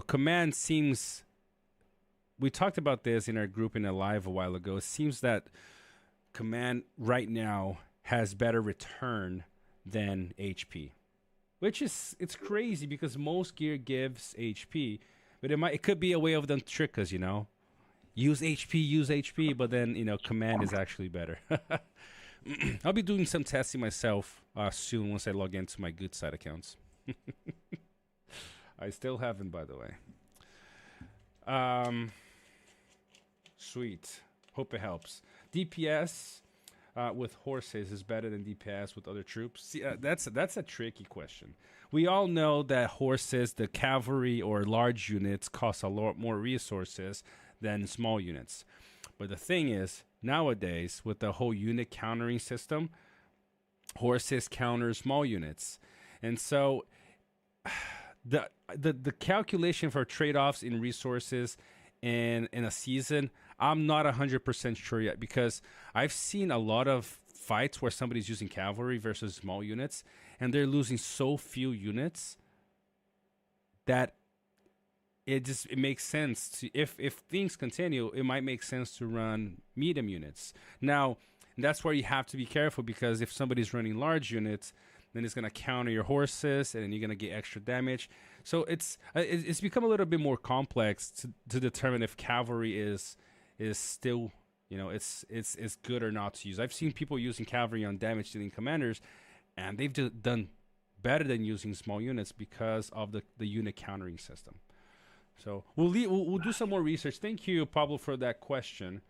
command seems... We talked about this in our group in a live a while ago. It seems that command right now has better return than HP. Which it's crazy, because most gear gives HP. But it could be a way of them trick us, Use HP, but then, command is actually better. I'll be doing some testing myself soon once I log into my good side accounts. I still haven't, by the way. Sweet. Hope it helps. DPS with horses is better than DPS with other troops. See, that's a tricky question. We all know that horses, the cavalry or large units, cost a lot more resources than small units. But the thing is, nowadays, with the whole unit countering system, horses counter small units. And so the calculation for trade-offs in resources in a season, I'm not 100% sure yet, because I've seen a lot of fights where somebody's using cavalry versus small units, and they're losing so few units that it makes sense to, if things continue, it might make sense to run medium units. Now, that's where you have to be careful, because if somebody's running large units, then it's going to counter your horses, and then you're going to get extra damage. So it's become a little bit more complex to determine if cavalry is still it's good or not to use. I've seen people using cavalry on damage dealing commanders, and they've done better than using small units because of the unit countering system. So we'll do some more research. Thank you, Pablo, for that question.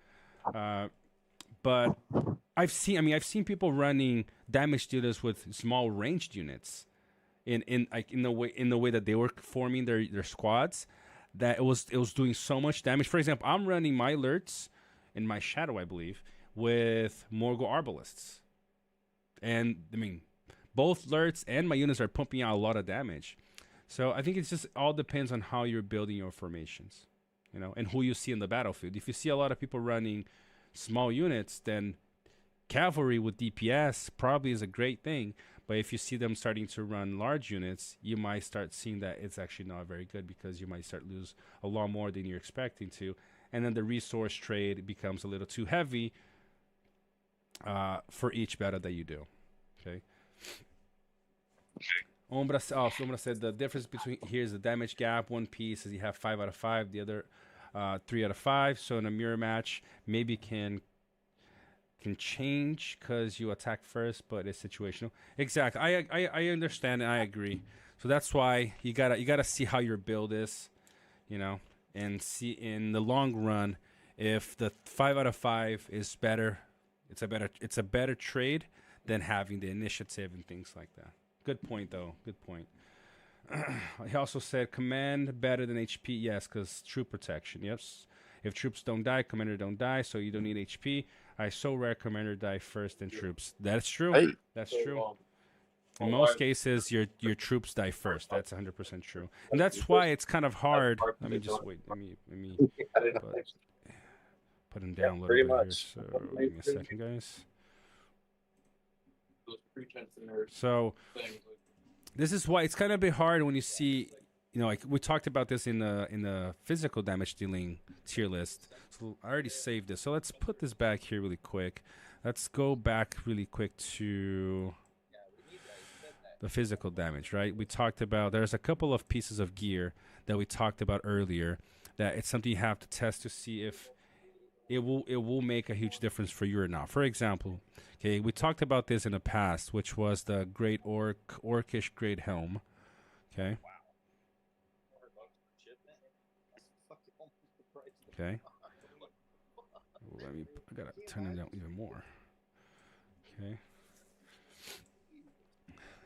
But I've seen people running damage dealers with small ranged units in the way that they were forming their squads, that it was doing so much damage. For example, I'm running my alerts in my shadow, I believe, with Morgul Arbalists. And I mean, both alerts and my units are pumping out a lot of damage. So I think it's just all depends on how you're building your formations, and who you see in the battlefield. If you see a lot of people running small units, then cavalry with DPS probably is a great thing. But if you see them starting to run large units, you might start seeing that it's actually not very good, because you might start lose a lot more than you're expecting to. And then the resource trade becomes a little too heavy for each battle that you do. Okay. Sombra said the difference between here's the damage gap. One piece is you have 5 out of 5, the other 3 out of 5. So in a mirror match, maybe can change because you attack first, but it's situational. Exactly. I understand and I agree. So that's why you gotta see how your build is, and see in the long run if the 5 out of 5 is better. It's a better trade than having the initiative and things like that. Good point, though. Good point. He also said command better than HP. Yes, because troop protection. Yes. If troops don't die, commander don't die, so you don't need HP. I so rare commander die first than troops. That's true. Hey. That's true. In most cases, your troops die first. That's 100% true, and that's why it's kind of hard. Let me just wait. Let me put him down a little bit here. So give me a second, guys. So this is why it's kind of a bit hard when you see, like we talked about this in the physical damage dealing tier list. So I already saved this. So let's put this back here really quick. Let's go back really quick to the physical damage, right? We talked about there's a couple of pieces of gear that we talked about earlier that it's something you have to test to see if it will make a huge difference for you or not. For example, okay, we talked about this in the past, which was the Great Orcish Great Helm. Okay. Okay. I gotta turn it down even more. Okay.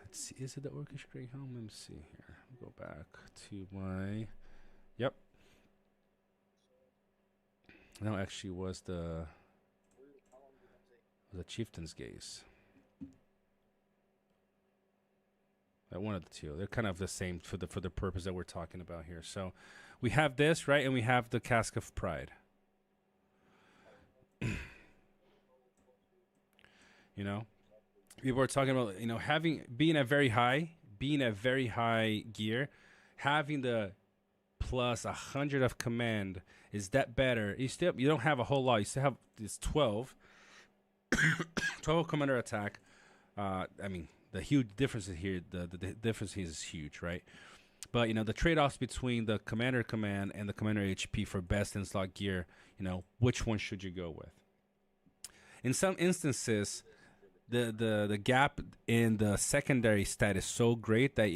Let's see. Is it the Orcish Great Helm? Let me see here. Go back to my. Yep. No, actually, was the Chieftain's Gaze. One of the two. They're kind of the same for the purpose that we're talking about here. So we have this, right, and we have the Cask of Pride. People are talking about being a very high gear, having the plus 100 of command. Is that better? You don't have a whole lot. You still have this 12 commander attack. The huge difference here. The difference is huge, right? But the trade-offs between the commander command and the commander HP for best in slot gear. Which one should you go with? In some instances, the gap in the secondary stat is so great that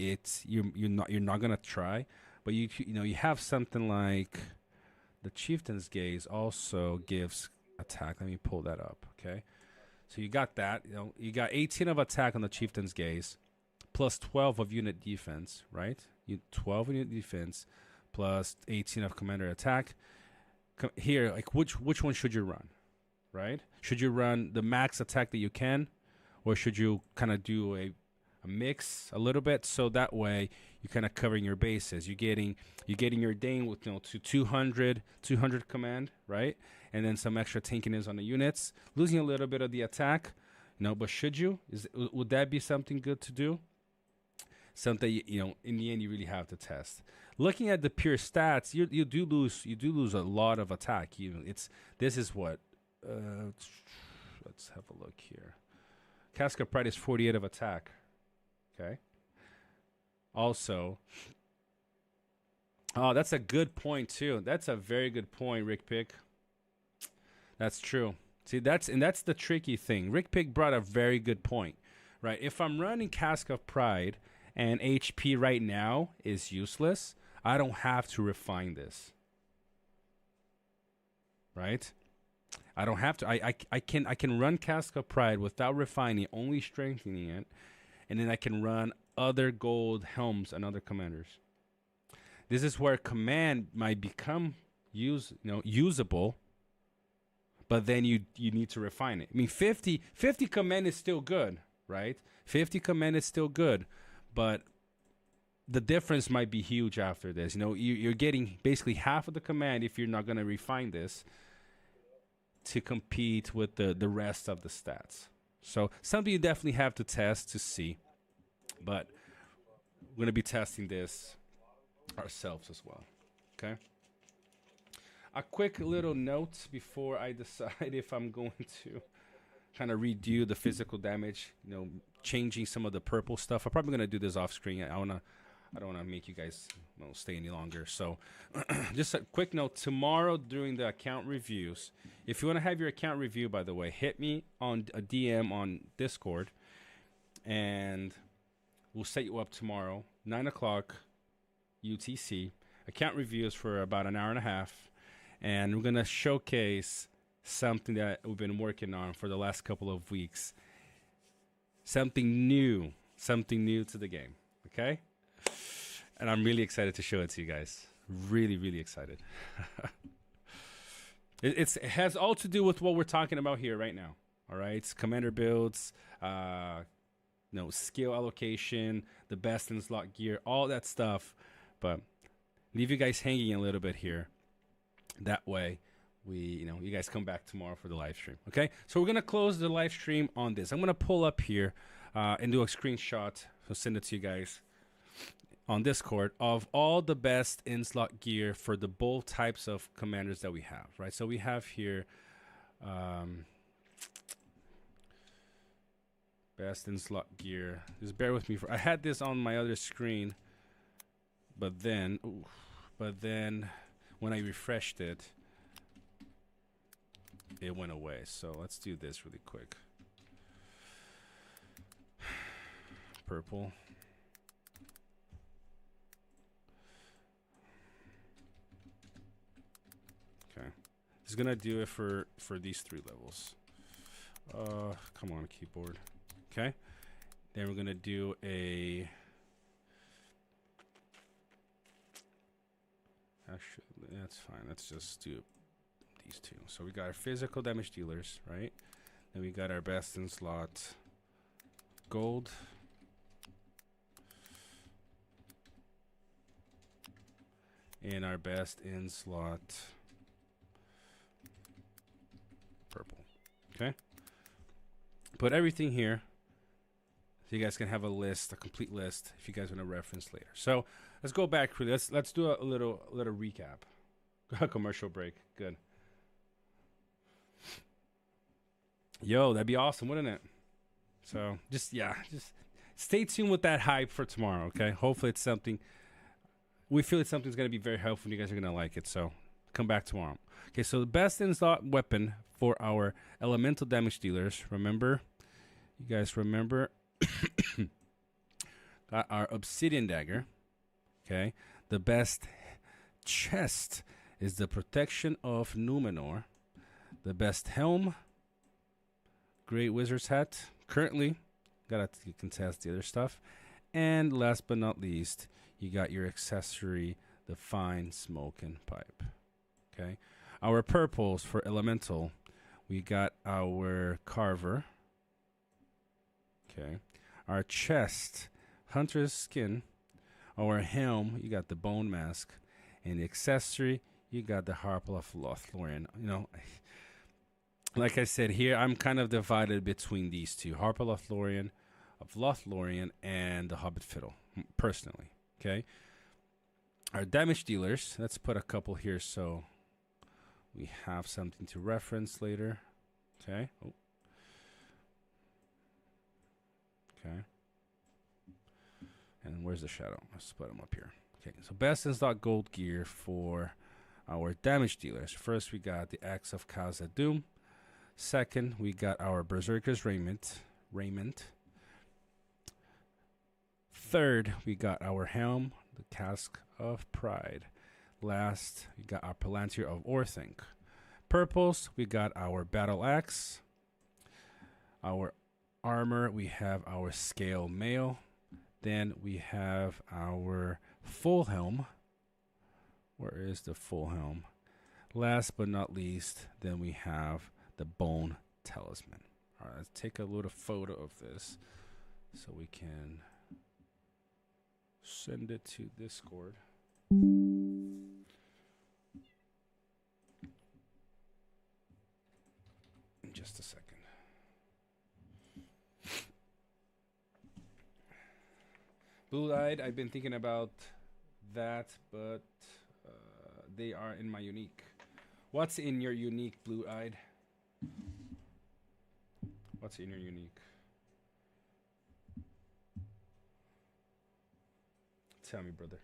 you're not gonna try. But you have something like the Chieftain's Gaze also gives attack. Let me pull that up, okay? So you got that. You got 18 of attack on the Chieftain's Gaze, plus 12 of unit defense, right? 12 unit defense, plus 18 of commander attack. Here, like which one should you run, right? Should you run the max attack that you can, or should you kind of do a mix a little bit, so that way you're kind of covering your bases. You're getting your Dane with to 200 command, right? And then some extra tankiness on the units, losing a little bit of the attack. But should you? Would that be something good to do? Something in the end you really have to test. Looking at the pure stats, you do lose a lot of attack. This is what. Let's have a look here. Cask of Pride is 48 of attack. Okay. Also, that's a good point too. That's a very good point, Rick Pick. That's true. See, that's the tricky thing. Rick Pick brought a very good point, right? If I'm running Cask of Pride and HP right now is useless, I don't have to refine this, right? I don't have to. I can run Cask of Pride without refining, only strengthening it, and then I can run other gold helms and other commanders. This is where command might become usable, but then you need to refine it. I mean, 50 command is still good, right? 50 command is still good, but the difference might be huge after this. You're getting basically half of the command if you're not going to refine this to compete with the rest of the stats. So something you definitely have to test to see, but we're going to be testing this ourselves as well. Okay. A quick little note before I decide if I'm going to kind of redo the physical damage, changing some of the purple stuff. I'm probably going to do this off screen. I don't want to make you guys stay any longer. So just a quick note, tomorrow during the account reviews, if you want to have your account review, by the way, hit me on a DM on Discord, and we'll set you up tomorrow, 9 o'clock UTC. Account reviews for about an hour and a half, and we're going to showcase something that we've been working on for the last couple of weeks. Something new to the game, okay? And I'm really excited to show it to you guys. Really, really excited. It has all to do with what we're talking about here right now. All right, it's commander builds, skill allocation, the best in slot gear, all that stuff. But leave you guys hanging a little bit here. That way, you guys come back tomorrow for the live stream. Okay, so we're gonna close the live stream on this. I'm gonna pull up here and do a screenshot. So send it to you guys on Discord of all the best in-slot gear for the both types of commanders that we have, right? So we have here best in-slot gear. Just bear with me. I had this on my other screen, but then when I refreshed it, it went away. So let's do this really quick. Purple. Okay, it's gonna do it for these 3 levels. Come on, keyboard. Okay, then we're gonna do a. Actually, that's fine. Let's just do these 2. So we got our physical damage dealers, right? Then we got our best in slot gold. And our best in slot purple. Okay. Put everything here so you guys can have a complete list if you guys want to reference later. So let's go back quickly. Let's do a little recap. Commercial break. Good. Yo, that'd be awesome, wouldn't it? So just stay tuned with that hype for tomorrow. Okay. Hopefully it's something. We feel something's going to be very helpful and you guys are going to like it. So come back tomorrow. Okay, so the best in-slot weapon for our elemental damage dealers. Remember? You guys remember? Got our obsidian dagger. Okay. The best chest is the protection of Numenor. The best helm. Great wizard's hat. Currently, got to contest the other stuff. And last but not least, you got your accessory, the fine smoking pipe. Okay. Our purples for elemental, we got our carver. Okay. Our chest, hunter's skin. Our helm, you got the bone mask. And the accessory, you got the harp of Lothlorien. Like I said here, I'm kind of divided between these 2. Harp of Lothlorien and the Hobbit Fiddle, personally. Okay. Our damage dealers, let's put a couple here so we have something to reference later. Okay. Oh. Okay. And where's the shadow? Let's put them up here. Okay. So best in stock gold gear for our damage dealers. First, we got the Axe of Khazad-dûm. Second, we got our Berserker's Raiment. Third, we got our Helm, the Cask of Pride. Last, we got our Palantir of Orthanc. Purples, we got our Battle Axe. Our armor, we have our Scale Mail. Then we have our Full Helm. Where is the Full Helm? Last but not least, then we have the Bone Talisman. All right, let's take a little photo of this so we can send it to Discord. In just a second. Blue-eyed, I've been thinking about that, but they are in my unique. What's in your unique, Blue-eyed? What's in your unique? Tell me, brother.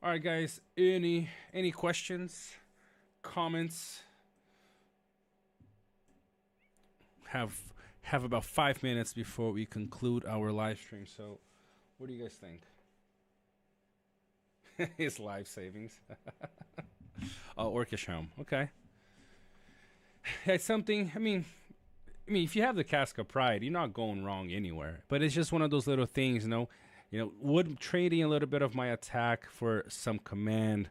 All right, guys. Any questions, comments? Have about 5 minutes before we conclude our live stream. So, what do you guys think? His life savings. Oh, Orcish Helm. Okay. It's something. I mean, if you have the Cask of Pride, you're not going wrong anywhere. But it's just one of those little things, would trading a little bit of my attack for some command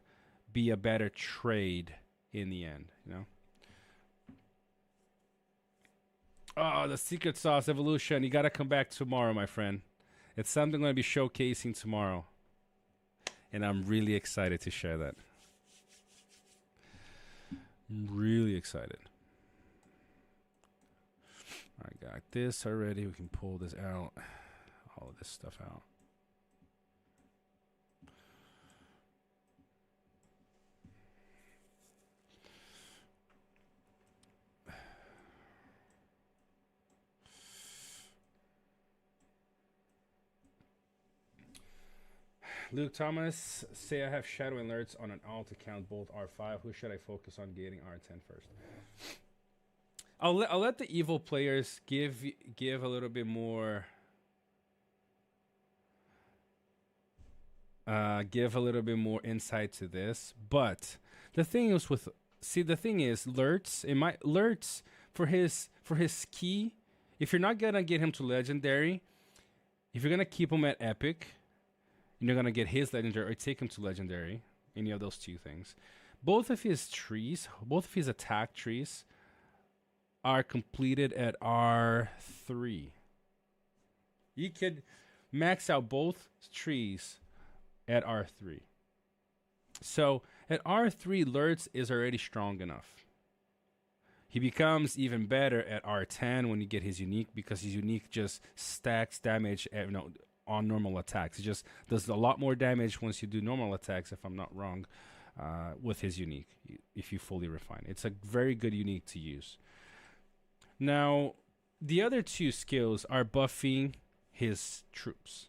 be a better trade in the end, Oh, the secret sauce evolution. You got to come back tomorrow, my friend. It's something I'm going to be showcasing tomorrow. And I'm really excited to share that. I'm really excited. I got this already. We can pull this out. All of this stuff out. Luke Thomas, say I have shadow alerts on an alt account, both R5. Who should I focus on getting R10 first? I'll let the evil players give a little bit more. Give a little bit more insight to this, but the thing is Lurtz for his key. If you're not gonna get him to legendary, if you're gonna keep him at epic, and you're gonna get his legendary or take him to legendary, any of those two things. Both of his attack trees are completed at R3. You could max out both trees at R3. So at R3, Lurtz is already strong enough. He becomes even better at R10 when you get his unique, because his unique just stacks damage on normal attacks. It just does a lot more damage once you do normal attacks, if I'm not wrong, with his unique, if you fully refine. It's a very good unique to use. Now, the other two skills are buffing his troops.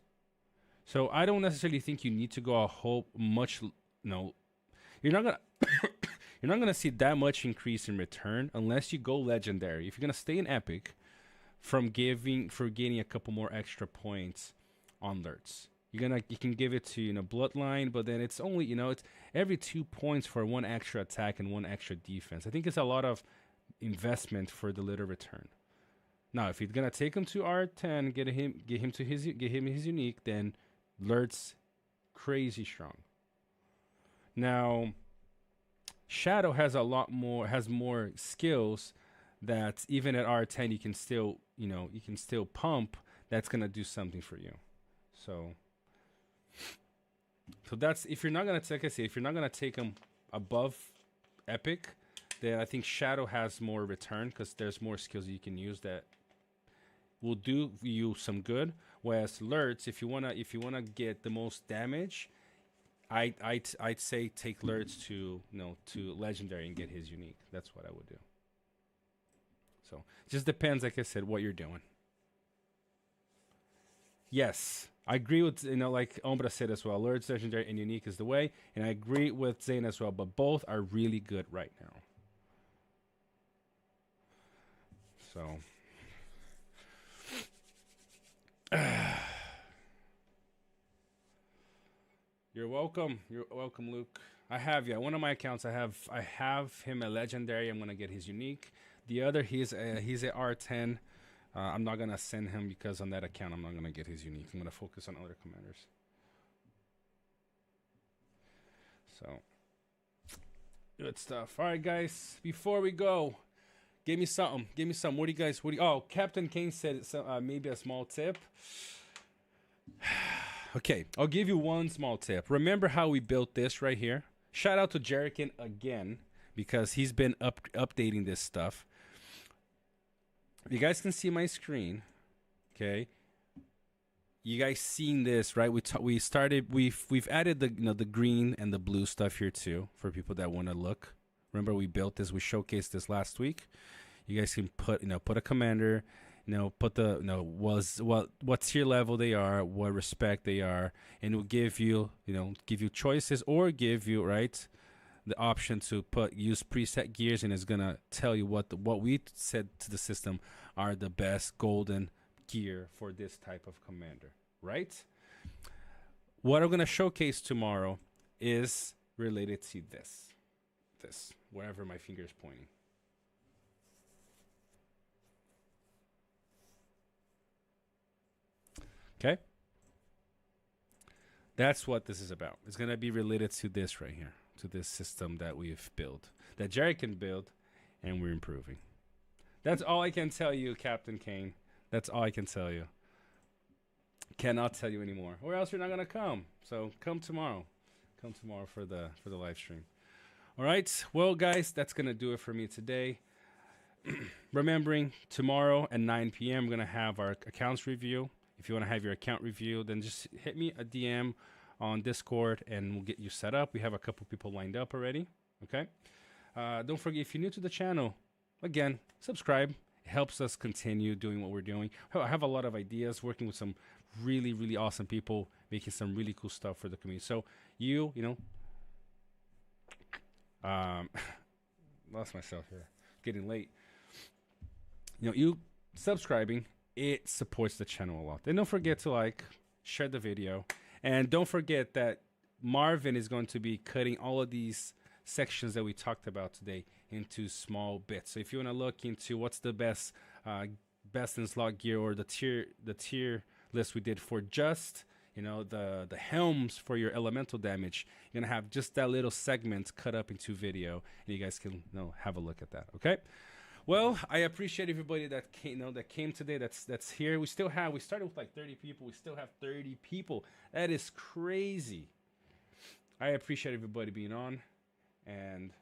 So I don't necessarily think you need to go a whole much. No, you're not gonna you're not gonna see that much increase in return unless you go legendary. If you're gonna stay in epic, for gaining a couple more extra points on Lurtz, you can give it to Bloodline, but then it's only it's every 2 points for one extra attack and one extra defense. I think it's a lot of investment for the little return. Now, if you're gonna take him to R10, get him his unique, then Lurtz crazy strong. Now, Shadow has more skills that even at R10 you can still pump. That's gonna do something for you. So that's if you're not gonna take him above epic, then I think Shadow has more return because there's more skills you can use that will do you some good. Whereas Lurtz, if you wanna get the most damage, I'd say take Lurtz to legendary and get his unique. That's what I would do. So it just depends, like I said, what you're doing. Yes, I agree with, like Ombra said as well. Lord's legendary and unique is the way, and I agree with Zane as well. But both are really good right now. So, you're welcome. You're welcome, Luke. I have one of my accounts. I have him a legendary. I'm gonna get his unique. The other, he's a R10. I'm not gonna send him because on that account I'm not gonna get his unique. I'm gonna focus on other commanders. So good stuff. All right, guys. Before we go, give me something. Give me something. What do you guys? Oh, Captain Kane said maybe a small tip. Okay, I'll give you one small tip. Remember how we built this right here? Shout out to Jerican again because he's been updating this stuff. You guys can see my screen, okay? You guys seen this, right? We've added the green and the blue stuff here too for people that want to look. Remember we built this, we showcased this last week. You guys can put a commander, put what tier level they are, what respect they are, and it will give you choices or give you, right, the option to use preset gears, and it's gonna tell you what we said to the system are the best golden gear for this type of commander, right? What I'm gonna showcase tomorrow is related to this wherever my finger is pointing. Okay, that's what this is about. It's gonna be related to this right here, to this system that we've built, that Jerry can build, and we're improving. That's all I can tell you, Captain Kane. That's all I can tell you. Cannot tell you anymore, or else you're not gonna come. So come tomorrow. Come tomorrow for the live stream. All right. Well, guys, that's gonna do it for me today. Remembering tomorrow at 9 p.m. we're gonna have our accounts review. If you want to have your account reviewed, then just hit me a DM on Discord and we'll get you set up. We have a couple people lined up already. Okay. Don't forget, if you're new to the channel, again, subscribe. It helps us continue doing what we're doing. I have a lot of ideas, working with some really, really awesome people, making some really cool stuff for the community. So lost myself here. Getting late. You subscribing, it supports the channel a lot. And don't forget to share the video. And don't forget that Marvin is going to be cutting all of these sections that we talked about today into small bits. So if you want to look into what's the best in slot gear, or the tier list we did for just the helms for your elemental damage, you're gonna have just that little segment cut up into video, and you guys can have a look at that. Okay. Well, I appreciate everybody that came today. That's here. We started with 30 people. We still have 30 people. That is crazy. I appreciate everybody being on, and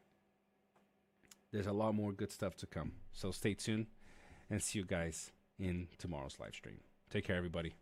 there's a lot more good stuff to come. So stay tuned, and see you guys in tomorrow's live stream. Take care, everybody.